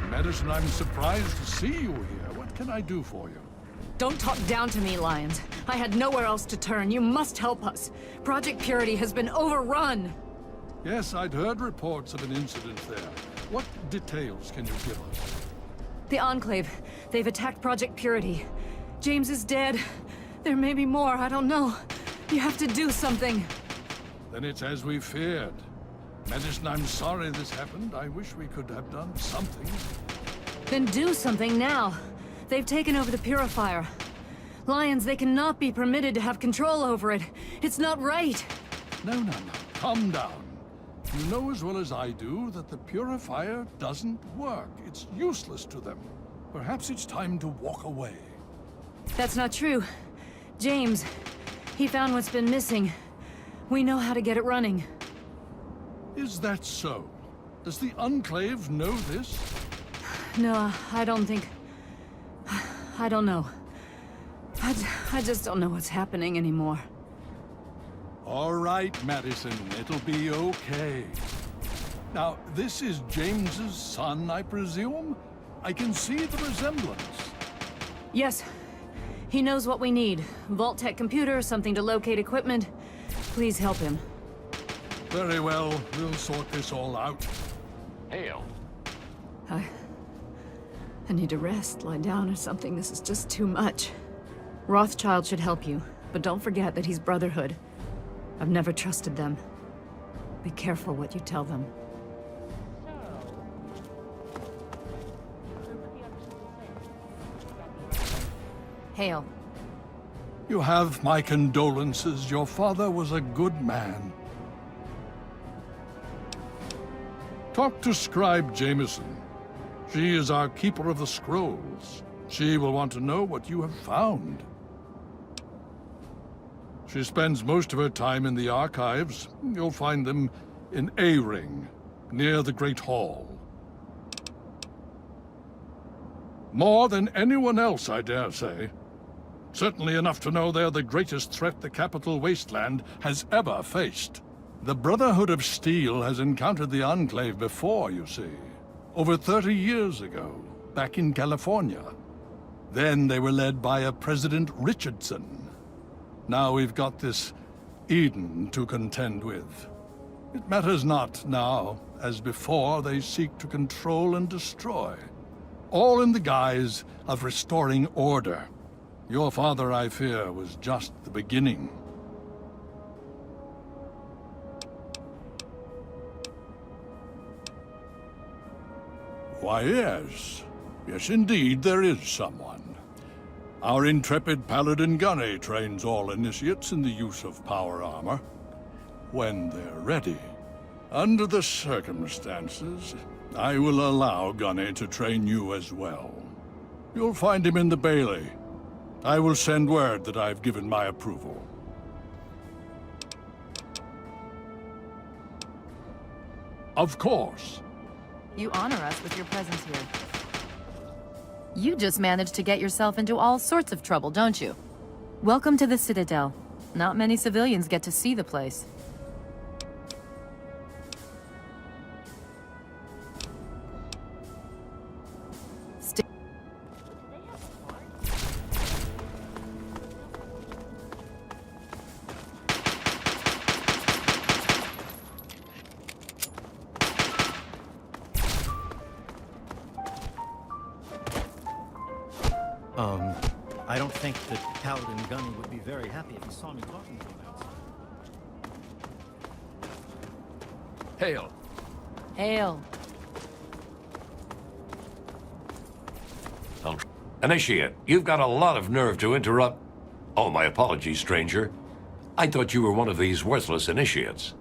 Speaker 15: Madison, I'm surprised to see you here. What can I do for you?
Speaker 3: Don't talk down to me, Lyons. I had nowhere else to turn. You must help us. Project Purity has been overrun.
Speaker 15: Yes, I'd heard reports of an incident there. What details can you give us?
Speaker 3: The Enclave. They've attacked Project Purity. James is dead. There may be more, I don't know. You have to do something.
Speaker 15: Then it's as we feared. Madison, I'm sorry this happened. I wish we could have done something.
Speaker 3: Then do something now. They've taken over the Purifier. Lyons, they cannot be permitted to have control over it. It's not right.
Speaker 15: No. Calm down. You know as well as I do that the Purifier doesn't work. It's useless to them. Perhaps it's time to walk away.
Speaker 3: That's not true. James, he found what's been missing. We know how to get it running.
Speaker 15: Is that so? Does the Enclave know this?
Speaker 3: No, I don't think... I don't know. I just don't know what's happening anymore.
Speaker 15: All right, Madison, it'll be okay. Now, this is James's son, I presume? I can see the resemblance.
Speaker 3: Yes. He knows what we need. Vault-Tec computer, something to locate equipment. Please help him.
Speaker 15: Very well. We'll sort this all out.
Speaker 17: Hail.
Speaker 3: I need to rest, lie down or something. This is just too much. Rothschild should help you, but don't forget that he's Brotherhood. I've never trusted them. Be careful what you tell them. Hail.
Speaker 15: You have my condolences. Your father was a good man. Talk to Scribe Jameson. She is our keeper of the scrolls. She will want to know what you have found. She spends most of her time in the archives. You'll find them in A-Ring, near the Great Hall. More than anyone else, I dare say. Certainly enough to know they're the greatest threat the Capital Wasteland has ever faced. The Brotherhood of Steel has encountered the Enclave before, you see. Over 30 years ago, back in California. Then they were led by a President Richardson. Now we've got this Eden to contend with. It matters not now, as before they seek to control and destroy. all in the guise of restoring order. Your father, I fear, was just the beginning. Why, yes. Yes, indeed, there is someone. Our intrepid paladin Gunny trains all initiates in the use of power armor. When they're ready. Under the circumstances, I will allow Gunny to train you as well. You'll find him in the Bailey. I will send word that I've given my approval. Of course.
Speaker 7: You honor us with your presence here. You just managed to get yourself into all sorts of trouble, don't you? Welcome to the Citadel. Not many civilians get to see the place.
Speaker 9: I don't think that Paladin Gunny would be very happy if he saw me talking to him outside.
Speaker 6: Hail.
Speaker 7: Hail.
Speaker 12: Initiate, you've got a lot of nerve to interrupt. Oh, my apologies, stranger. I thought you were one of these worthless initiates.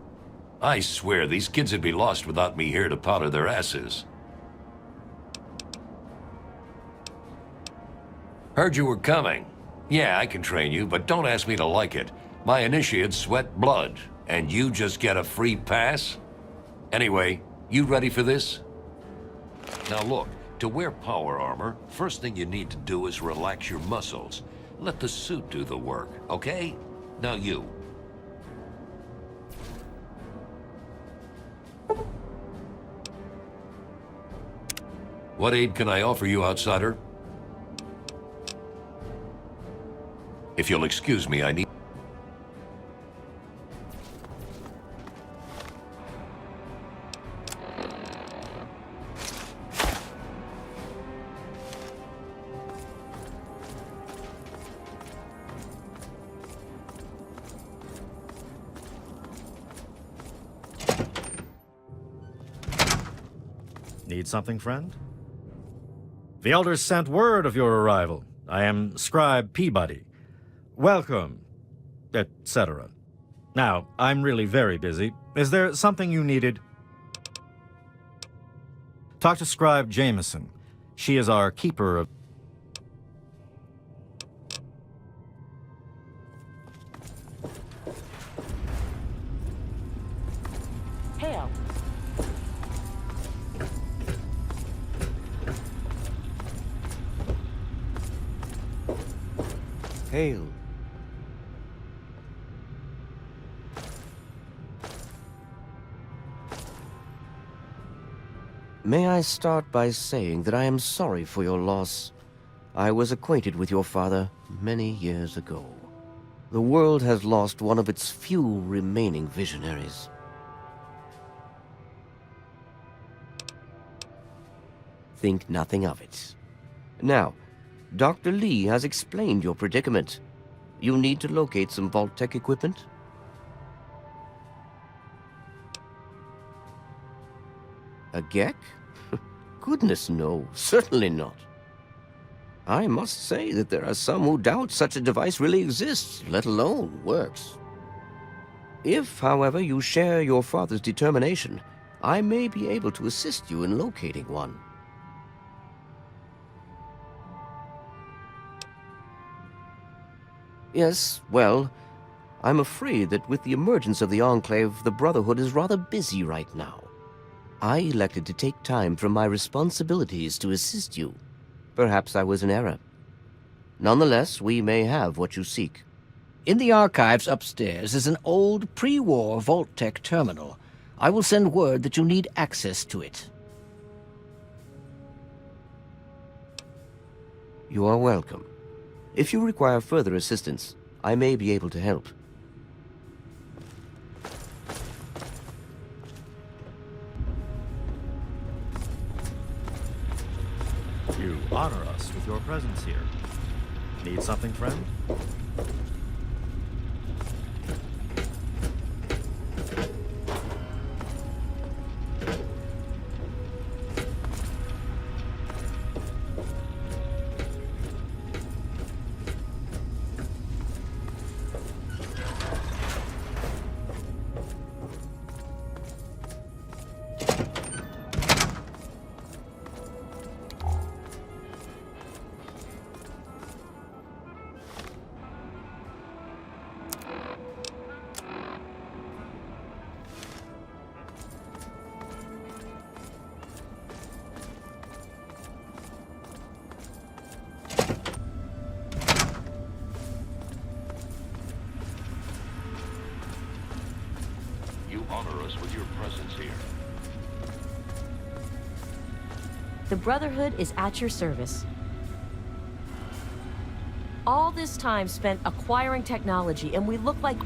Speaker 12: I swear these kids would be lost without me here to powder their asses. Heard you were coming. Yeah, I can train you, but don't ask me to like it. My initiates sweat blood, and you just get a free pass? Anyway, you ready for this? Now look, to wear power armor, first thing you need to do is relax your muscles. Let the suit do the work, okay? Now you. What aid can I offer you, outsider? If you'll excuse me, I need...
Speaker 9: Need something, friend? The elders sent word of your arrival. I am Scribe Peabody. Welcome, etc. Now, I'm really very busy. Is there something you needed? Talk to Scribe Jameson. She is our keeper of...
Speaker 1: Hail.
Speaker 21: Hail. May I start by saying that I am sorry for your loss. I was acquainted with your father many years ago. The world has lost one of its few remaining visionaries. Think nothing of it. Now, Dr. Lee has explained your predicament. You need to locate some Vault-Tec equipment. A Gek? Goodness no, certainly not. I must say that there are some who doubt such a device really exists, let alone works. If, however, you share your father's determination, I may be able to assist you in locating one. Yes, well, I'm afraid that with the emergence of the Enclave, the Brotherhood is rather busy right now. I elected to take time from my responsibilities to assist you. Perhaps I was in error. Nonetheless, we may have what you seek.
Speaker 22: In the archives upstairs is an old pre-war Vault-Tec terminal. I will send word that you need access to it.
Speaker 21: You are welcome. If you require further assistance, I may be able to help.
Speaker 9: You honor us with your presence here. Need something, friend?
Speaker 17: You honor us with your presence here.
Speaker 13: The Brotherhood is at your service. All this time spent acquiring technology, and we look like...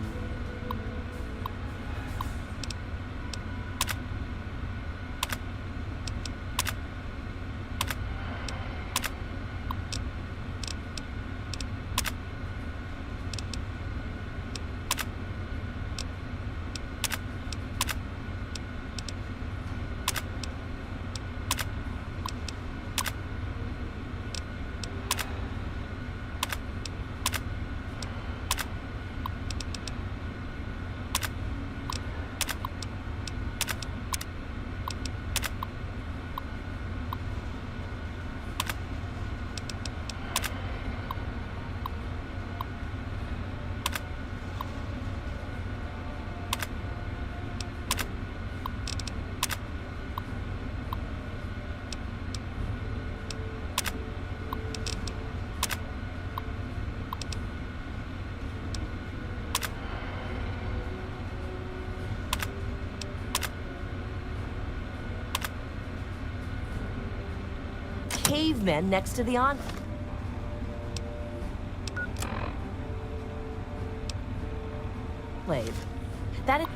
Speaker 13: cavemen next to the enclave. That is...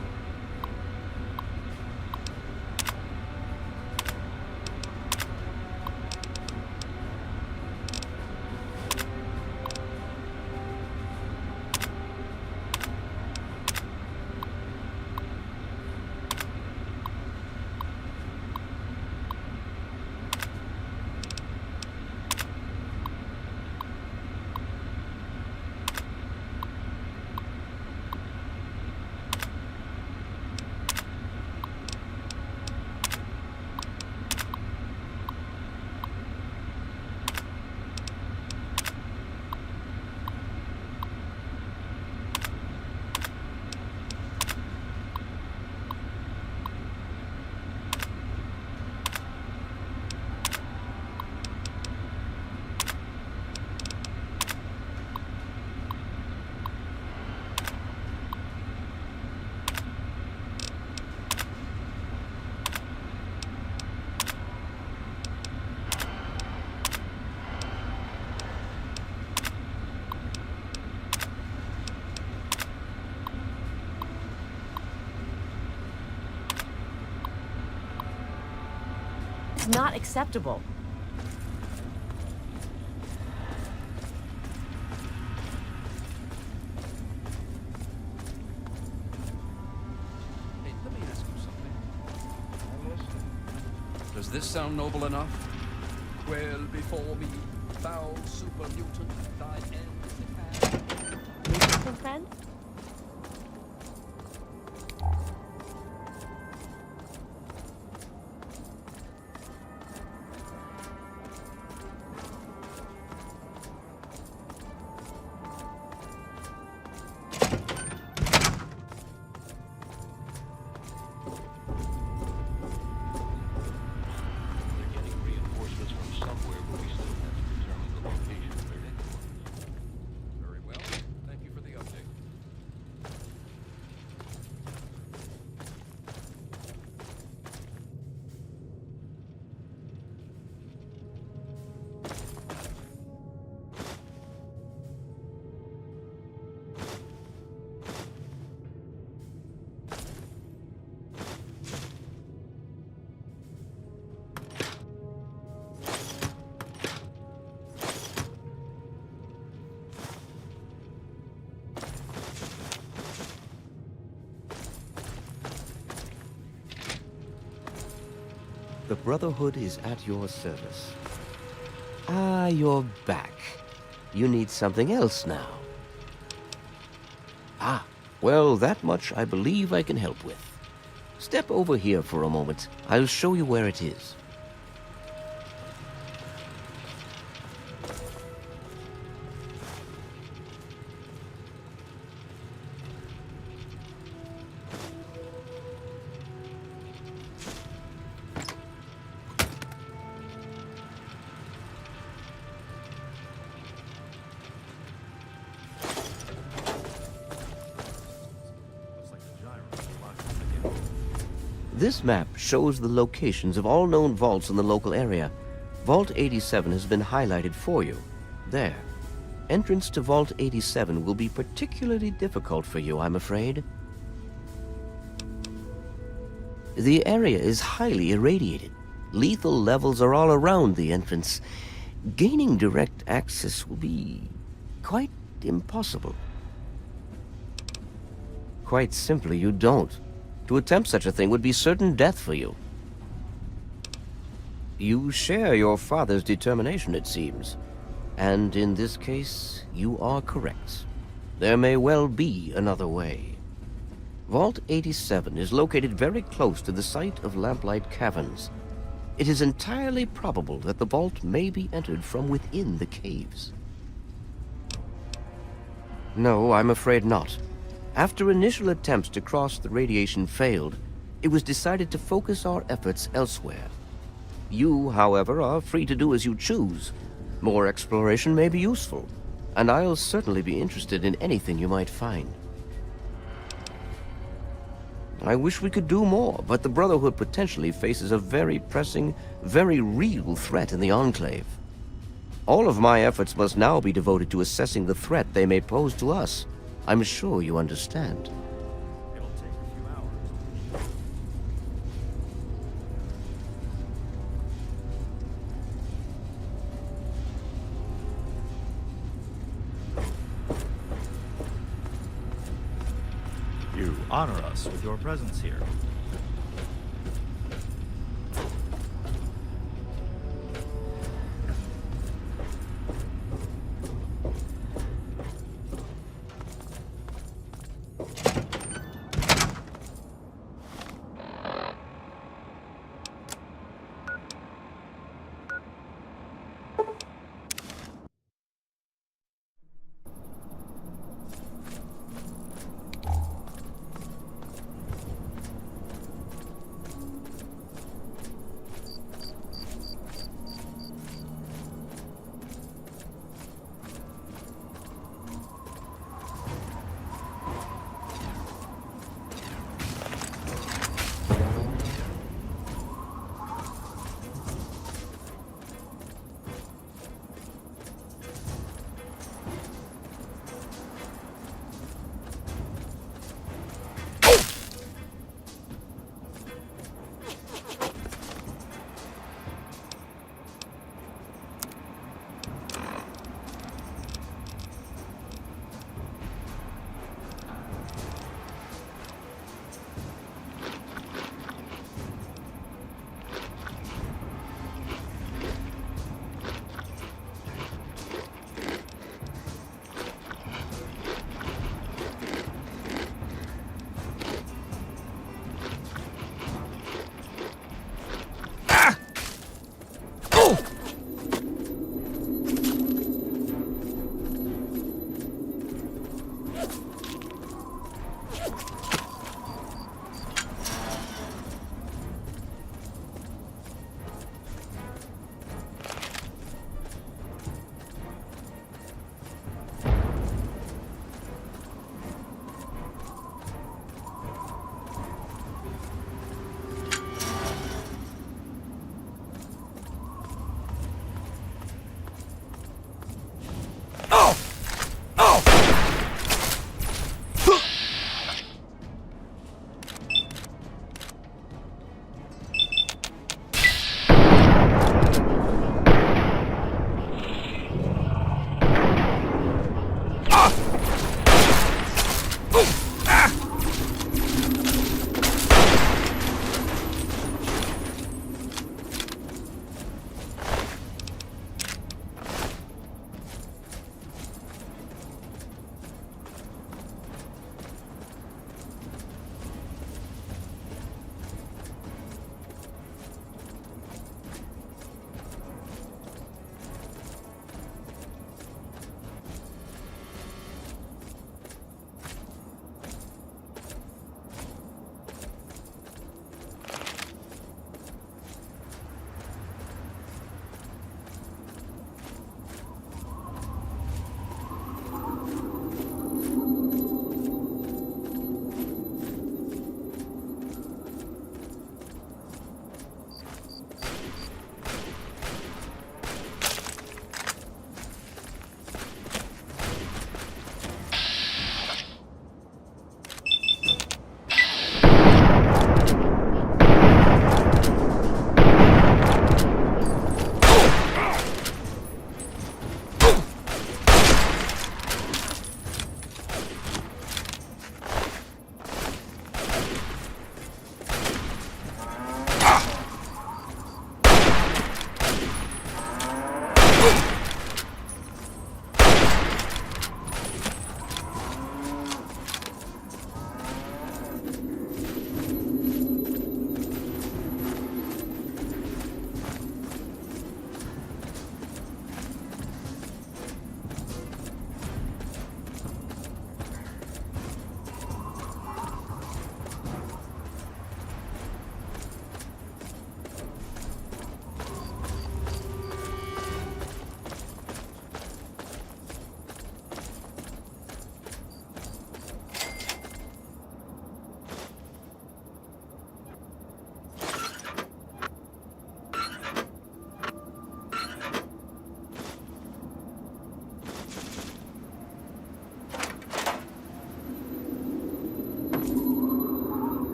Speaker 13: It's not acceptable.
Speaker 6: Hey, let me ask you something. I'm listening. Does this sound noble enough? Well, before me, thou super mutant, thy end is at hand.
Speaker 13: Need something, friend?
Speaker 6: Very well. Thank you for the update.
Speaker 21: The Brotherhood is at your service. Ah, you're back. You need something else now. Ah, well, that much I believe I can help with. Step over here for a moment. I'll show you where it is. This map shows the locations of all known vaults in the local area. Vault 87 has been highlighted for you. There. Entrance to Vault 87 will be particularly difficult for you, I'm afraid. The area is highly irradiated. Lethal levels are all around the entrance. Gaining direct access will be quite impossible. Quite simply, you don't. To attempt such a thing would be certain death for you. You share your father's determination, it seems. And in this case, you are correct. There may well be another way. Vault 87 is located very close to the site of Lamplight Caverns. It is entirely probable that the vault may be entered from within the caves. No, I'm afraid not. After initial attempts to cross the radiation failed, it was decided to focus our efforts elsewhere. You, however, are free to do as you choose. More exploration may be useful, and I'll certainly be interested in anything you might find. I wish we could do more, but the Brotherhood potentially faces a very pressing, very real threat in the Enclave. All of my efforts must now be devoted to assessing the threat they may pose to us. I'm sure you understand.
Speaker 9: It'll take a few hours. You honor us with your presence here.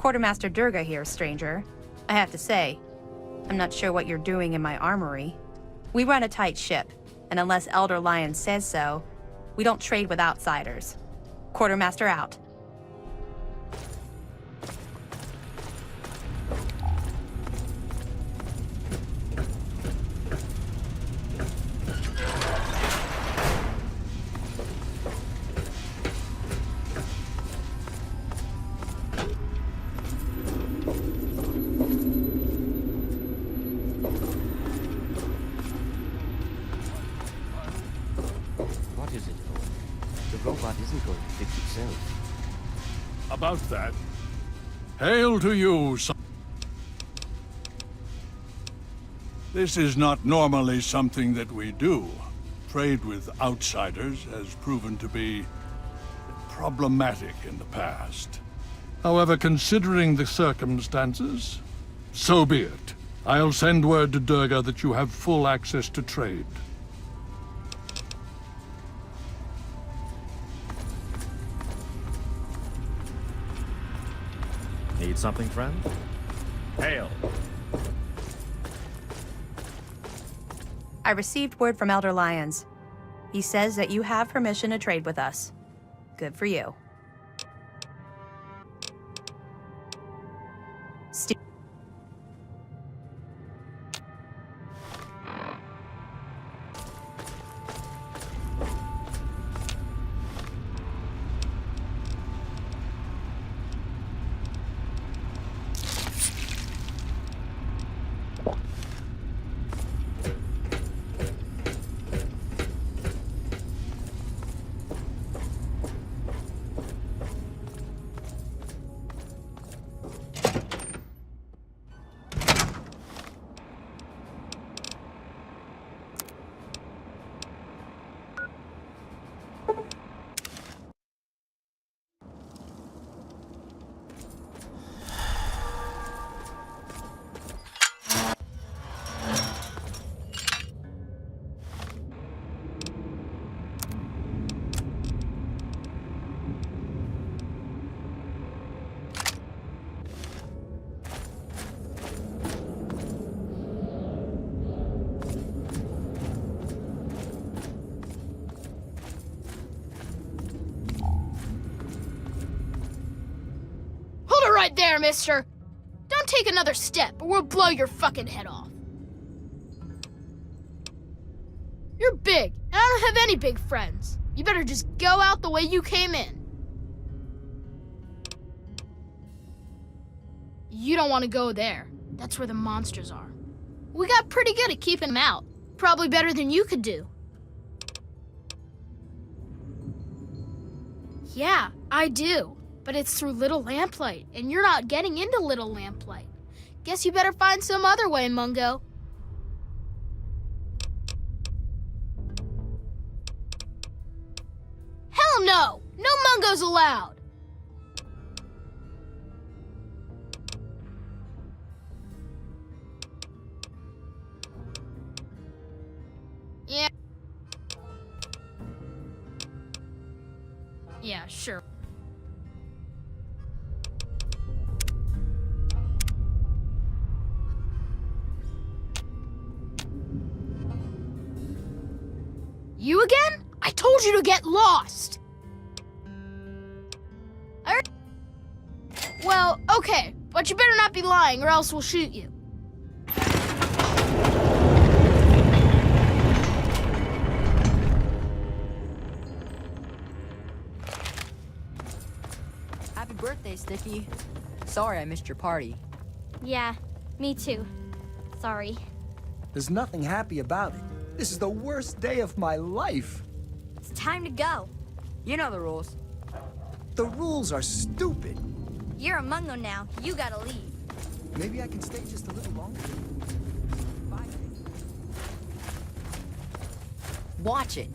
Speaker 2: Quartermaster Durga here, stranger. I have to say, I'm not sure what you're doing in my armory. We run a tight ship, and unless Elder Lion says so, we don't trade with outsiders. Quartermaster out.
Speaker 21: What is it, Owen? The robot isn't going to fix itself.
Speaker 15: About that. Hail to you, son. This is not normally something that we do. Trade with outsiders has proven to be problematic in the past. However, considering the circumstances, so be it. I'll send word to Durga that you have full access to trade.
Speaker 9: Need something, friend? Hail.
Speaker 2: I received word from Elder Lyons. He says that you have permission to trade with us. Good for you.
Speaker 5: Right there, mister. Don't take another step or we'll blow your fucking head off. You're big, and I don't have any big friends. You better just go out the way you came in. You don't want to go there. That's where the monsters are. We got pretty good at keeping them out. Probably better than you could do. Yeah, I do. But it's through Little Lamplight, and you're not getting into Little Lamplight. Guess you better find some other way, Mungo. Hell no! No Mungos allowed! Yeah. Yeah, sure. You again? I told you to get lost! Well, okay, but you better not be lying or else we'll shoot you.
Speaker 23: Happy birthday, Sticky. Sorry I missed your party.
Speaker 18: Yeah, me too. Sorry.
Speaker 16: There's nothing happy about it. This is the worst day of my life.
Speaker 23: It's time to go. You know the rules.
Speaker 16: The rules are stupid.
Speaker 23: You're a Mungo now. You gotta leave.
Speaker 16: Maybe I can stay just a little longer. Bye.
Speaker 23: Watch it.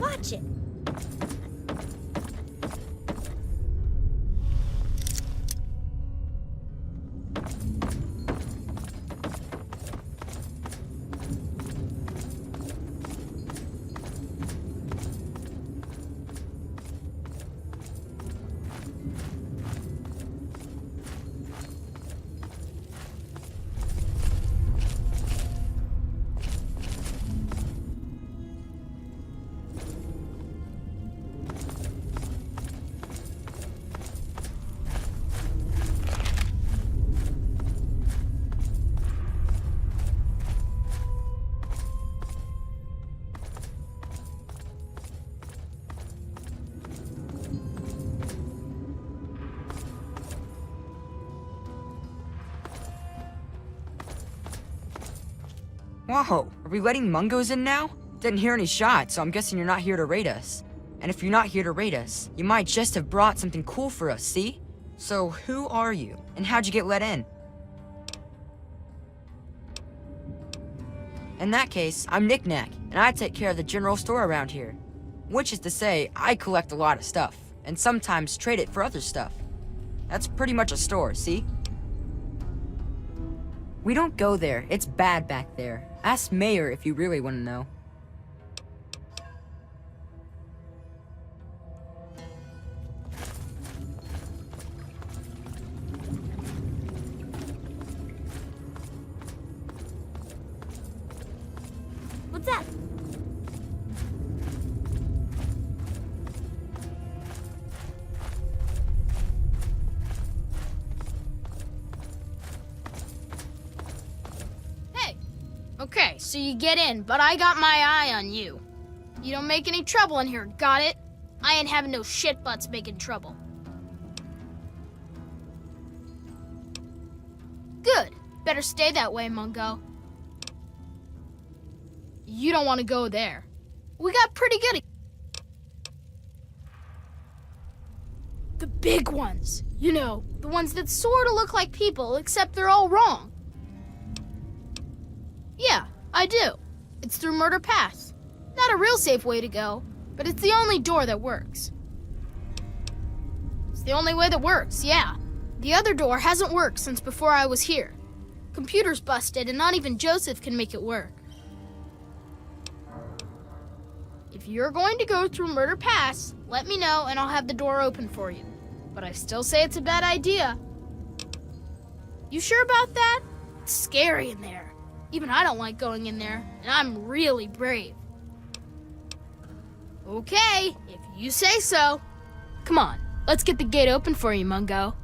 Speaker 18: Watch it.
Speaker 8: Whoa, are we letting Mungos in now? Didn't hear any shots, so I'm guessing you're not here to raid us. And if you're not here to raid us, you might just have brought something cool for us, see? So who are you, and how'd you get let in? In that case, I'm Knick-Knack, and I take care of the general store around here. Which is to say, I collect a lot of stuff, and sometimes trade it for other stuff. That's pretty much a store, see? We don't go there. It's bad back there. Ask Mayor if you really want to know.
Speaker 18: What's that?
Speaker 5: Okay, so you get in, but I got my eye on you. You don't make any trouble in here, got it? I ain't having no shit butts making trouble. Good. Better stay that way, Mungo. You don't want to go there. We got pretty good at the big ones. You know, the ones that sort of look like people, except they're all wrong. Yeah, I do. It's through Murder Pass. Not a real safe way to go, but it's the only door that works. It's the only way that works, yeah. The other door hasn't worked since before I was here. Computer's busted and not even Joseph can make it work. If you're going to go through Murder Pass, let me know and I'll have the door open for you. But I still say it's a bad idea. You sure about that? It's scary in there. Even I don't like going in there, and I'm really brave. Okay, if you say so. Come on, let's get the gate open for you, Mungo.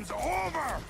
Speaker 10: Game's over!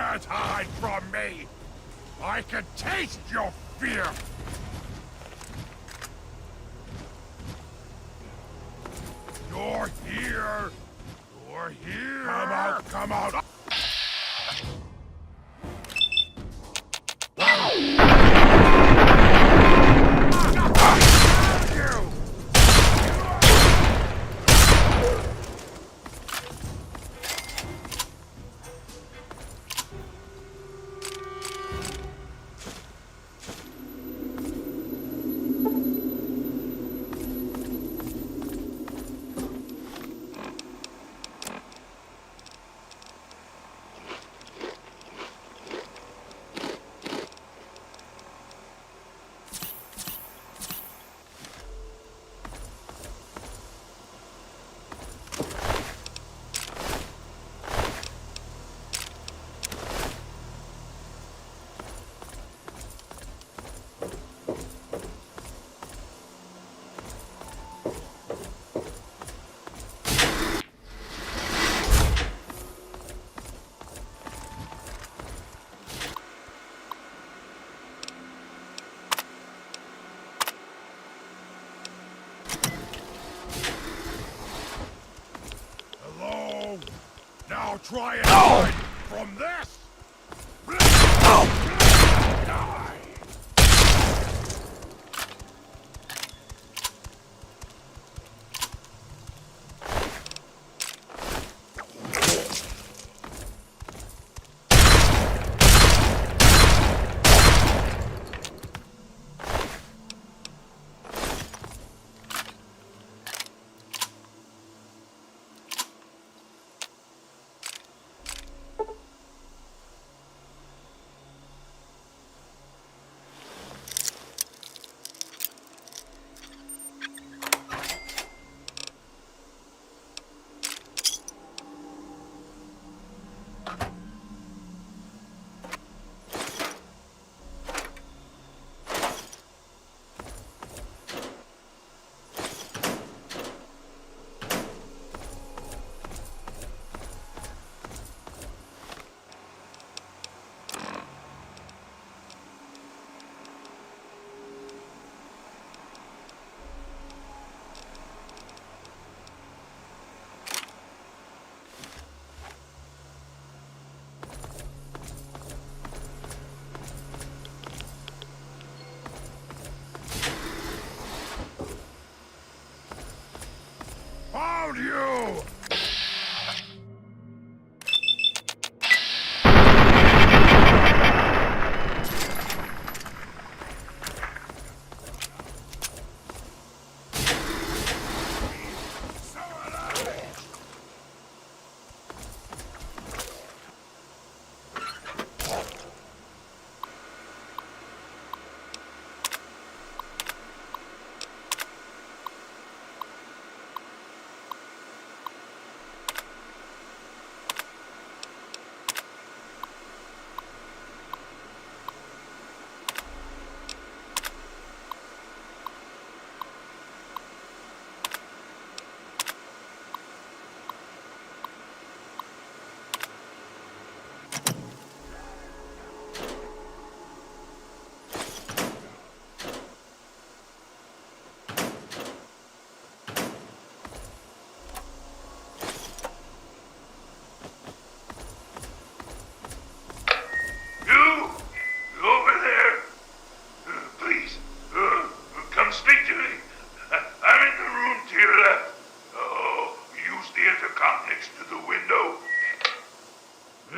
Speaker 11: can't hide from me! I can taste your fear! You're here! You're here! Come out, come out! Hello? Now try and hide from this! Die! Found you!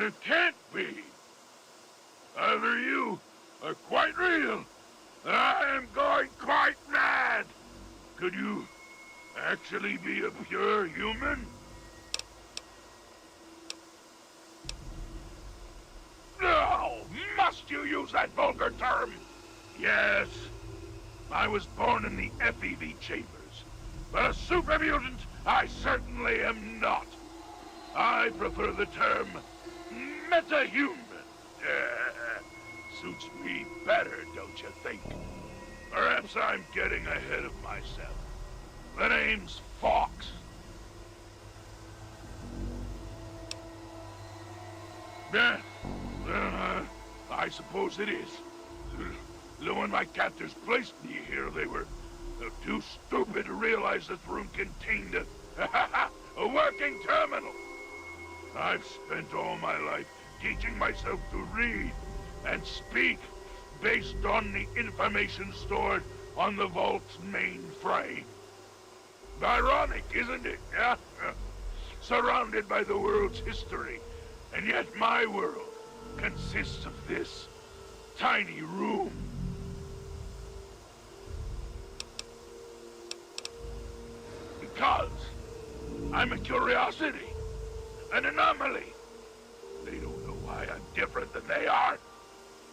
Speaker 11: It can't be. Either you are quite real, or I am going quite mad. Could you actually be a pure human? No! Must you use that vulgar term? Yes. I was born in the FEV chambers, but a super mutant I certainly am not. I prefer the term metahuman. Suits me better, don't you think? Perhaps I'm getting ahead of myself. The name's Fox. suppose it is. When my captors placed me here, they were too stupid to realize this room contained a working terminal. I've spent all my life teaching myself to read and speak based on the information stored on the vault's mainframe. Ironic, isn't it? Yeah? Surrounded by the world's history, and yet my world consists of this tiny room. Because I'm a curiosity, an anomaly. They don't know why I'm different than they are,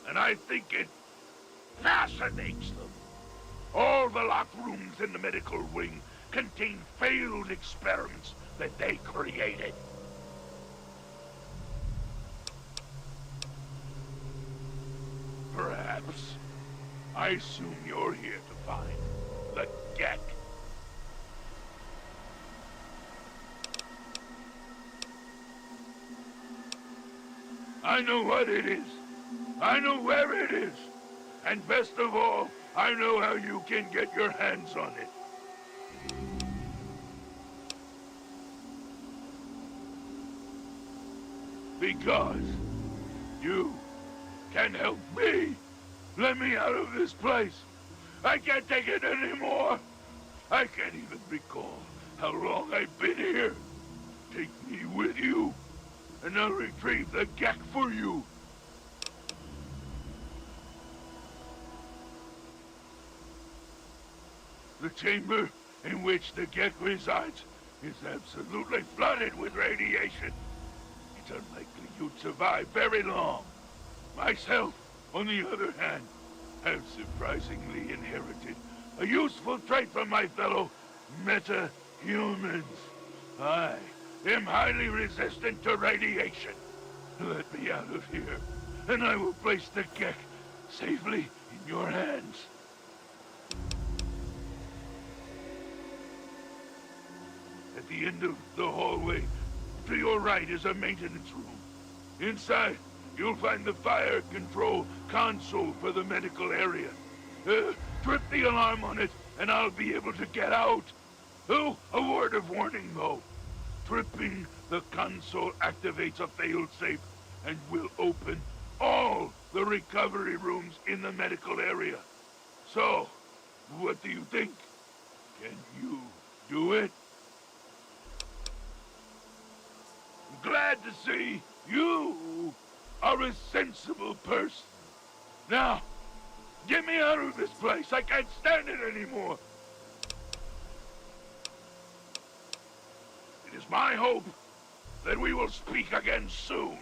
Speaker 11: and I think it fascinates them. All the locked rooms in the medical wing contain failed experiments that they created. Perhaps. I assume you're here to find the Gek. I know what it is. I know where it is. And best of all, I know how you can get your hands on it. Because you can help me. Let me out of this place. I can't take it anymore. I can't even recall how long I've been here. Take me with you, and I'll retrieve the Gek for you. The chamber in which the Gek resides is absolutely flooded with radiation. It's unlikely you'd survive very long. Myself, on the other hand, have surprisingly inherited a useful trait from my fellow meta-humans. I am highly resistant to radiation. Let me out of here, and I will place the Gek safely in your hands. At the end of the hallway, to your right is a maintenance room. Inside, you'll find the fire control console for the medical area. Trip the alarm on it, and I'll be able to get out. Oh, a word of warning, though. Tripping the console activates a failsafe and will open all the recovery rooms in the medical area. So, what do you think? Can you do it? I'm glad to see you are a sensible person. Now, get me out of this place. I can't stand it anymore. It is my hope that we will speak again soon.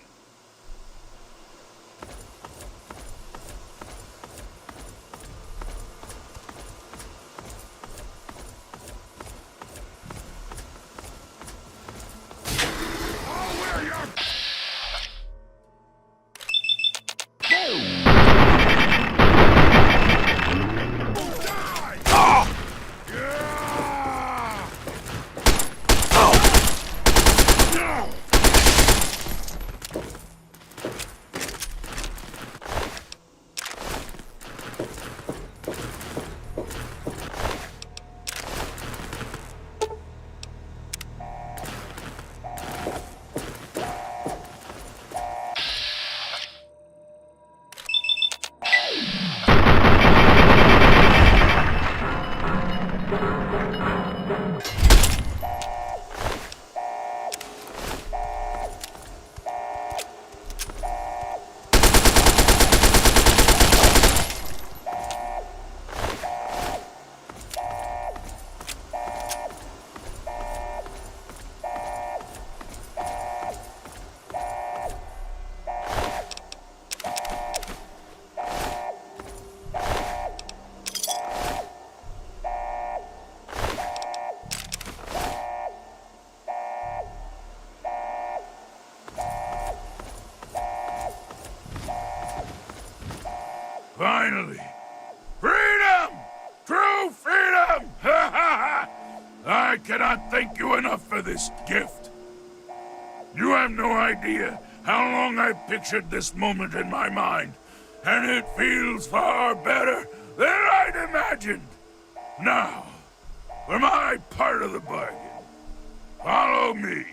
Speaker 11: Finally! Freedom! True freedom! I cannot thank you enough for this gift. You have no idea how long I've pictured this moment in my mind, and it feels far better than I'd imagined. Now, for my part of the bargain, follow me.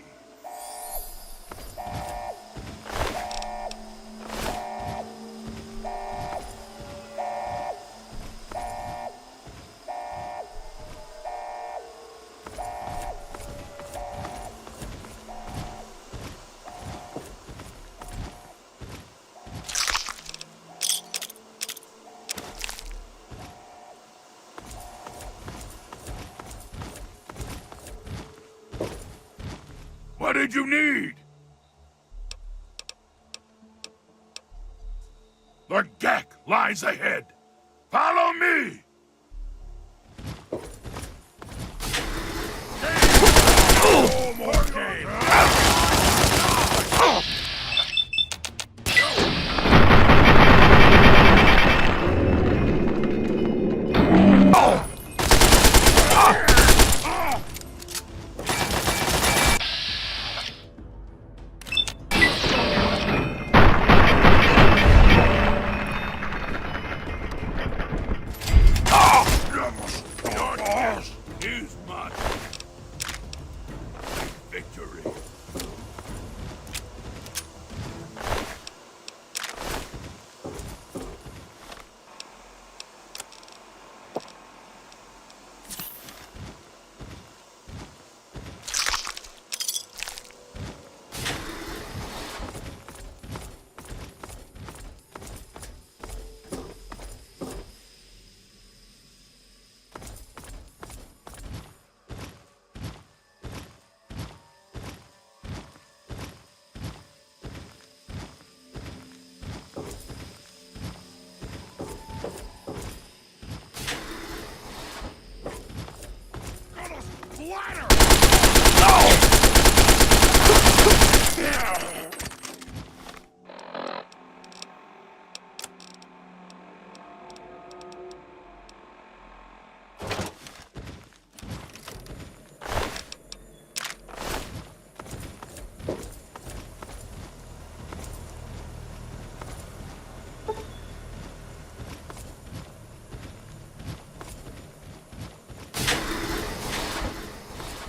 Speaker 11: What did you need? The Gek lies ahead. Follow me! Oh, more game! Is my victory.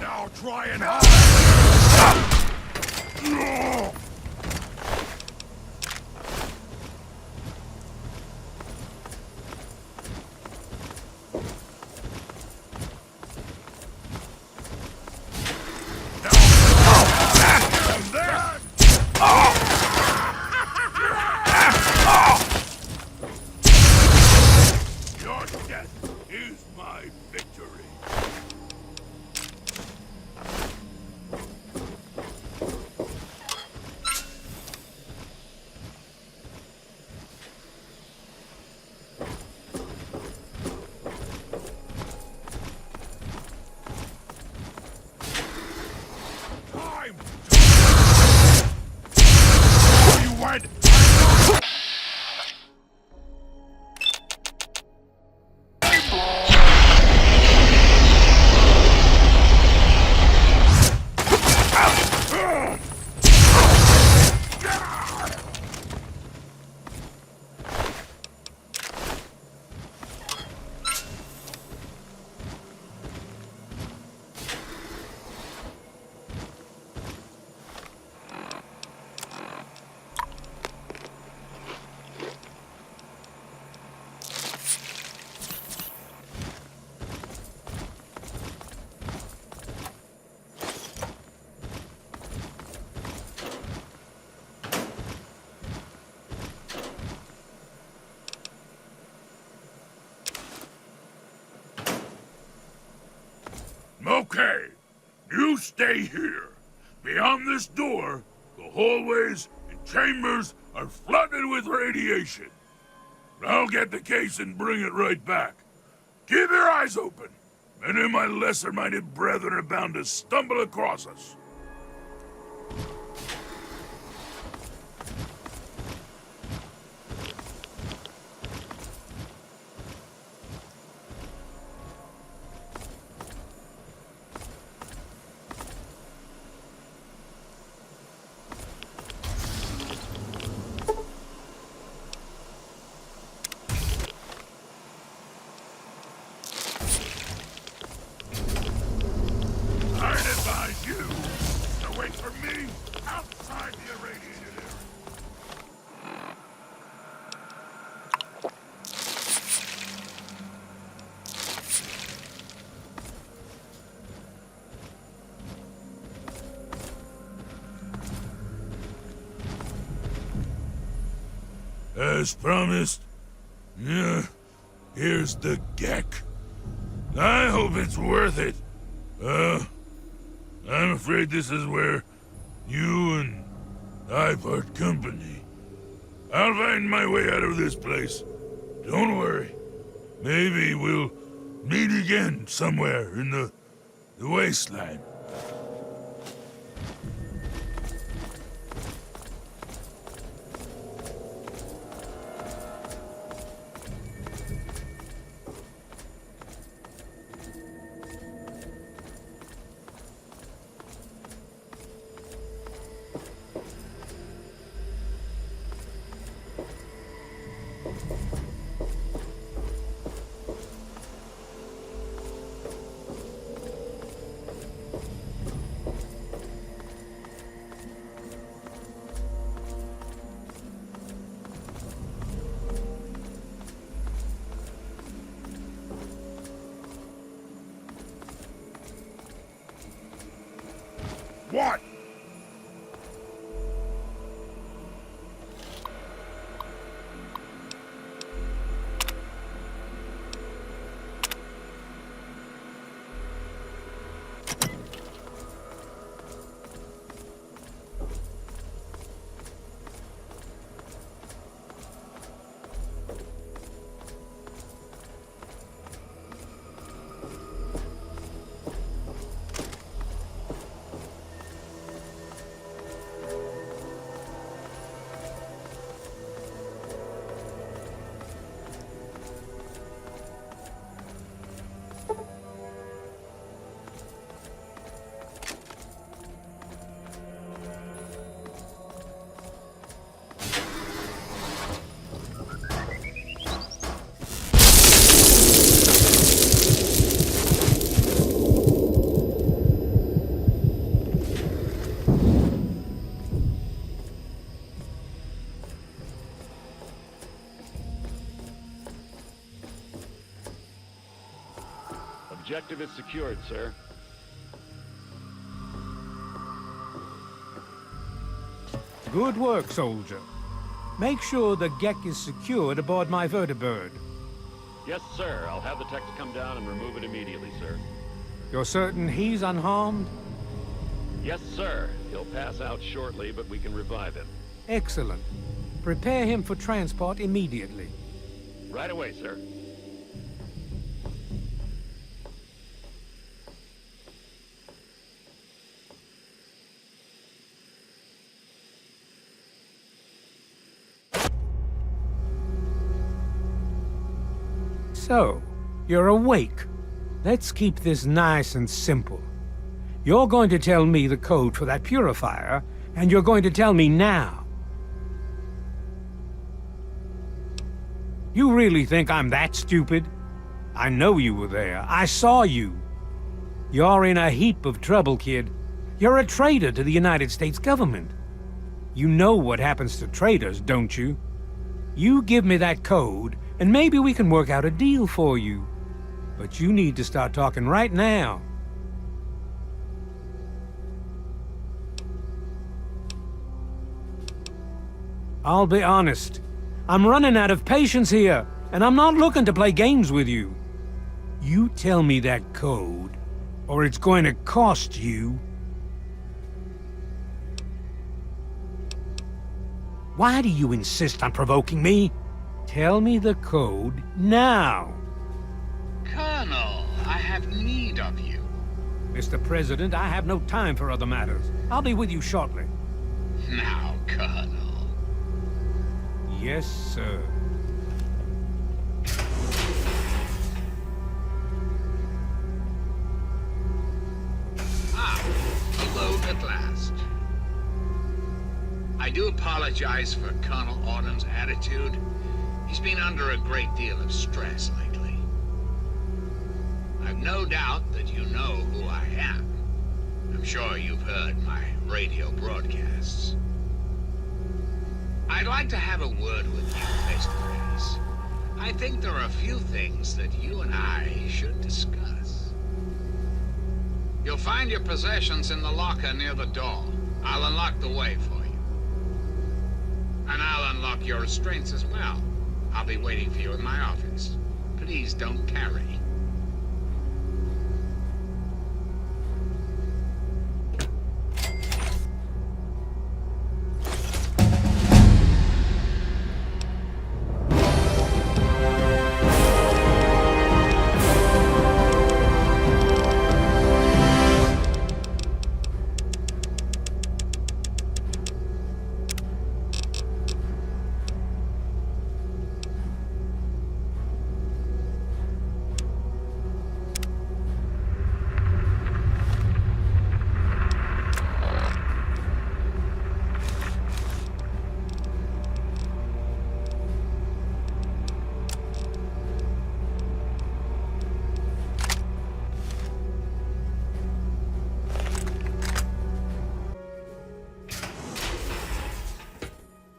Speaker 11: Now try and hide! Your death is my victory. Time to... You went... Okay, you stay here. Beyond this door, the hallways and chambers are flooded with radiation. I'll get the case and bring it right back. Keep your eyes open. Many of my lesser-minded brethren are bound to stumble across us. As promised. Yeah, here's the geck. I hope it's worth it. I'm afraid this is where you and I part company. I'll find my way out of this place. Don't worry. Maybe we'll meet again somewhere in the wasteland. What?
Speaker 4: Objective is secured, sir.
Speaker 14: Good work, soldier. Make sure the geck is secured aboard my vertibird.
Speaker 4: Yes, sir. I'll have the tech come down and remove it immediately, sir.
Speaker 14: You're certain he's unharmed?
Speaker 4: Yes, sir. He'll pass out shortly, but we can revive him.
Speaker 14: Excellent. Prepare him for transport immediately.
Speaker 4: Right away, sir.
Speaker 14: So, you're awake. Let's keep this nice and simple. You're going to tell me the code for that purifier, and you're going to tell me now. You really think I'm that stupid? I know you were there. I saw you. You're in a heap of trouble, kid. You're a traitor to the United States government. You know what happens to traitors, don't you? You give me that code, and maybe we can work out a deal for you. But you need to start talking right now. I'll be honest. I'm running out of patience here, and I'm not looking to play games with you. You tell me that code, or it's going to cost you. Why do you insist on provoking me? Tell me the code now.
Speaker 19: Colonel, I have need of you.
Speaker 14: Mr. President, I have no time for other matters. I'll be with you shortly.
Speaker 19: Now, Colonel.
Speaker 14: Yes, sir.
Speaker 19: Alone at last. I do apologize for Colonel Autumn's attitude. He's been under a great deal of stress lately. I've no doubt that you know who I am. I'm sure you've heard my radio broadcasts. I'd like to have a word with you face to face. I think there are a few things that you and I should discuss. You'll find your possessions in the locker near the door. I'll unlock the way for you. And I'll unlock your restraints as well. I'll be waiting for you in my office. Please don't carry.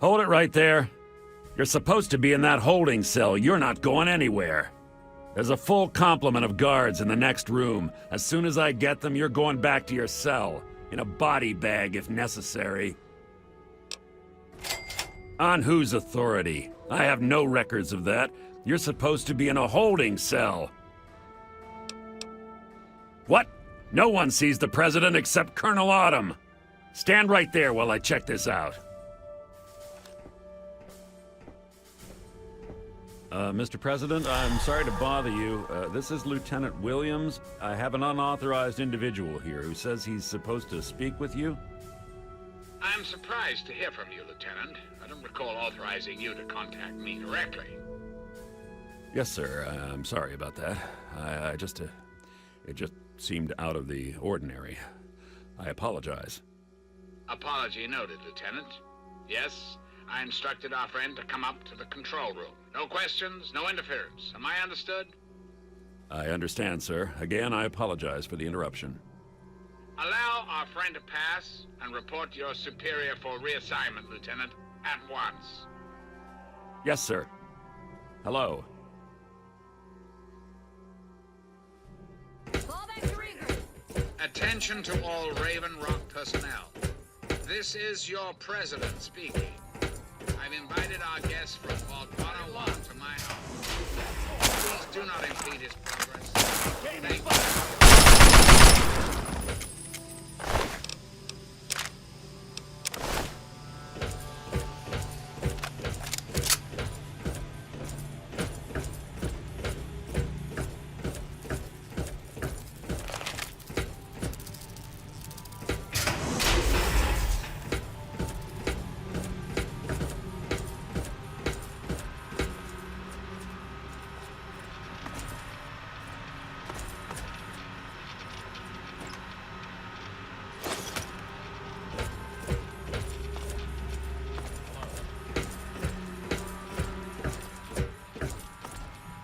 Speaker 4: Hold it right there. You're supposed to be in that holding cell. You're not going anywhere. There's a full complement of guards in the next room. As soon as I get them, you're going back to your cell. In a body bag, if necessary. On whose authority? I have no records of that. You're supposed to be in a holding cell. What? No one sees the president except Colonel Autumn. Stand right there while I check this out. Mr. President, I'm sorry to bother you. This is Lieutenant Williams. I have an unauthorized individual here who says he's supposed to speak with you.
Speaker 19: I'm surprised to hear from you, Lieutenant. I don't recall authorizing you to contact me directly.
Speaker 4: Yes, sir. I'm sorry about that. It just seemed out of the ordinary. I apologize.
Speaker 19: Apology noted, Lieutenant. Yes, I instructed our friend to come up to the control room. No questions, no interference. Am I understood?
Speaker 4: I understand, sir. Again, I apologize for the interruption.
Speaker 19: Allow our friend to pass and report to your superior for reassignment, Lieutenant, at once.
Speaker 4: Yes, sir. Hello.
Speaker 19: Attention to all Raven Rock personnel. This is your president speaking. I've invited our guest from Vault 101 to my house. Please do not impede his progress. Thank you.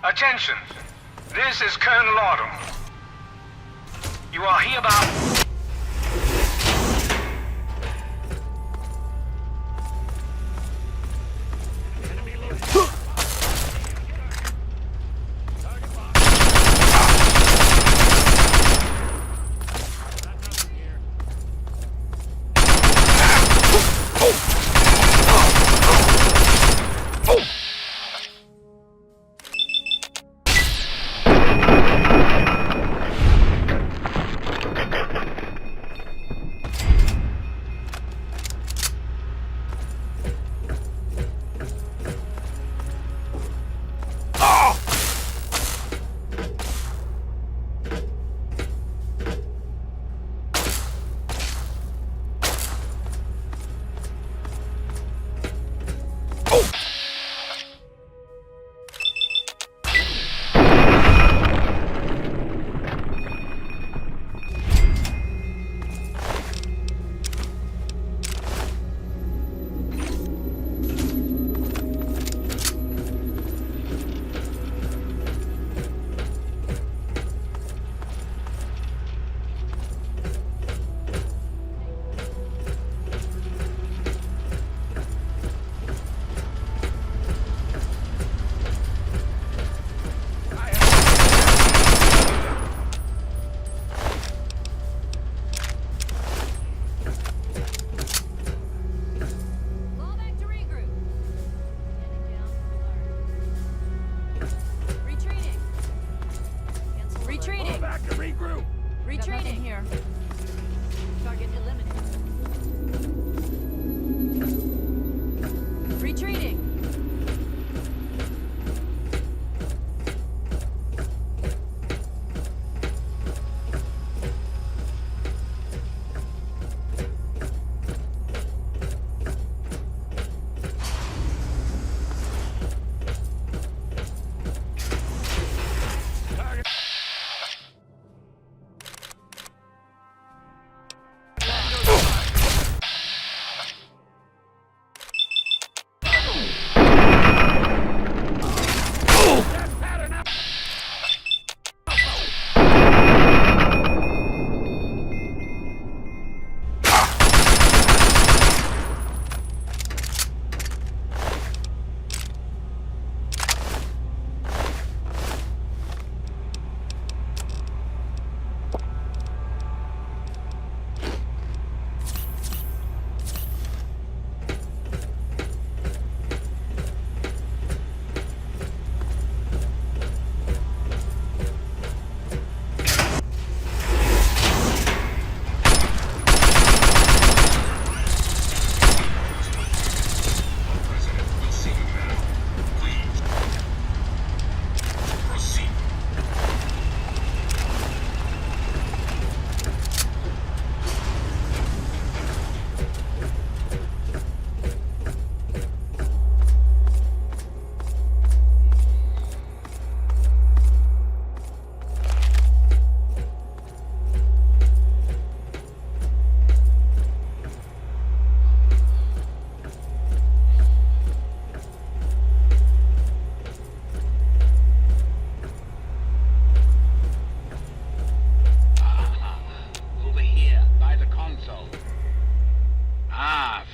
Speaker 3: Attention! This is Colonel Autumn. You are hereby...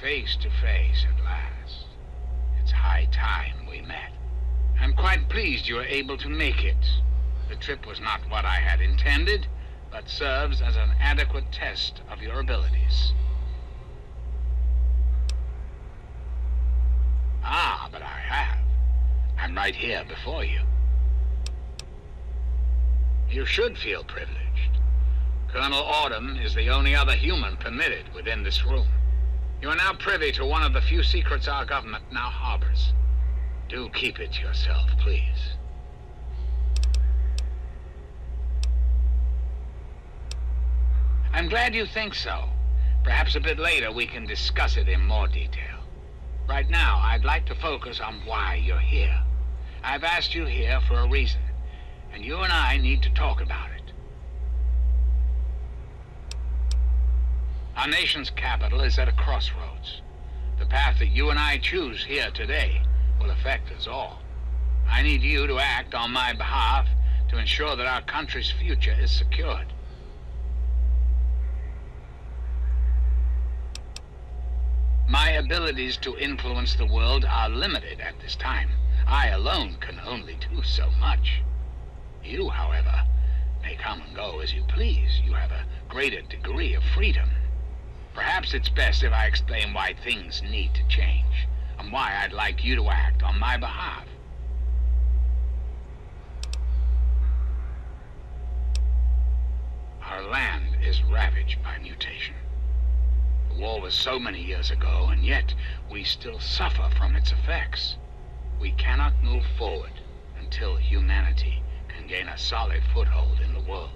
Speaker 19: face to face at last. It's high time we met. I'm quite pleased you were able to make it. The trip was not what I had intended, but serves as an adequate test of your abilities. Ah, but I have. I'm right here before you. You should feel privileged. Colonel Autumn is the only other human permitted within this room. You are now privy to one of the few secrets our government now harbors. Do keep it to yourself, please. I'm glad you think so. Perhaps a bit later we can discuss it in more detail. Right now, I'd like to focus on why you're here. I've asked you here for a reason, and you and I need to talk about it. Our nation's capital is at a crossroads. The path that you and I choose here today will affect us all. I need you to act on my behalf to ensure that our country's future is secured. My abilities to influence the world are limited at this time. I alone can only do so much. You, however, may come and go as you please. You have a greater degree of freedom. Perhaps it's best if I explain why things need to change, and why I'd like you to act on my behalf. Our land is ravaged by mutation. The war was so many years ago, and yet we still suffer from its effects. We cannot move forward until humanity can gain a solid foothold in the world.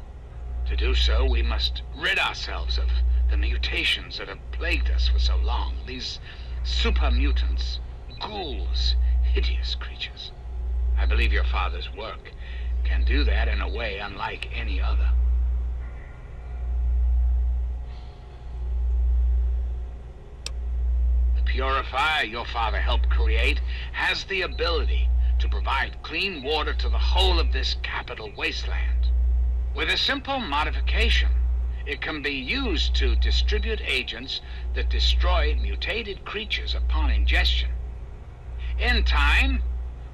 Speaker 19: To do so, we must rid ourselves of the mutations that have plagued us for so long. These super mutants, ghouls, hideous creatures. I believe your father's work can do that in a way unlike any other. The purifier your father helped create has the ability to provide clean water to the whole of this capital wasteland. With a simple modification, it can be used to distribute agents that destroy mutated creatures upon ingestion. In time,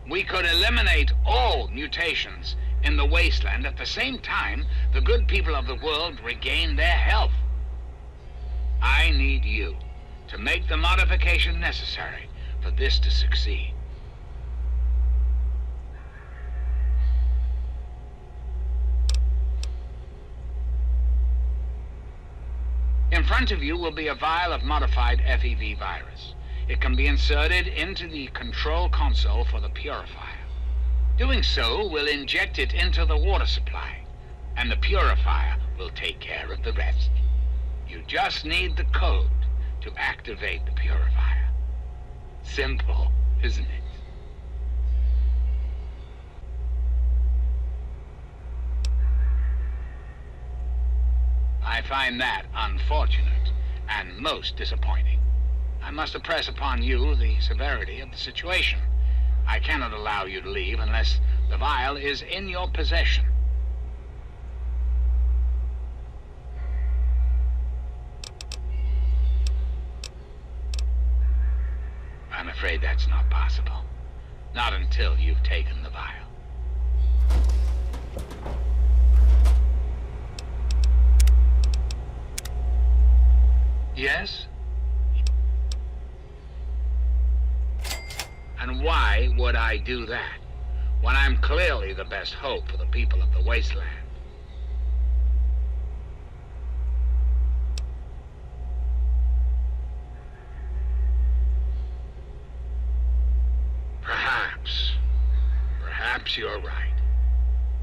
Speaker 19: we could eliminate all mutations in the wasteland. At the same time, the good people of the world regain their health. I need you to make the modification necessary for this to succeed. In front of you will be a vial of modified FEV virus. It can be inserted into the control console for the purifier. Doing so will inject it into the water supply, and the purifier will take care of the rest. You just need the code to activate the purifier. Simple, isn't it? I find that unfortunate and most disappointing. I must impress upon you the severity of the situation. I cannot allow you to leave unless the vial is in your possession. I'm afraid that's not possible. Not until you've taken the vial. Yes? And why would I do that, when I'm clearly the best hope for the people of the wasteland? Perhaps you're right.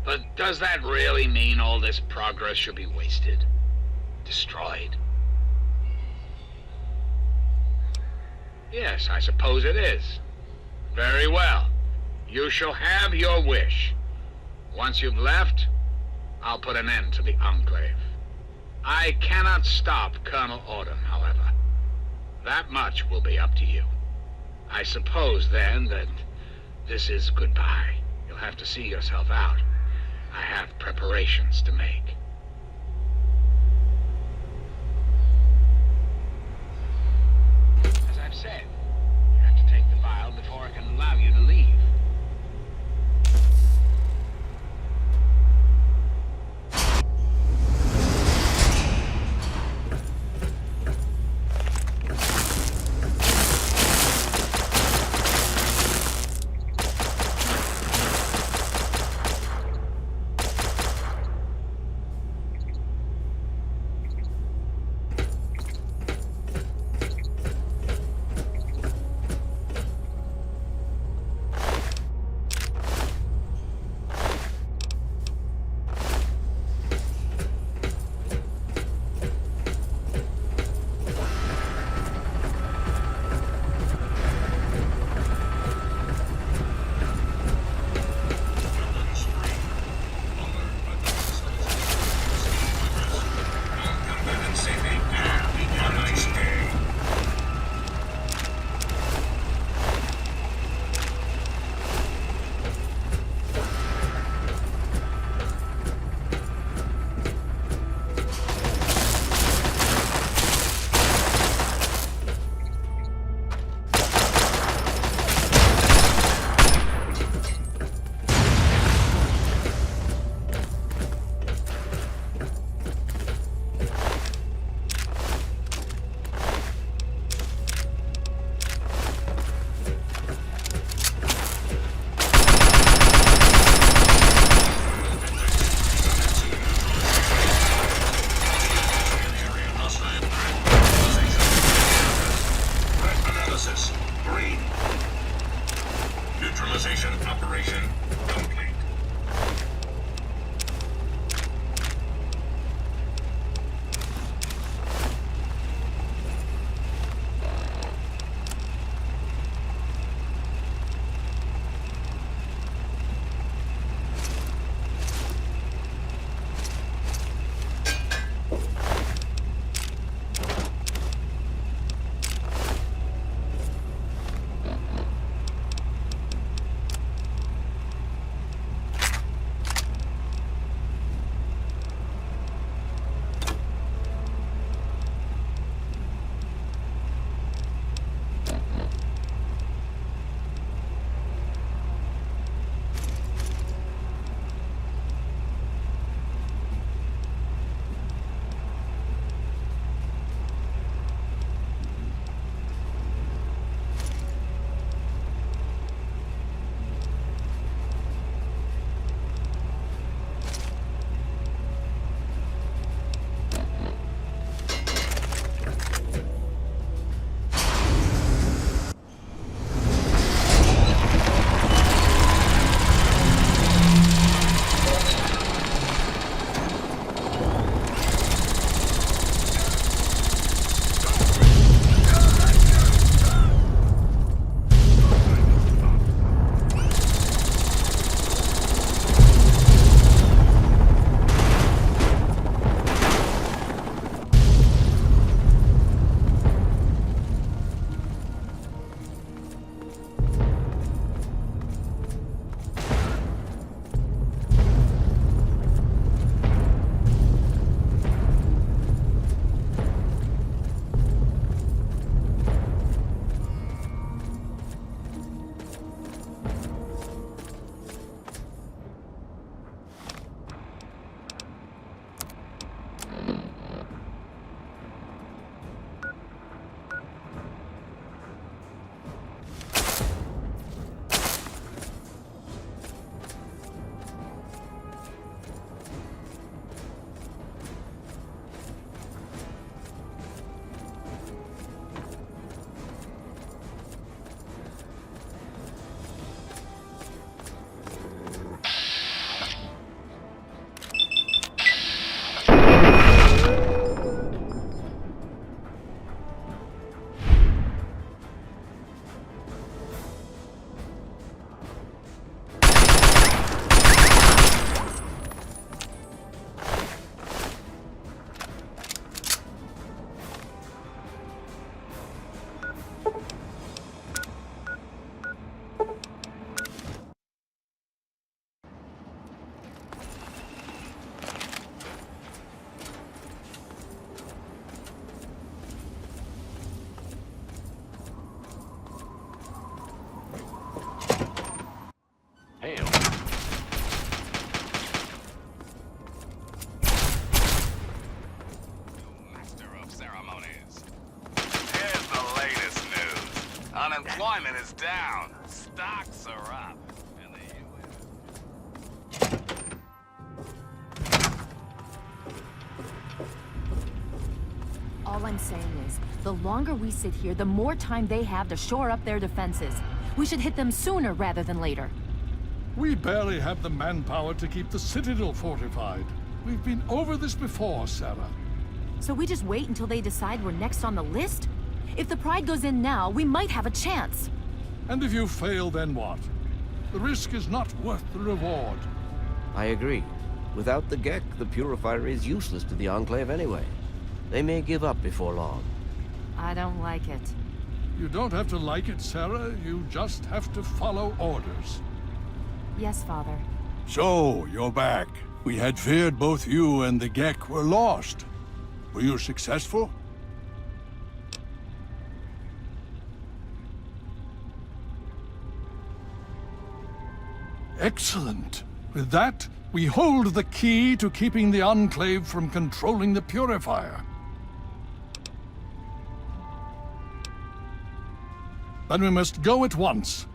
Speaker 19: But does that really mean all this progress should be wasted? Destroyed? Yes, I suppose it is. Very well. You shall have your wish. Once you've left, I'll put an end to the Enclave. I cannot stop Colonel Autumn, however. That much will be up to you. I suppose, then, that this is goodbye. You'll have to see yourself out. I have preparations to make.
Speaker 10: Unemployment is down. Stocks are up. And the
Speaker 7: All I'm saying is, the longer we sit here, the more time they have to shore up their defenses. We should hit them sooner rather than later.
Speaker 12: We barely have the manpower to keep the Citadel fortified. We've been over this before, Sarah.
Speaker 7: So we just wait until they decide we're next on the list? If the Pride goes in now, we might have a chance.
Speaker 12: And if you fail, then what? The risk is not worth the reward.
Speaker 21: I agree. Without the Gek, the Purifier is useless to the Enclave anyway. They may give up before long.
Speaker 7: I don't like it.
Speaker 12: You don't have to like it, Sarah. You just have to follow orders.
Speaker 7: Yes, Father.
Speaker 11: So, you're back. We had feared both you and the Gek were lost. Were you successful?
Speaker 12: Excellent. With that, we hold the key to keeping the Enclave from controlling the Purifier. Then we must go at once.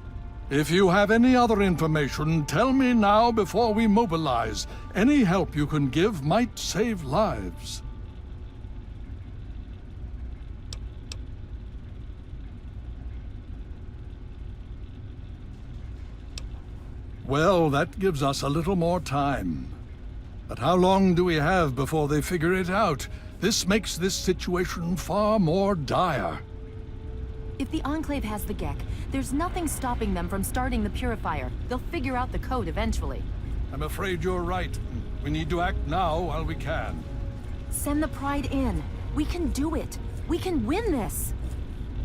Speaker 12: If you have any other information, tell me now before we mobilize. Any help you can give might save lives. Well, that gives us a little more time. But how long do we have before they figure it out? This makes this situation far more dire.
Speaker 7: If the Enclave has the Gek, there's nothing stopping them from starting the Purifier. They'll figure out the code eventually.
Speaker 12: I'm afraid you're right. We need to act now while we can.
Speaker 7: Send the Pride in. We can do it. We can win this.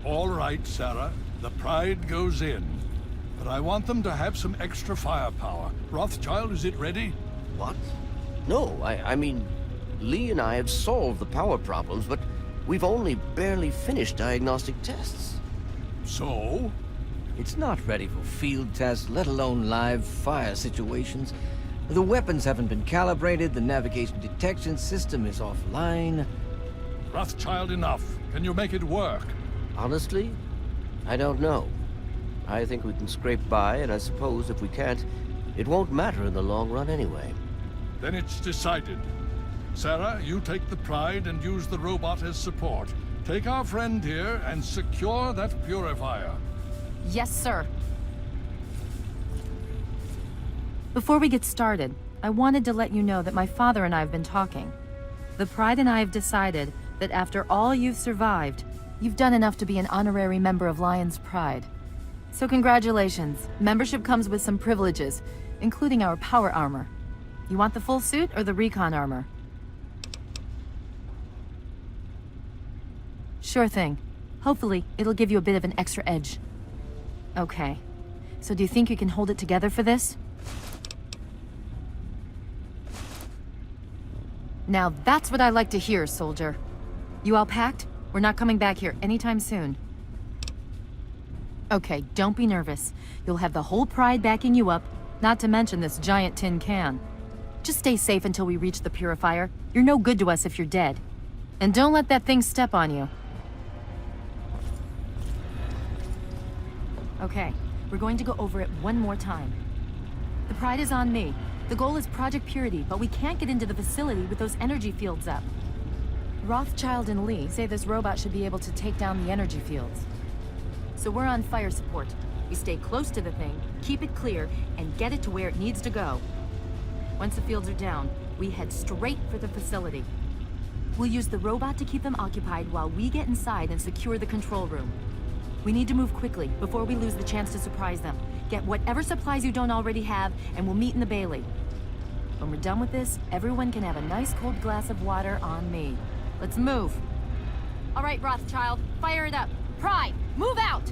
Speaker 12: All right, Sarah. The Pride goes in. But I want them to have some extra firepower. Rothschild, is it ready?
Speaker 21: What? No, I mean, Lee and I have solved the power problems, but we've only barely finished diagnostic tests.
Speaker 12: So?
Speaker 22: It's not ready for field tests, let alone live fire situations. The weapons haven't been calibrated, the navigation detection system is offline.
Speaker 12: Rothschild, enough. Can you make it work?
Speaker 21: Honestly, I don't know. I think we can scrape by, and I suppose if we can't, it won't matter in the long run anyway.
Speaker 12: Then it's decided. Sarah, you take the Pride and use the robot as support. Take our friend here and secure that Purifier.
Speaker 7: Yes, sir. Before we get started, I wanted to let you know that my father and I have been talking. The Pride and I have decided that after all you've survived, you've done enough to be an honorary member of Lion's Pride. So congratulations. Membership comes with some privileges, including our power armor. You want the full suit or the recon armor? Sure thing. Hopefully, it'll give you a bit of an extra edge. Okay. So do you think you can hold it together for this? Now that's what I like to hear, soldier. You all packed? We're not coming back here anytime soon. Okay, don't be nervous. You'll have the whole Pride backing you up, not to mention this giant tin can. Just stay safe until we reach the Purifier. You're no good to us if you're dead. And don't let that thing step on you. Okay, we're going to go over it one more time. The Pride is on me. The goal is Project Purity, but we can't get into the facility with those energy fields up. Rothschild and Lee say this robot should be able to take down the energy fields. So we're on fire support. We stay close to the thing, keep it clear, and get it to where it needs to go. Once the fields are down, we head straight for the facility. We'll use the robot to keep them occupied while we get inside and secure the control room. We need to move quickly before we lose the chance to surprise them. Get whatever supplies you don't already have, and we'll meet in the Bailey. When we're done with this, everyone can have a nice cold glass of water on me. Let's move. All right, Rothschild, fire it up. Pride, move out!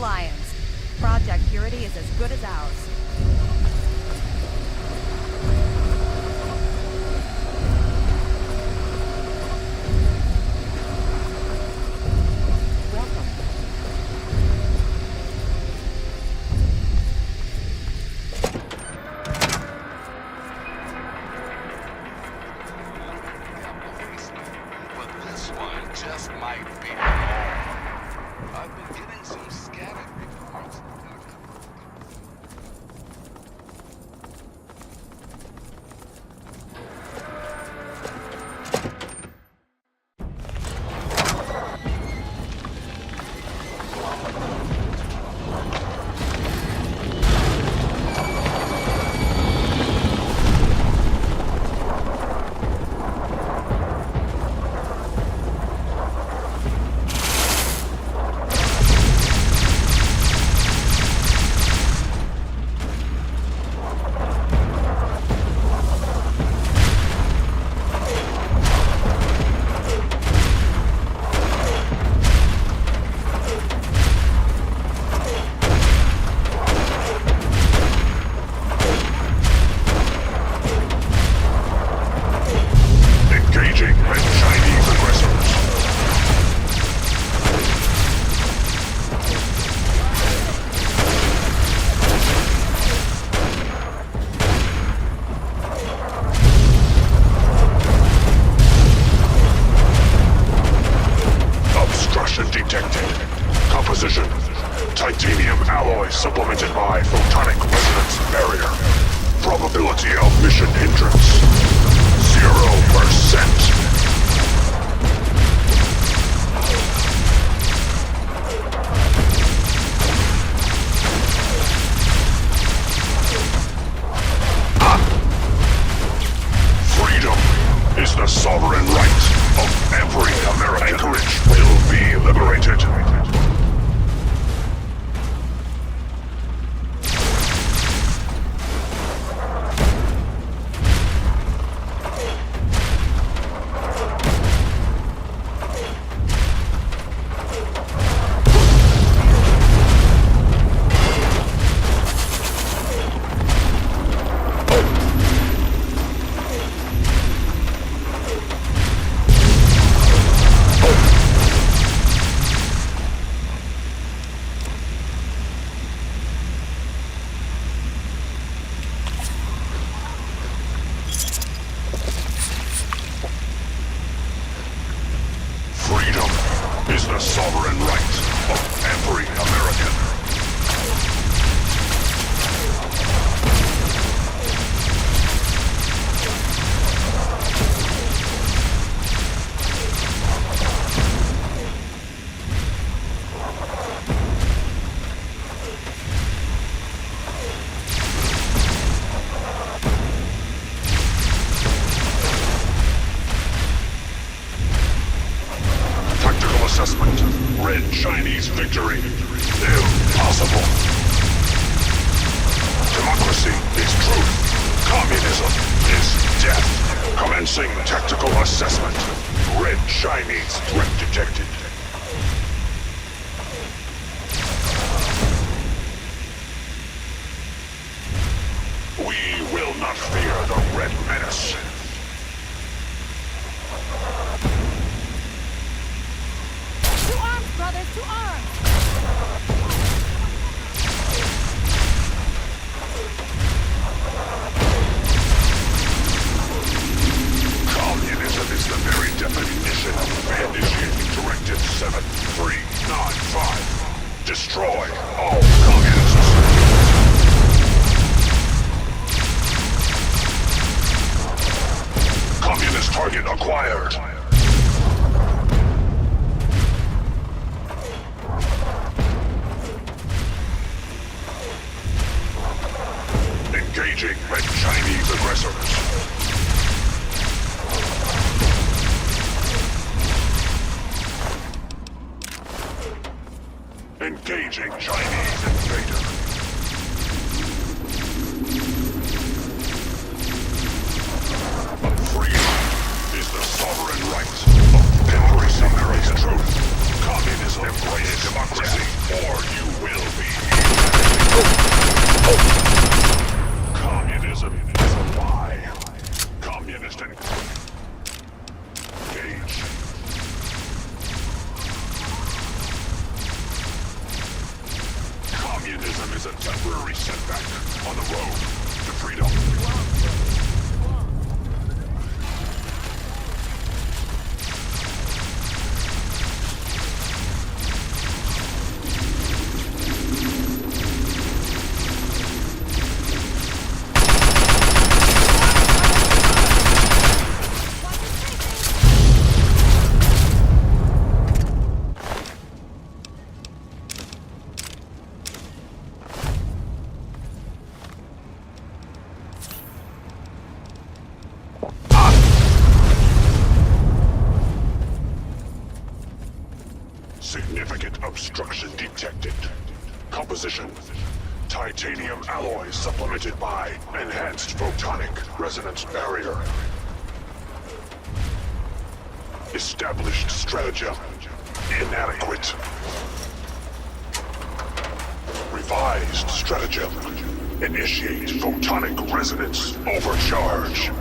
Speaker 2: Alliance. Project Purity is as good as ours.
Speaker 10: But this one just might be wrong. I've been getting some scattered reports.
Speaker 11: Engaging red Chinese aggressors. Obstruction detected. Composition: titanium alloy supplemented by photonic resonance barrier. Probability of mission hindrance: 0%. Freedom is the sovereign right of every American. Anchorage will be liberated. Freedom is the sovereign right of every American. Tactical assessment. Red Chinese victory. Impossible. Democracy is truth. Communism is death. Commencing tactical assessment. Red Chinese threat detected. We will not fear the Red Menace.
Speaker 7: To arms, brothers, to arms!
Speaker 11: Communism is the very definition of initiating Directive 7395. Destroy all communists. Communist target acquired. Engaging red Chinese aggressors. Engaging Chinese invader. Freedom is the sovereign right of every American. Truth. Communism embrace democracy, or you will setback on the road to freedom. Significant obstruction detected. Composition: titanium alloy supplemented by enhanced photonic resonance barrier. Established stratagem: inadequate. Revised stratagem: initiate photonic resonance overcharge.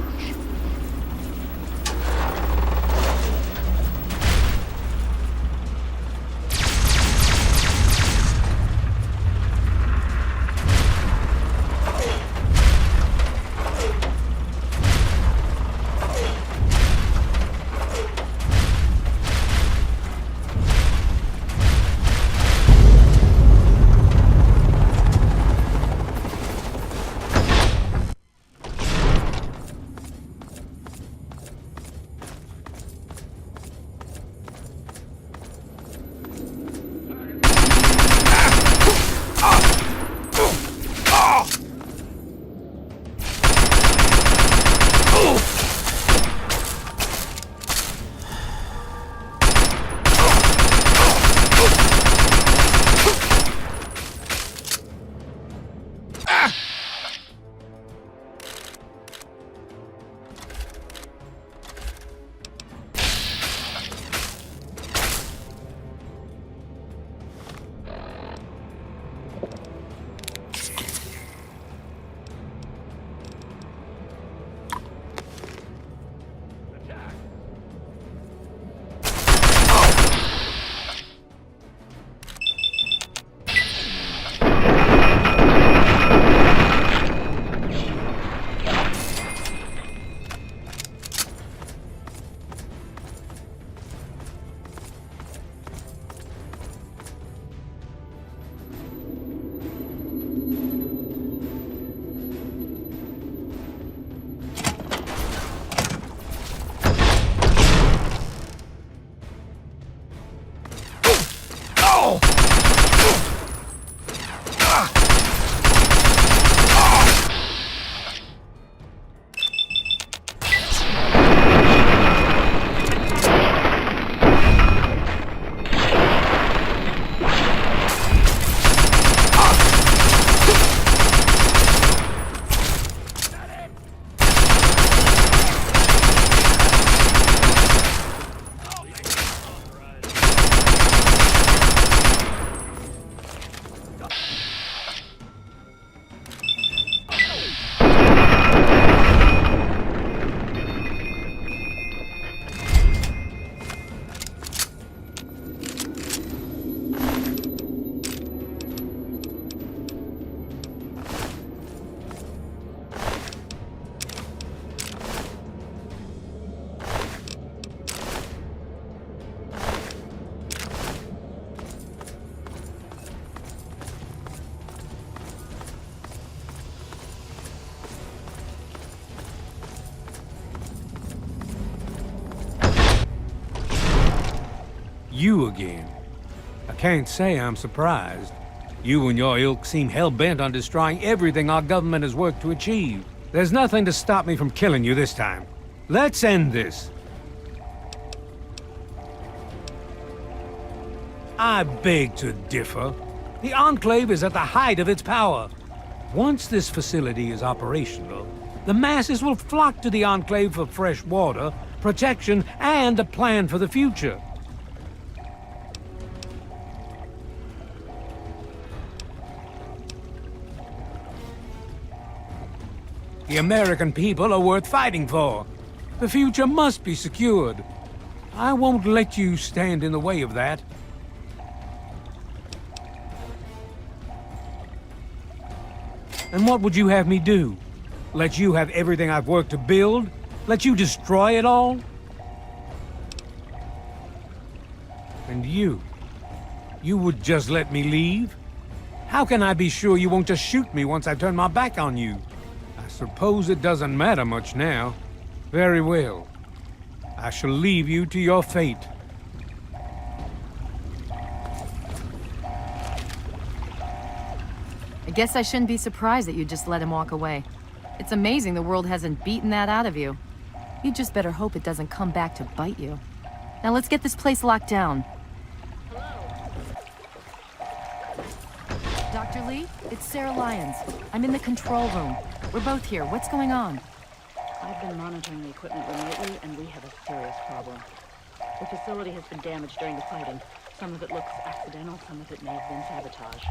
Speaker 14: You again. I can't say I'm surprised. You and your ilk seem hell-bent on destroying everything our government has worked to achieve. There's nothing to stop me from killing you this time. Let's end this. I beg to differ. The Enclave is at the height of its power. Once this facility is operational, the masses will flock to the Enclave for fresh water, protection, and a plan for the future. The American people are worth fighting for. The future must be secured. I won't let you stand in the way of that. And what would you have me do? Let you have everything I've worked to build? Let you destroy it all? And you would just let me leave? How can I be sure you won't just shoot me once I've turned my back on you? I suppose it doesn't matter much now. Very well. I shall leave you to your fate.
Speaker 7: I guess I shouldn't be surprised that you just let him walk away. It's amazing the world hasn't beaten that out of you. You just better hope it doesn't come back to bite you. Now let's get this place locked down. Dr. Lee, it's Sarah Lyons. I'm in the control room. We're both here. What's going on?
Speaker 1: I've been monitoring the equipment remotely, and we have a serious problem. The facility has been damaged during the fighting. Some of it looks accidental, some of it may have been sabotage.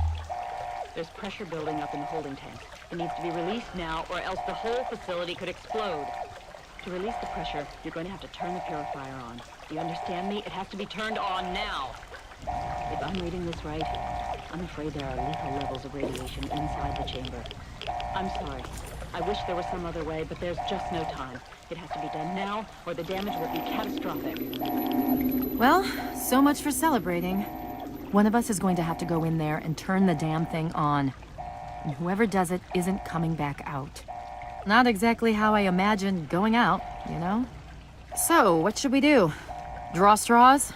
Speaker 1: There's pressure building up in the holding tank. It needs to be released now, or else the whole facility could explode. To release the pressure, you're going to have to turn the purifier on. Do you understand me? It has to be turned on now. If I'm reading this right, I'm afraid there are lethal levels of radiation inside the chamber. I'm sorry. I wish there was some other way, but there's just no time. It has to be done now, or the damage will be catastrophic.
Speaker 7: Well, so much for celebrating. One of us is going to have to go in there and turn the damn thing on. And whoever does it isn't coming back out. Not exactly how I imagined going out, you know? So, what should we do? Draw straws?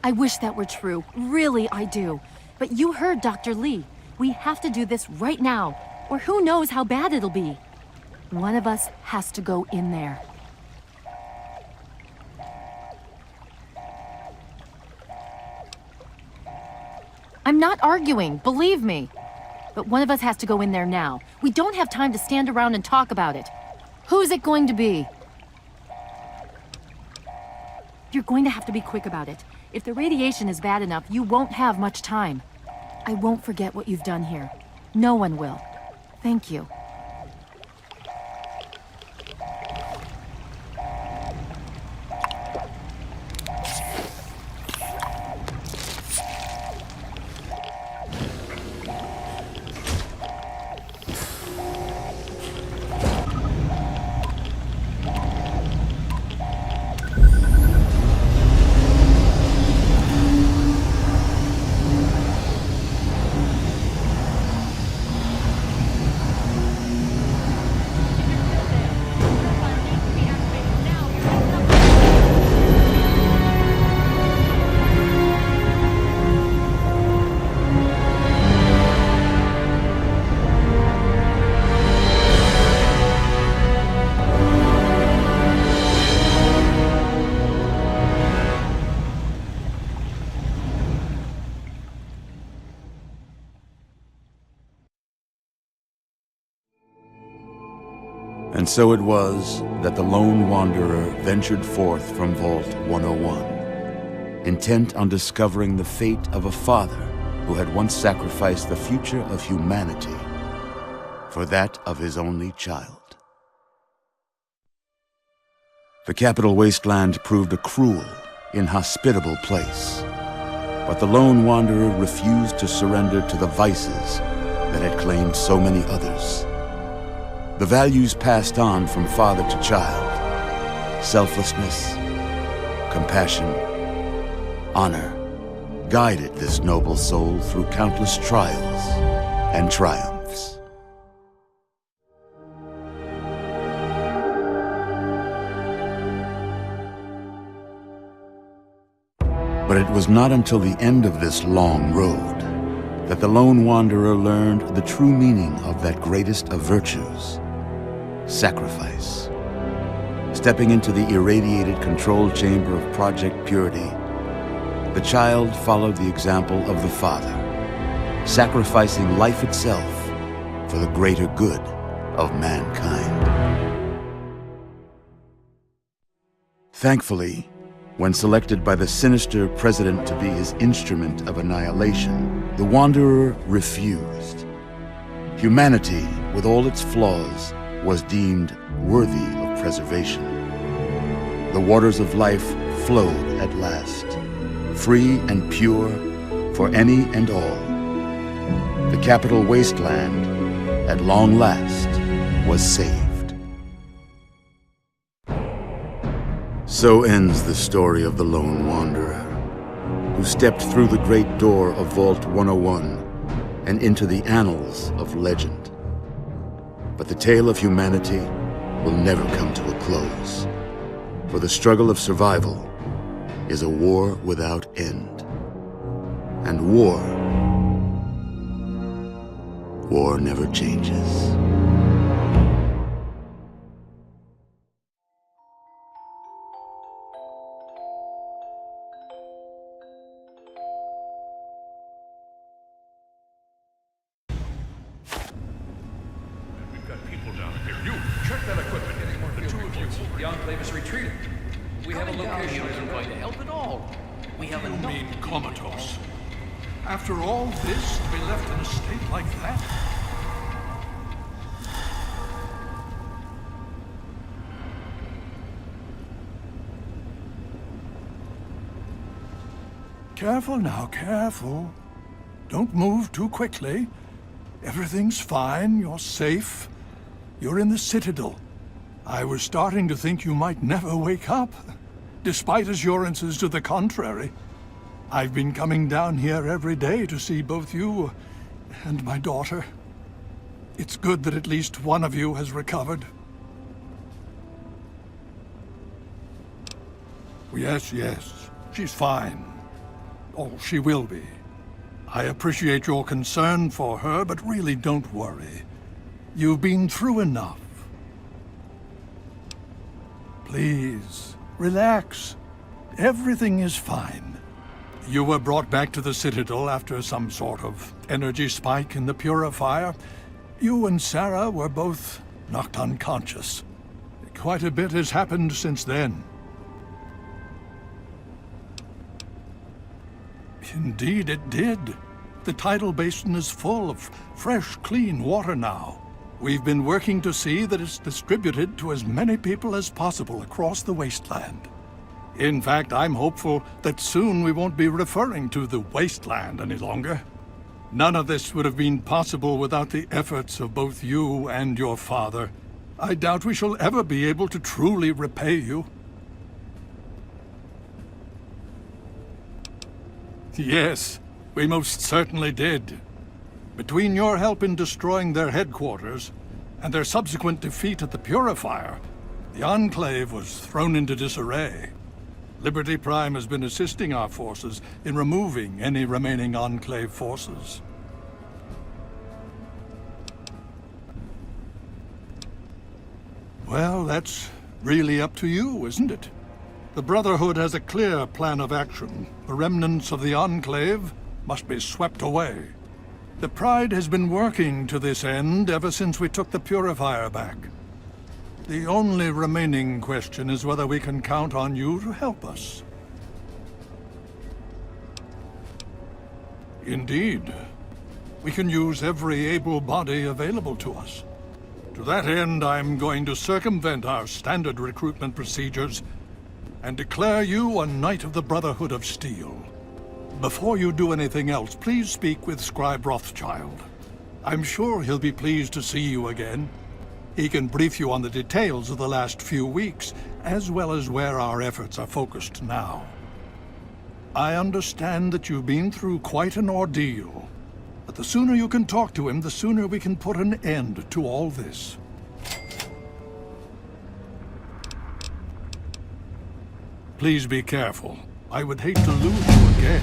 Speaker 7: I wish that were true. Really, I do. But you heard Dr. Lee. We have to do this right now, or who knows how bad it'll be. One of us has to go in there. I'm not arguing, believe me. But one of us has to go in there now. We don't have time to stand around and talk about it. Who's it going to be? You're going to have to be quick about it. If the radiation is bad enough, you won't have much time. I won't forget what you've done here. No one will. Thank you.
Speaker 17: And so it was that the lone wanderer ventured forth from Vault 101, intent on discovering the fate of a father who had once sacrificed the future of humanity for that of his only child. The capital wasteland proved a cruel, inhospitable place, but the lone wanderer refused to surrender to the vices that had claimed so many others. The values passed on from father to child, selflessness, compassion, honor, guided this noble soul through countless trials and triumphs. But it was not until the end of this long road that the lone wanderer learned the true meaning of that greatest of virtues, sacrifice. Stepping into the irradiated control chamber of Project Purity, the child followed the example of the father, sacrificing life itself for the greater good of mankind. Thankfully, when selected by the sinister president to be his instrument of annihilation, the Wanderer refused. Humanity, with all its flaws, was deemed worthy of preservation. The waters of life flowed at last, free and pure for any and all. The capital wasteland, at long last, was saved. So ends the story of the Lone Wanderer, who stepped through the great door of Vault 101 and into the annals of legend. But the tale of humanity will never come to a close, for the struggle of survival is a war without end. And war never changes.
Speaker 6: The Enclave is retreating. We have a location that isn't going to help at all. We have
Speaker 12: You
Speaker 6: enough
Speaker 12: mean
Speaker 6: people.
Speaker 12: comatose? After all this, to be left in a state like that? Careful now, careful. Don't move too quickly. Everything's fine, you're safe. You're in the Citadel. I was starting to think you might never wake up, despite assurances to the contrary. I've been coming down here every day to see both you and my daughter. It's good that at least one of you has recovered. Yes, she's fine. Oh, she will be. I appreciate your concern for her, but really don't worry. You've been through enough. Please, relax. Everything is fine. You were brought back to the Citadel after some sort of energy spike in the purifier. You and Sarah were both knocked unconscious. Quite a bit has happened since then. Indeed it did. The tidal basin is full of fresh, clean water now. We've been working to see that it's distributed to as many people as possible across the wasteland. In fact, I'm hopeful that soon we won't be referring to the wasteland any longer. None of this would have been possible without the efforts of both you and your father. I doubt we shall ever be able to truly repay you. Yes, we most certainly did. Between your help in destroying their headquarters and their subsequent defeat at the Purifier, the Enclave was thrown into disarray. Liberty Prime has been assisting our forces in removing any remaining Enclave forces. Well, that's really up to you, isn't it? The Brotherhood has a clear plan of action. The remnants of the Enclave must be swept away. The Pride has been working to this end ever since we took the Purifier back. The only remaining question is whether we can count on you to help us. Indeed. We can use every able body available to us. To that end, I'm going to circumvent our standard recruitment procedures and declare you a Knight of the Brotherhood of Steel. Before you do anything else, please speak with Scribe Rothschild. I'm sure he'll be pleased to see you again. He can brief you on the details of the last few weeks, as well as where our efforts are focused now. I understand that you've been through quite an ordeal, but the sooner you can talk to him, the sooner we can put an end to all this. Please be careful. I would hate to lose you again.